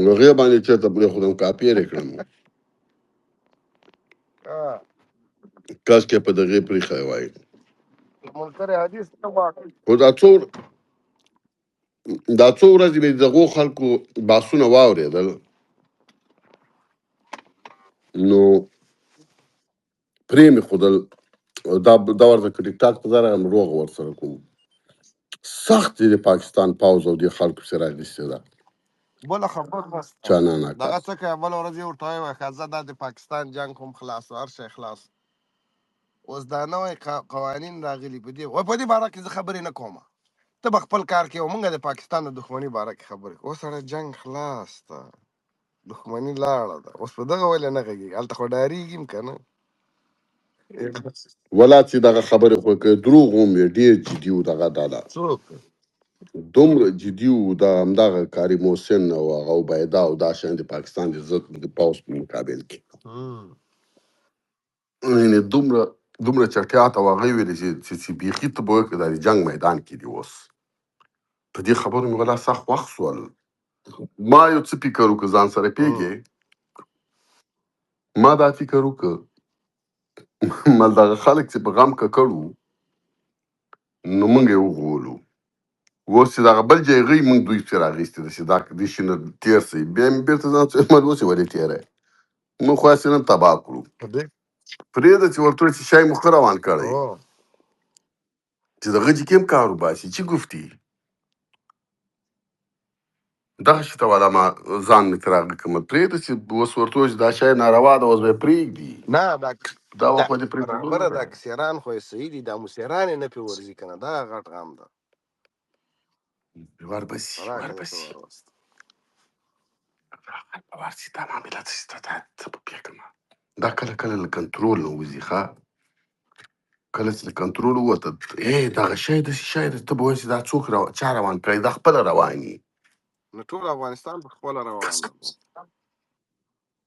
هغې باندې چېرته پرېښودم کاپي یې کړم کاش کې په دغې پرېښی وای منکر حدیث نه واقع خو دا څو ورځې مې د دغو خلکو بحثونه واورېدل نو پرې مې ښودل دا ورته که ټیک ټاک ته زه راغلم روغ ورسره کوم سخت د پاکستان پوځ او د خلکو پسې راغیستې ده بله خبر نسته چانانه دغه کا څه کوي بله ورځ یې ورته وایي ښځه دا د پاکستان جنګ هم خلاص هر شی خلاص اوس دا نوی قوانین راغلي په دې وایي په دې باره کې زه خبرې نه کوم ته به خپل کار کوې او موږ د پاکستان د دښمني باره کې خبرې کوو اوس سړی جنګ خلاص ده دښمني لاړه ده اوس په دغه ولې نه غږېږي هلته خو ډارېږي هم که نه ولا چې دغه خبرې خو که دروغ هم وي ډېر جدي و دغه دا څوک دومره جدي و د همدغه کاري محسن او هغه عبیده او دا شیان د پاکستان د ضد د پوځ په مقابل کې یعنې دومره چټیات او هغه ویلې چې بیخي ته به وایې که دا د جنګ میدان کې دي اوس په دې خبرو مې ولا سخت وخت سول ما یو څه فکر وکړه ځان سره پوهېږې ما دا فکر وکړه مل دغه خلک چې په غم ککړ وو نو موږ یې وغولو اوس چې دغه بل جایغۍ موږ دوی پسې راغیستې ده چې دا دې شي نه تېر سئ بیا مې بېرته ځان څه مل اوس یې ولې تېری موږ خو هسې نن تباه کړو پرېږده چې ورته چې شی مو ښه روان کړی چې دغه چې کیم کار وباسي چی گفتی دغه شي ته والا ما ځان مې تر هغه کومه پرېږده چې اوس ورته ووایي چې دا شی ناروا ده اوس به یې پرېږدي نه دا دا دا وخت به دې پرېږدو برابره نه دا ده. کسیران خو یې صحیح دي دا مسیران یې نه پې ورځي که نه دا غټ غم ده وربسي خوراک یې نه پې وربسي وروست ورسي دا معاملات چې ته څه په پېښه دا کله کله له کنټرول نه وځي ښه کله چې له کنټرول ووته دغه شی داسې شی دی ته به وایې چې دا څوک چا روان کړی دا خپله روان وي نو ټول افغانستان په خپله روان ده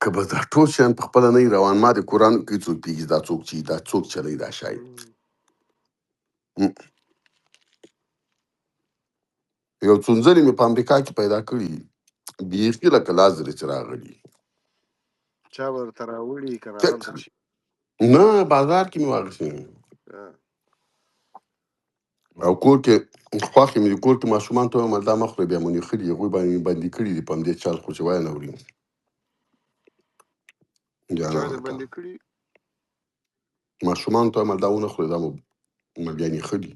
که به دا ټول شیان په خپله نه وي روان ما د قرآن کې څوک پېږي دا څوک چې دا څوک چلی دا شی یو څونځلې مې په امریکا کې پیدا کړي بیخي لکه لازرې چې راغلي چا به ورته راوړي که نه دلته شي نه بازار کې مې واخیستې او کور کې خوښې مې د کور کې ماشومان ته ویل دا مه خورئ بیا مو نیخلي هغوی باندې مې بندي کړي دي په همدې چل خو چې وایه نه وړي چا دې بندي کړي ماشومان ته ویل دا ونه خورئ دا مو بیا نیخلي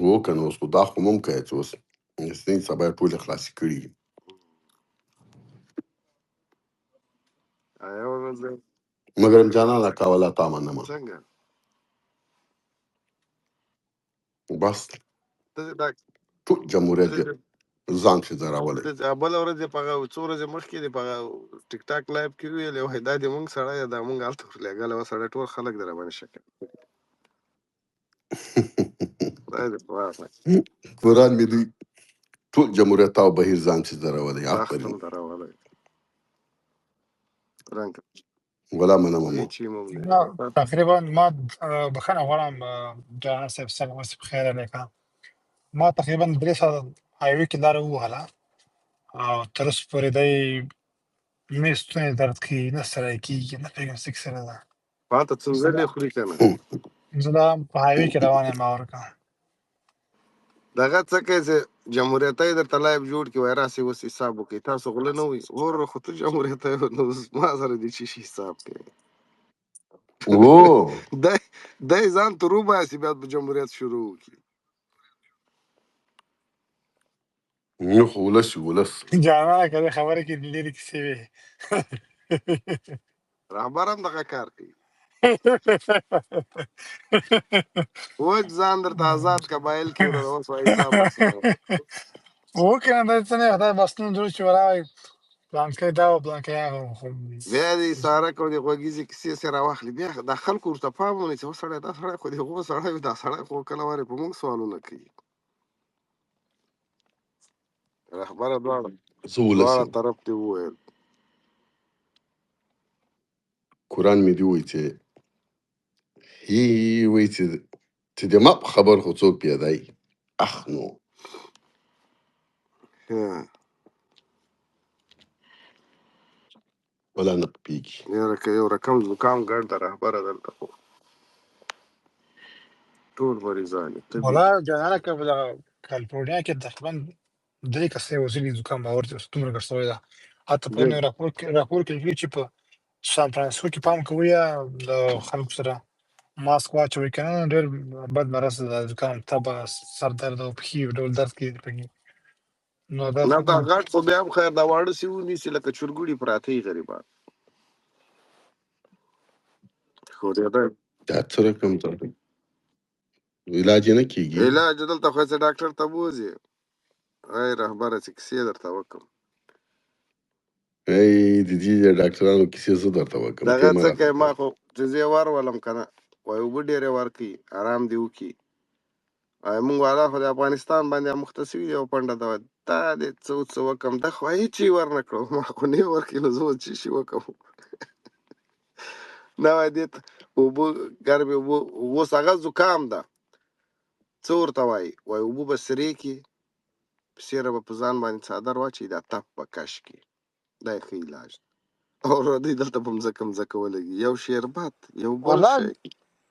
هو که نه اوس خو دا خو مه م کوې چې اوس نن سبا یې ټولې خلاصې کړي یوه ورځ دی مګر جانانه کوله تا منمه څنګه بس ته دا ټول جمهوریت دې ځان چې ځرولی بله ورځ یې په هغه څو ورځې مخکې دې په هغه ټیک ټاک لایف کې وویل وایي دا دې مونږ سړی دا مونږ هلته ورلېږلی وه سړی ټول خلک دې راباندې شک خدای دې په واسه قرآن مې دوی ټول جمهوریت او بهیر ځان چې ځرولی سخت آفرین هم دراولی رنګ ولا منمه یې مو چی مونږ دی تقریبا ما بخښنه غواړم جانان صاحب څنګه اوس په خیر علیکم ما تقریبا 3 ساعته هایوي کې لاره ووهله او تر اوسه پورې دی مې ستونی درد کوي نه سړی کېږي نه پوهېږم څه کیسه ده پاته څنځلې خوري که نه زه دا په هایوي کې روان یم اورکه دغه څه کوي چې جمهوریتۍ درته لایف جوړ کړي وایي راسئ اوس حساب وکړئ تاسو غله نه وئ ور خو ته جمهوریتۍ نو ما سره دې چی شي حساب کوي دی ځان تر وباسي بیا به جمهوریت شروع وکړي نه خو ولس ولس جانانه که دې خبرې کې لرې کیسې وې رهبر هم دغه کار کوي وچ ځان درته آزاد قبایل کې وروره اوس وایي حساب راسره وکړه نه دا څه نه خدای بسنون جوړ چې وراوی پلانکی دا و پلانکی هغه بیا دې سارک او دې غوږیزې کیسې سې راواخلي بیا دا خلکو ورته پام ونی چې و سړی دا سړی خو دې غو سړی وي دا سړی خو کله وارې په موږ سوالونه کوي رهبره دواړه طرف دې وویل قرآن مې دې وایي چې وایي چې د ما په خبر خو څوک پیدای اخ نو ولا نه پېږي یاره که یو رقم زکام ګډ د رهبره دلته خو ټول مریضان دي مولا جانانه که په دغه کالیفورنیا کې تقریبا 3 کسې وزلي زکام باور چې څومره ګډ شوی ده حتی په نوی راپور کې لیکلي چې په سان فرانسیسکو کې پام کوئ د خلکو سره ماسک واچوئ که نه ډېر بد مرض ده زکام تبه سر درد او پښې ډول درد کوي پکې نو دا نه دا غټ خو بیا هم خیر دا واړه سي ونیسي لکه چرګوړي پراته وي غریبان خو دې دا څه رقم ده علاج یې نه کېږي علاج دلته خو چې ډاکټر ته بوځي ای رهبره چې کیسې درته وکړم ای د دې ډاکټرانو کیسې زه درته وکړم دغه څه کوي ما خو چې زه یې ورولم که نه وایي اوبه ډېرې ورکوي ارام دې وکړي وایي مونږ والا خو د افغانستان باندې مخته سوي دي او پنډه ده دا دې څه وکړم ده خو هېڅ یې ورنه کړو ما خو نه یې ورکړي نو زه اوس څه شي وکړم نه وایي دې ته اوبه ګرمې اوبه اوس هغه زکام ده څه ورته وایي اوبه به سرې کړي سیره به په ځان باندې څادر واچوي دا تپ به کش کړي دا یې ښه علاج او دوی دلته په مځکه ولګي یو شربت یو بل شی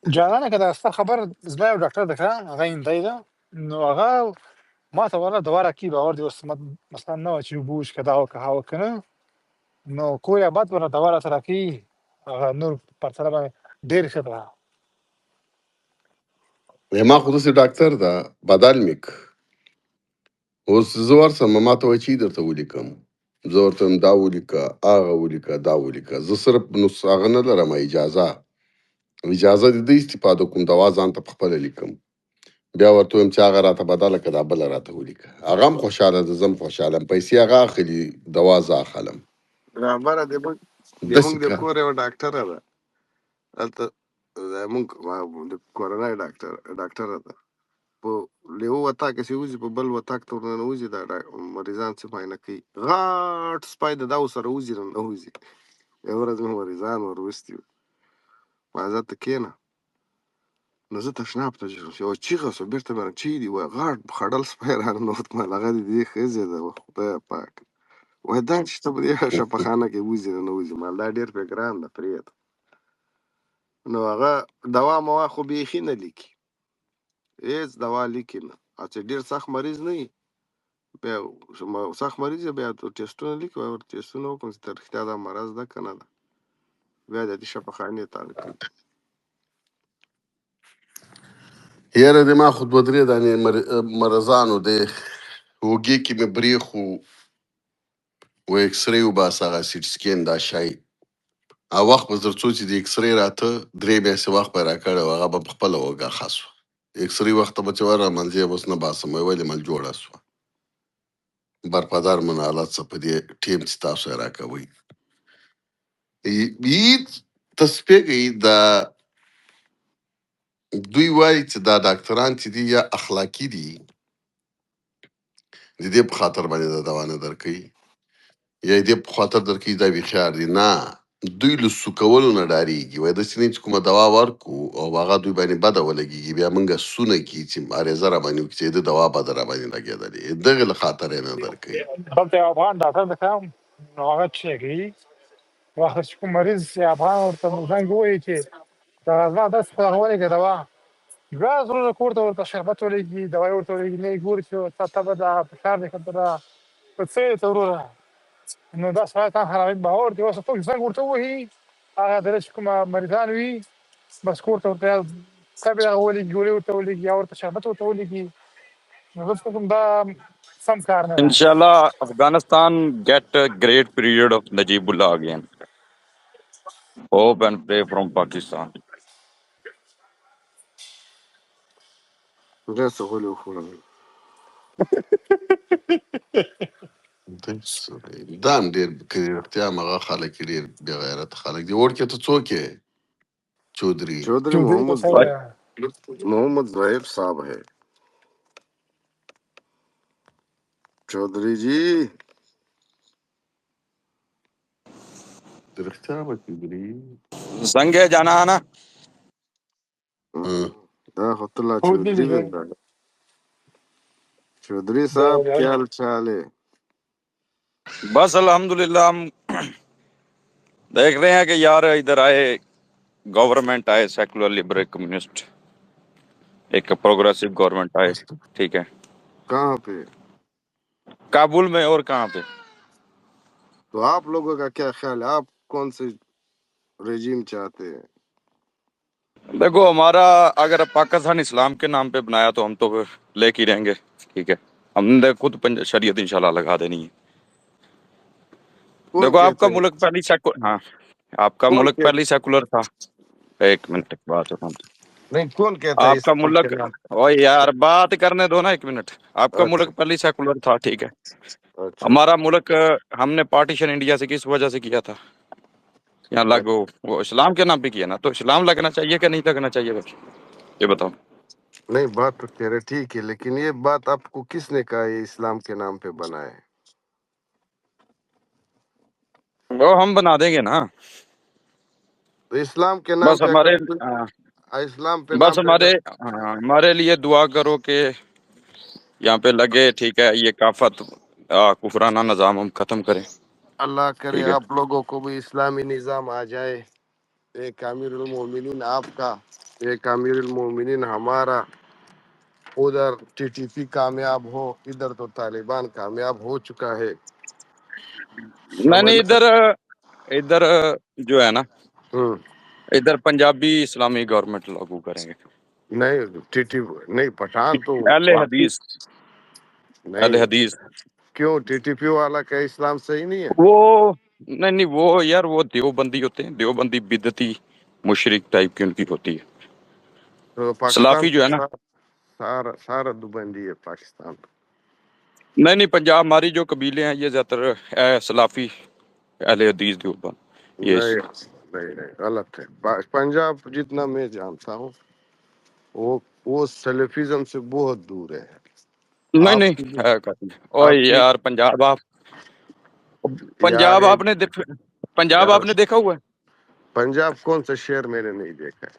جانانه که دا ستا خبر زما یو ډاکټر ده که هغه هندی ده نو هغه ما ته والا دوا راکړي باور دې اوس مثلا نه وه چې اوبه وڅښه دا وکړه هغه وکړه نه نو کور یا بد ورته دوا راته راکړي هغه نور پرسره باندې ډېر ښه ده ما خو داسې ډاکټر ده بدل مې اوس زه ورسم ما ته وایي چې درته ولیکم، زه ورته وایم دا ولیکه، هغه ولیکه، دا ولیکه. زه صرف هغه نه لرم اجازه دې د استفاده کوم دوا ځان ته پخپله لیکم. بیا ورته وایم چې هغه راته بدله کړه دا بله راته ولیکه. هغه هم خوشحاله ده، زه هم خوشحاله یم. پیسې هغه اخلي، دوا زه اخلم. رابره د داسې موږ د کار. کور یو ډاکټره ده هلته زموږ د کورنۍ ډاکټره ده په یو وطاق کې چې وځي په بل وطاق ته ورننوځي دا مریضان څه معاینه کوي غټ سپی د دا ورسره وځي ننوځي. یوه ورځ مې مریضان ور وستي وو ما زه ته کښېنه نو زه تشناب ته ځم یوه چیغه سوه بېرته مې چی دي وایي غټ خړل سپی راننوت مال هغه د دې ښځې ده خدایه پاک وایي دا چې ته په دې شفاخانه کې وځي ننوځي مال دا ډېر پرې ګران ده پرېږده. نو هغه دوا موا خو بیخي نه لیکي، هېڅ دوا لیکي نه، او چې ډېر سخت مریض نه وي بیا سخت مریض یې بیا ټېسټونه لیکي وایي ورته ټېسټونه وکړم چې ته رښتیا دا مرض ده که نه ده بیا د دې شفاخانې ته کوي. یاره د ما خو دوه درې دانې مرضانو دی اوږې کې مې برېښ وو و اکسرې وباسه هغه سیټ سکین دا شی وخت به تر څو چې د اکسرې راته 3 میاشتې وخت به یې راکړی و هغه به پخپله اوږه ښه سوه. اکسرې وخته به چې ورامنځې یې اوس نه باسم وایي ولې مل جوړه سوه برپدر من حالت څه په دې ټیم چې تاسو یې راکوئ. ته سپېږئ دا دوی وایي چې دا ډاکټران چې دي یا اخلاقي دي د دې په خاطر باندې دا دوا نه درکوي یا دې په خاطر درکوي دا ویښیار دي. نه دوی له سوکولو نه ډارېږي وایي داسې نه چې کومه دوا ورکو او هغه دوی باندې بده ولګېږي بیا موږ سونه کي چې عریضه راباندې وکړي چې د دوا بده راباندې لګېدلې دغې له خاطر یې نه درکوي. دلته یو افغان ډاکټر ده کوم نو هغه چې کوي وخت چې کوم مریض یا افغان ورته زنګ ووایي چې دا غزه داسې په هغه ولګېږه دوا بیا زړه کور ته ورته شربت ولېږي دوا یې ورته ولېږي نه یې ګوري چې تا تبه ده فشار دې ښکته ده په څه یې ته وروره نو دا سړی تا حرامي باور دی اوس څوک زنګ ورته ووهي هغه د چې کومه مریضان وي بس کور ته ورته یا تبې دغه ولېږي ګولۍ ورته ولېږي یا ورته شربت ورته ولېږي نو زه فکر کوم دا سم کار نه ده. Inshallah, Afghanistan get a great period of Najibullah again. Hope and pray from Pakistan. بیا څه غولې وخوړل دا هم ډېر که رښتیا هم هغه خلک یې ډېر بې غیرته خلک دي. وړکې ته څوک یې چودري؟ چودھری چودھری محمد بسر But محمد ظاہر صاحب ہے چودھری جی د رښتیا به چودري Sange Janana, دا خو ته لا بہت چودھری نہیں درته چودھری صاحب کیا حال چال ہے बस अल्हम्दुलिल्लाह हम देख रहे हैं कि यार इधर आए गवर्नमेंट आए सेकुलर लिबरल कम्युनिस्ट एक प्रोग्रेसिव गवर्नमेंट आए ठीक है کہاں پہ काबुल में और कहाँ पे تو آپ لوگوں کا کیا خیال ہے آپ کون سے رجیم چاہتے ہیں देखो हमारा अगर पाकिस्तान इस्लाम के नाम पे बनाया तो हम तो फिर लेके ही रहेंगे ठीक है हमने खुद शरीयत इंशाल्लाह लगा देनी है کون देखो आपका کہتے ہیں मुल्क पहले हाँ आपका کون मुल्क पहले सेकुलर था एक मिनट की बात है نہیں कौन कहता है आपका इस्लाम के मुल्क नाम ओ यार बात करने दो ना एक मिनट आपका अच्छा मुल्क पहले सेकुलर था ठीक है अच्छा हमारा मुल्क हमने पार्टीशन इंडिया से किस वजह से किया था यहाँ लागू वो इस्लाम के नाम पे किया ना तो इस्लाम लगना चाहिए कि नहीं लगना चाहिए भाई ये बताओ नहीं बात तो कह रहे ठीक है लेकिन ये बात आपको किसने कहा ये इस्लाम के नाम पे बना है वो हम बना देंगे ना तो इस्लाम के नाम बस पे अगर हमारे कोई हाँ, इस्लाम पे बस नाम पे हमारे अगर हाँ, हमारे लिए दुआ करो कि यहाँ पे लगे ठीक है ये काफत कुफराना निज़ाम हम खत्म करें अल्लाह करे ठीक है आप लोगों को भी इस्लामी निज़ाम आ जाए एक अमीरुल मोमिनीन आपका एक अमीरुल मोमिनीन हमारा उधर टीटीपी कामयाब हो इधर तो तालिबान कामयाब हो चुका है समझ मैंने इधर इधर जो है ना हम्म, इधर पंजाबी इस्लामी गवर्नमेंट लागू करेंगे नहीं टीटी नहीं पठान तो अहले वाकई हदीस अहले नहीं, हदीस। क्यों टीटीपी वाला का इस्लाम सही नहीं है? वो नहीं नहीं, वो यार वो देवबंदी होते हैं, देवबंदी बिदती मुशरिक टाइप की उनकी होती है। तो पाकिस्तान सलाफी जो तो है ना, सारा सारा दुबंदी है पाकिस्तान। नहीं नहीं, पंजाब हमारी जो कबीले हैं ये ज्यादातर सलाफी अहले हदीस देवबंद ये नहीं नहीं नहीं, गलत है। पंजाब जितना मैं जानता हूँ वो सलेफिज्म से बहुत दूर है। नहीं नहीं आपकी है काफी। ओए आपकी यार पंजाब आप, यार पंजाब एक आपने पंजाब यार आपने देखा हुआ है? पंजाब कौन सा शहर मैंने नहीं देखा है?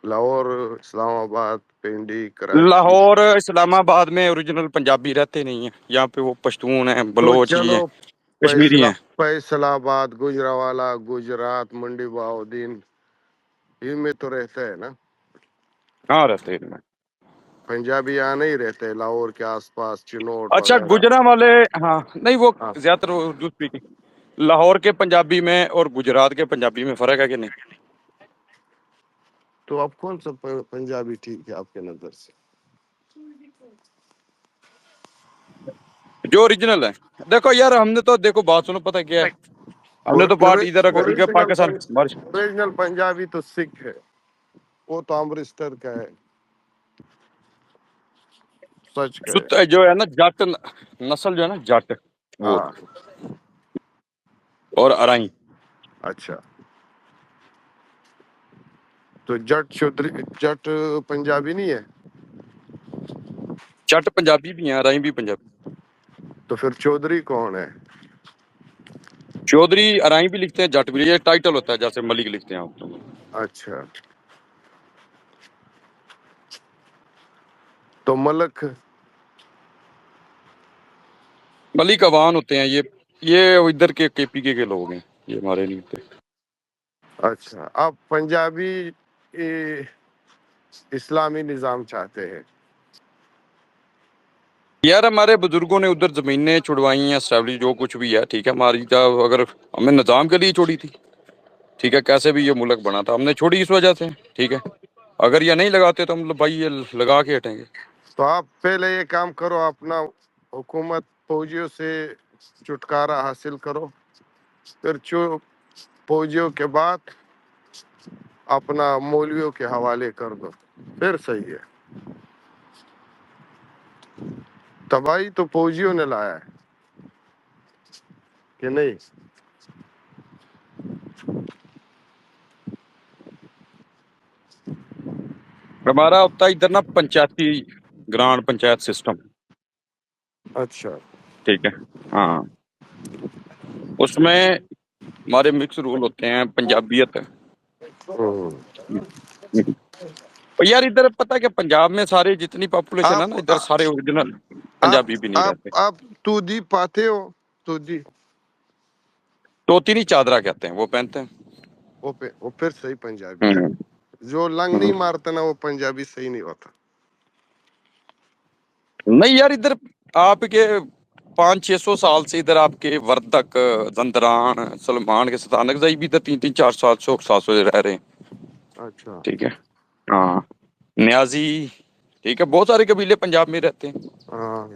लाहौर, इस्लामाबाद, पिंडी, कराची। लाहौर इस्लामाबाद में ओरिजिनल पंजाबी रहते नहीं है, यहाँ पे वो पश्तून है, तो बलोच ही है, चलो कश्मीरी हैं। फैसलाबाद, गुजरावाला, गुजरात, मंडी बहाउद्दीन, इनमें तो रहता है ना कहाँ रहते हैं? पंजाबी। यहाँ नहीं रहते, लाहौर के आसपास चिनोट अच्छा वगैरह। गुजरा वाले, हाँ नहीं वो हाँ, ज्यादातर उर्दू स्पीकिंग। लाहौर के पंजाबी में और गुजरात के पंजाबी में फर्क है कि नहीं? तो अब कौन सा पंजाबी ठीक है आपके नजर से? जो ओरिजिनल है। देखो यार हमने तो, देखो बात सुनो, पता क्या है, हमने तो बात इधर अगर पाकिस्तान बारिश ओरिजिनल पंजाबी तो सिख है, वो तो अमृतसर का है, सच का है। जो है ना जट नस्ल जो है ना जट, वो हाँ, और अराई। अच्छा। तो जट चौधरी, जट पंजाबी नहीं है? जट पंजाबी भी हैं, अराई भी पंजाबी। तो फिर चौधरी कौन है? चौधरी अराई भी लिखते हैं, जट भी, ये टाइटल होता है जैसे मलिक लिखते हैं आप तो। अच्छा, तो मलक। मलिक अवान होते हैं ये इधर के केपीके के लोग हैं, ये हमारे नहीं होते। अच्छा, आप पंजाबी इस्लामी निज़ाम चाहते हैं? यार हमारे बुजुर्गों ने उधर जमीनें छुड़वाई हैं, एस्टैब्लिश जो कुछ भी है, ठीक है, हमारी का अगर हमने निजाम के लिए छोड़ी थी, ठीक है, कैसे भी ये मुल्क बना था हमने छोड़ी इस वजह से, ठीक है। अगर ये नहीं लगाते तो हम भाई ये लगा के हटेंगे। तो आप पहले ये काम करो, अपना हुकूमत फौजियों से छुटकारा हासिल करो, फिर फौजियों के बाद अपना मौलवियों के हवाले कर दो, फिर सही है। तबाही तो फौजियों ने लाया है कि नहीं? हमारा होता है इधर ना पंचायती ग्रांड पंचायत सिस्टम, अच्छा। ठीक है। हाँ, उसमें हमारे मिक्स रूल होते हैं, पंजाबियत है। और यार इधर पता है कि पंजाब में सारे जितनी पॉपुलेशन है ना, आप इधर सारे ओरिजिनल आप पंजाबी भी नहीं रहते। आप तूदी पाते हो? तूदी, टोती नहीं, चादरा कहते हैं, वो पहनते हैं। वो फिर सही पंजाबी है। हम्म, जो लंग हम्म। नहीं मारता ना, वो पंजाबी सही नहीं होता। नहीं यार इधर आपके 500-600 साल से इधर आपके वर्धक, जंदरान, सलमान के सतानक जाई भी इधर 300-400-700 रह रहे हैं, अच्छा। ठीक है। हाँ, न्याजी, ठीक है, बहुत सारे कबीले पंजाब में रहते हैं, हाँ,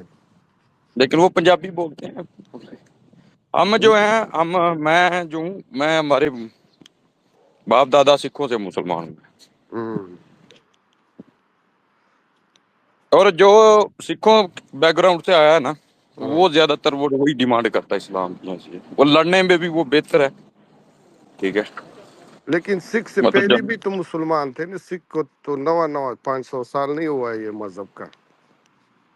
लेकिन वो पंजाबी बोलते हैं। हम जो हैं, मैं जो हूँ, मैं हमारे बाप दादा सिखों से मुसलमान हूँ। हम्म, और जो सिखों बैकग्राउंड से आया है ना, हाँ। वो ज्यादातर वो वही डिमांड करता है इस्लाम की, ऐसी है। वो लड़ने में भी वो बेहतर है, ठीक है। लेकिन सिख से मतलब पहले जब भी तो मुसलमान थे ना। सिख को तो नवा नवा 500 साल नहीं हुआ है ये मजहब का।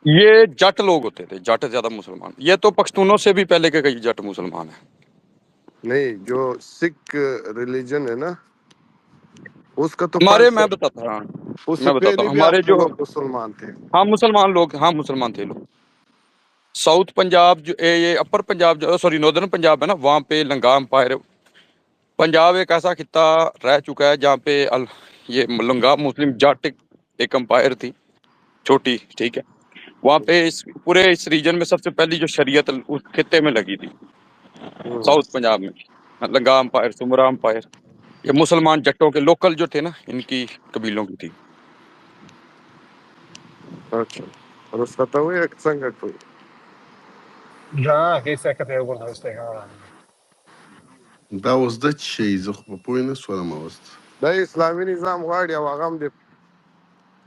ये जट लोग होते थे, जट ज्यादा मुसलमान, ये तो पख्तूनों से भी पहले के कई जट मुसलमान है। नहीं, जो सिख रिलीजन है ना, उसका तो हमारे, 500, मैं बताता हूँ, हाँ, उससे मैं बताता पहले हूँ भी हमारे आपके जो, लोग मुसलमान थे। हाँ मुसलमान लोग, हाँ मुसलमान थे लोग। साउथ पंजाब जो ये अपर पंजाब जो, सॉरी नॉर्दर्न पंजाब है ना, वहाँ पे लंगा एम्पायर, पंजाब एक ऐसा खिता रह चुका है जहाँ पे ये लंगा मुस्लिम जाट एक एम्पायर थी, छोटी, ठीक है। वहाँ पे इस पूरे इस रीजन में सबसे पहली जो शरीयत उस खिते में लगी थी, हम्म, साउथ पंजाब में। लंगा एम्पायर, सुमरा एम्पायर, ये मुसलमान जट्टों के लोकल जो थे ना, इनकी कबीलों की थी। अच्छा। और उसका तो वो एक संगत हुई। جانا کیسه کته وګورم واستګا دا اوس د شي زه خو په پوه نه سوم اوس. د اسلامي نظام غواړي او هغه هم د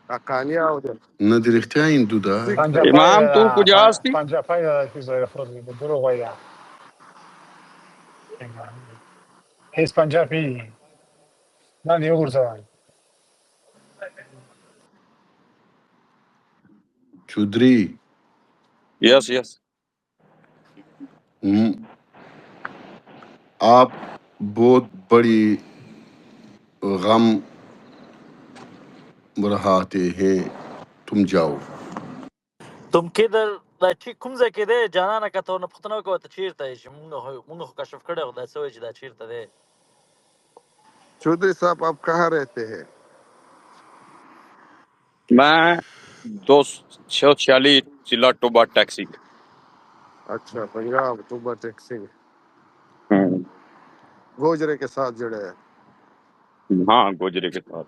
حقانیه او د نه د رښتیا هندو ده. سیک پنجاب د پای امام تو کجاستی پنجاب پای چیز خود درو وایي هیڅ پنجابي نه نه وګورځوان चौधरी यस यस आप बहुत बड़ी गम बरहाते हैं, तुम जाओ. تم کېدل دا چې کوم ځای کې دی جانانه که ته ورنه پوښتنه وکړه ته چېرته یې چې مونږ خو کشف کړی خو دا څه وایي چې دا چېرته دی. चौधरी साहब आप कहाँ रहते हैं? मैं 246 जिला टोबा टैक्सी। अच्छा, पंजाब टूबा टैक्सी हम्म, गोजरे के साथ जुड़े हैं। हाँ गुजरे के साथ।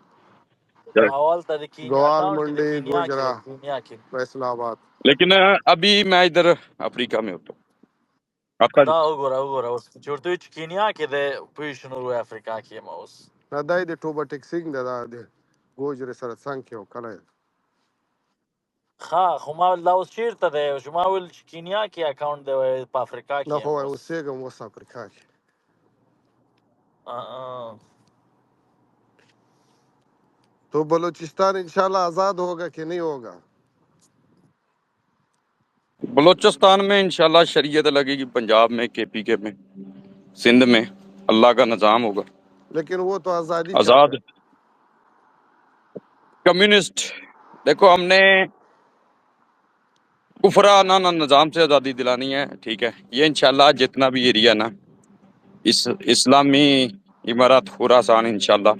اول ته د کینیا गोवाल اکاونټ کې د मंडी کینیا کې गोजरा د کینیا کې फैसलाबाद। लेकिन अभी मैं इधर अफ्रीका में होता हूँ आपका। دا وګوره اوس چې ورته وایي چې کینیا کې دی پوه شو نو وایي افریقا کې یم اوس. دا دای د ټوبا ټیکسینګ د ګوجرې سره څنګ کې و کلی. ښه خو ما ویل دا اوس چېرته دی چې ما ویل چې کینیا کې اکاونټ دی وایي په افریقا کې نه یم خو اوس. اوسېږم اوس افریقا کې. तो बलूचिस्तान इंशाल्लाह आज़ाद होगा कि नहीं होगा? बलूचिस्तान में इंशाल्लाह शरीयत लगेगी, पंजाब में KPK में सिंध में अल्लाह का निज़ाम होगा। लेकिन वो तो आज़ादी चाहते आज़ाद हैं। कम्युनिस्ट देखो हमने कुफराना निज़ाम से आज़ादी दिलानी है, ठीक है। ये इंशाल्लाह जितना भी एरिया ना इस इस्लामी इमारत खुरासान इंशाल्लाह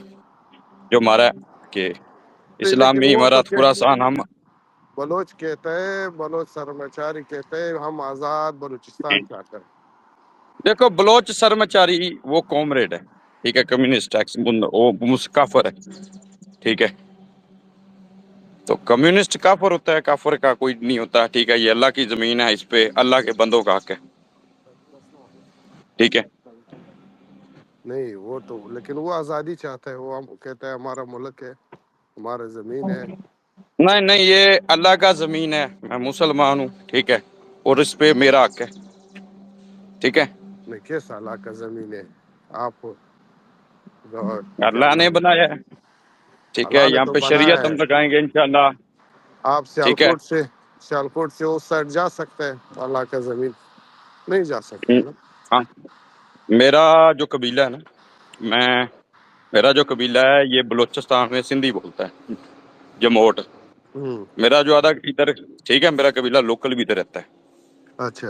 जो हमारा के नहीं, लेकिन इस्लामी वो तो इमारत कहते खुरासान हम बलोच कहते हैं, बलोच सरमाचारी कहते हैं हम आज़ाद बलूचिस्तान चाहते हैं। देखो बलोच सरमचारी वो कॉमरेड है, ठीक है, कम्युनिस्ट है, वो मुस्काफर है, ठीक है। तो कम्युनिस्ट काफर होता है, काफर का कोई नहीं होता, ठीक है। ये अल्लाह की जमीन है, इस पे अल्लाह के बंदों का हक है, ठीक है। नहीं वो तो, लेकिन वो आज़ादी चाहते हैं। वो हम कहते हैं हमारा मुल्क है, हमारा ज़मीन है। नहीं नहीं, ये अल्लाह का जमीन है, मैं मुसलमान हूँ, ठीक है, और इस पे मेरा हक है, ठीक है। नहीं किस अल्लाह का ज़मीन है? आप क्या अल्लाह ने नाम है, बनाया है, ठीक है। अल्लाह ने यहाँ तो पे बनाया शरीयत है। हम लगाएंगे इंशाल्लाह, आप ठीक है। सियालकोट से उस साइड जा सकते हैं, अल्लाह का ज़मीन नहीं जा सकते ना। हाँ, मेरा जो कबीला है ना, मैं मेरा जो कबीला है ये बलूचिस्तान में सिंधी बोलता है, जमोट। हम्म, मेरा जो आधा इधर, ठीक है, मेरा कबीला लोकल भी इधर रहता है, अच्छा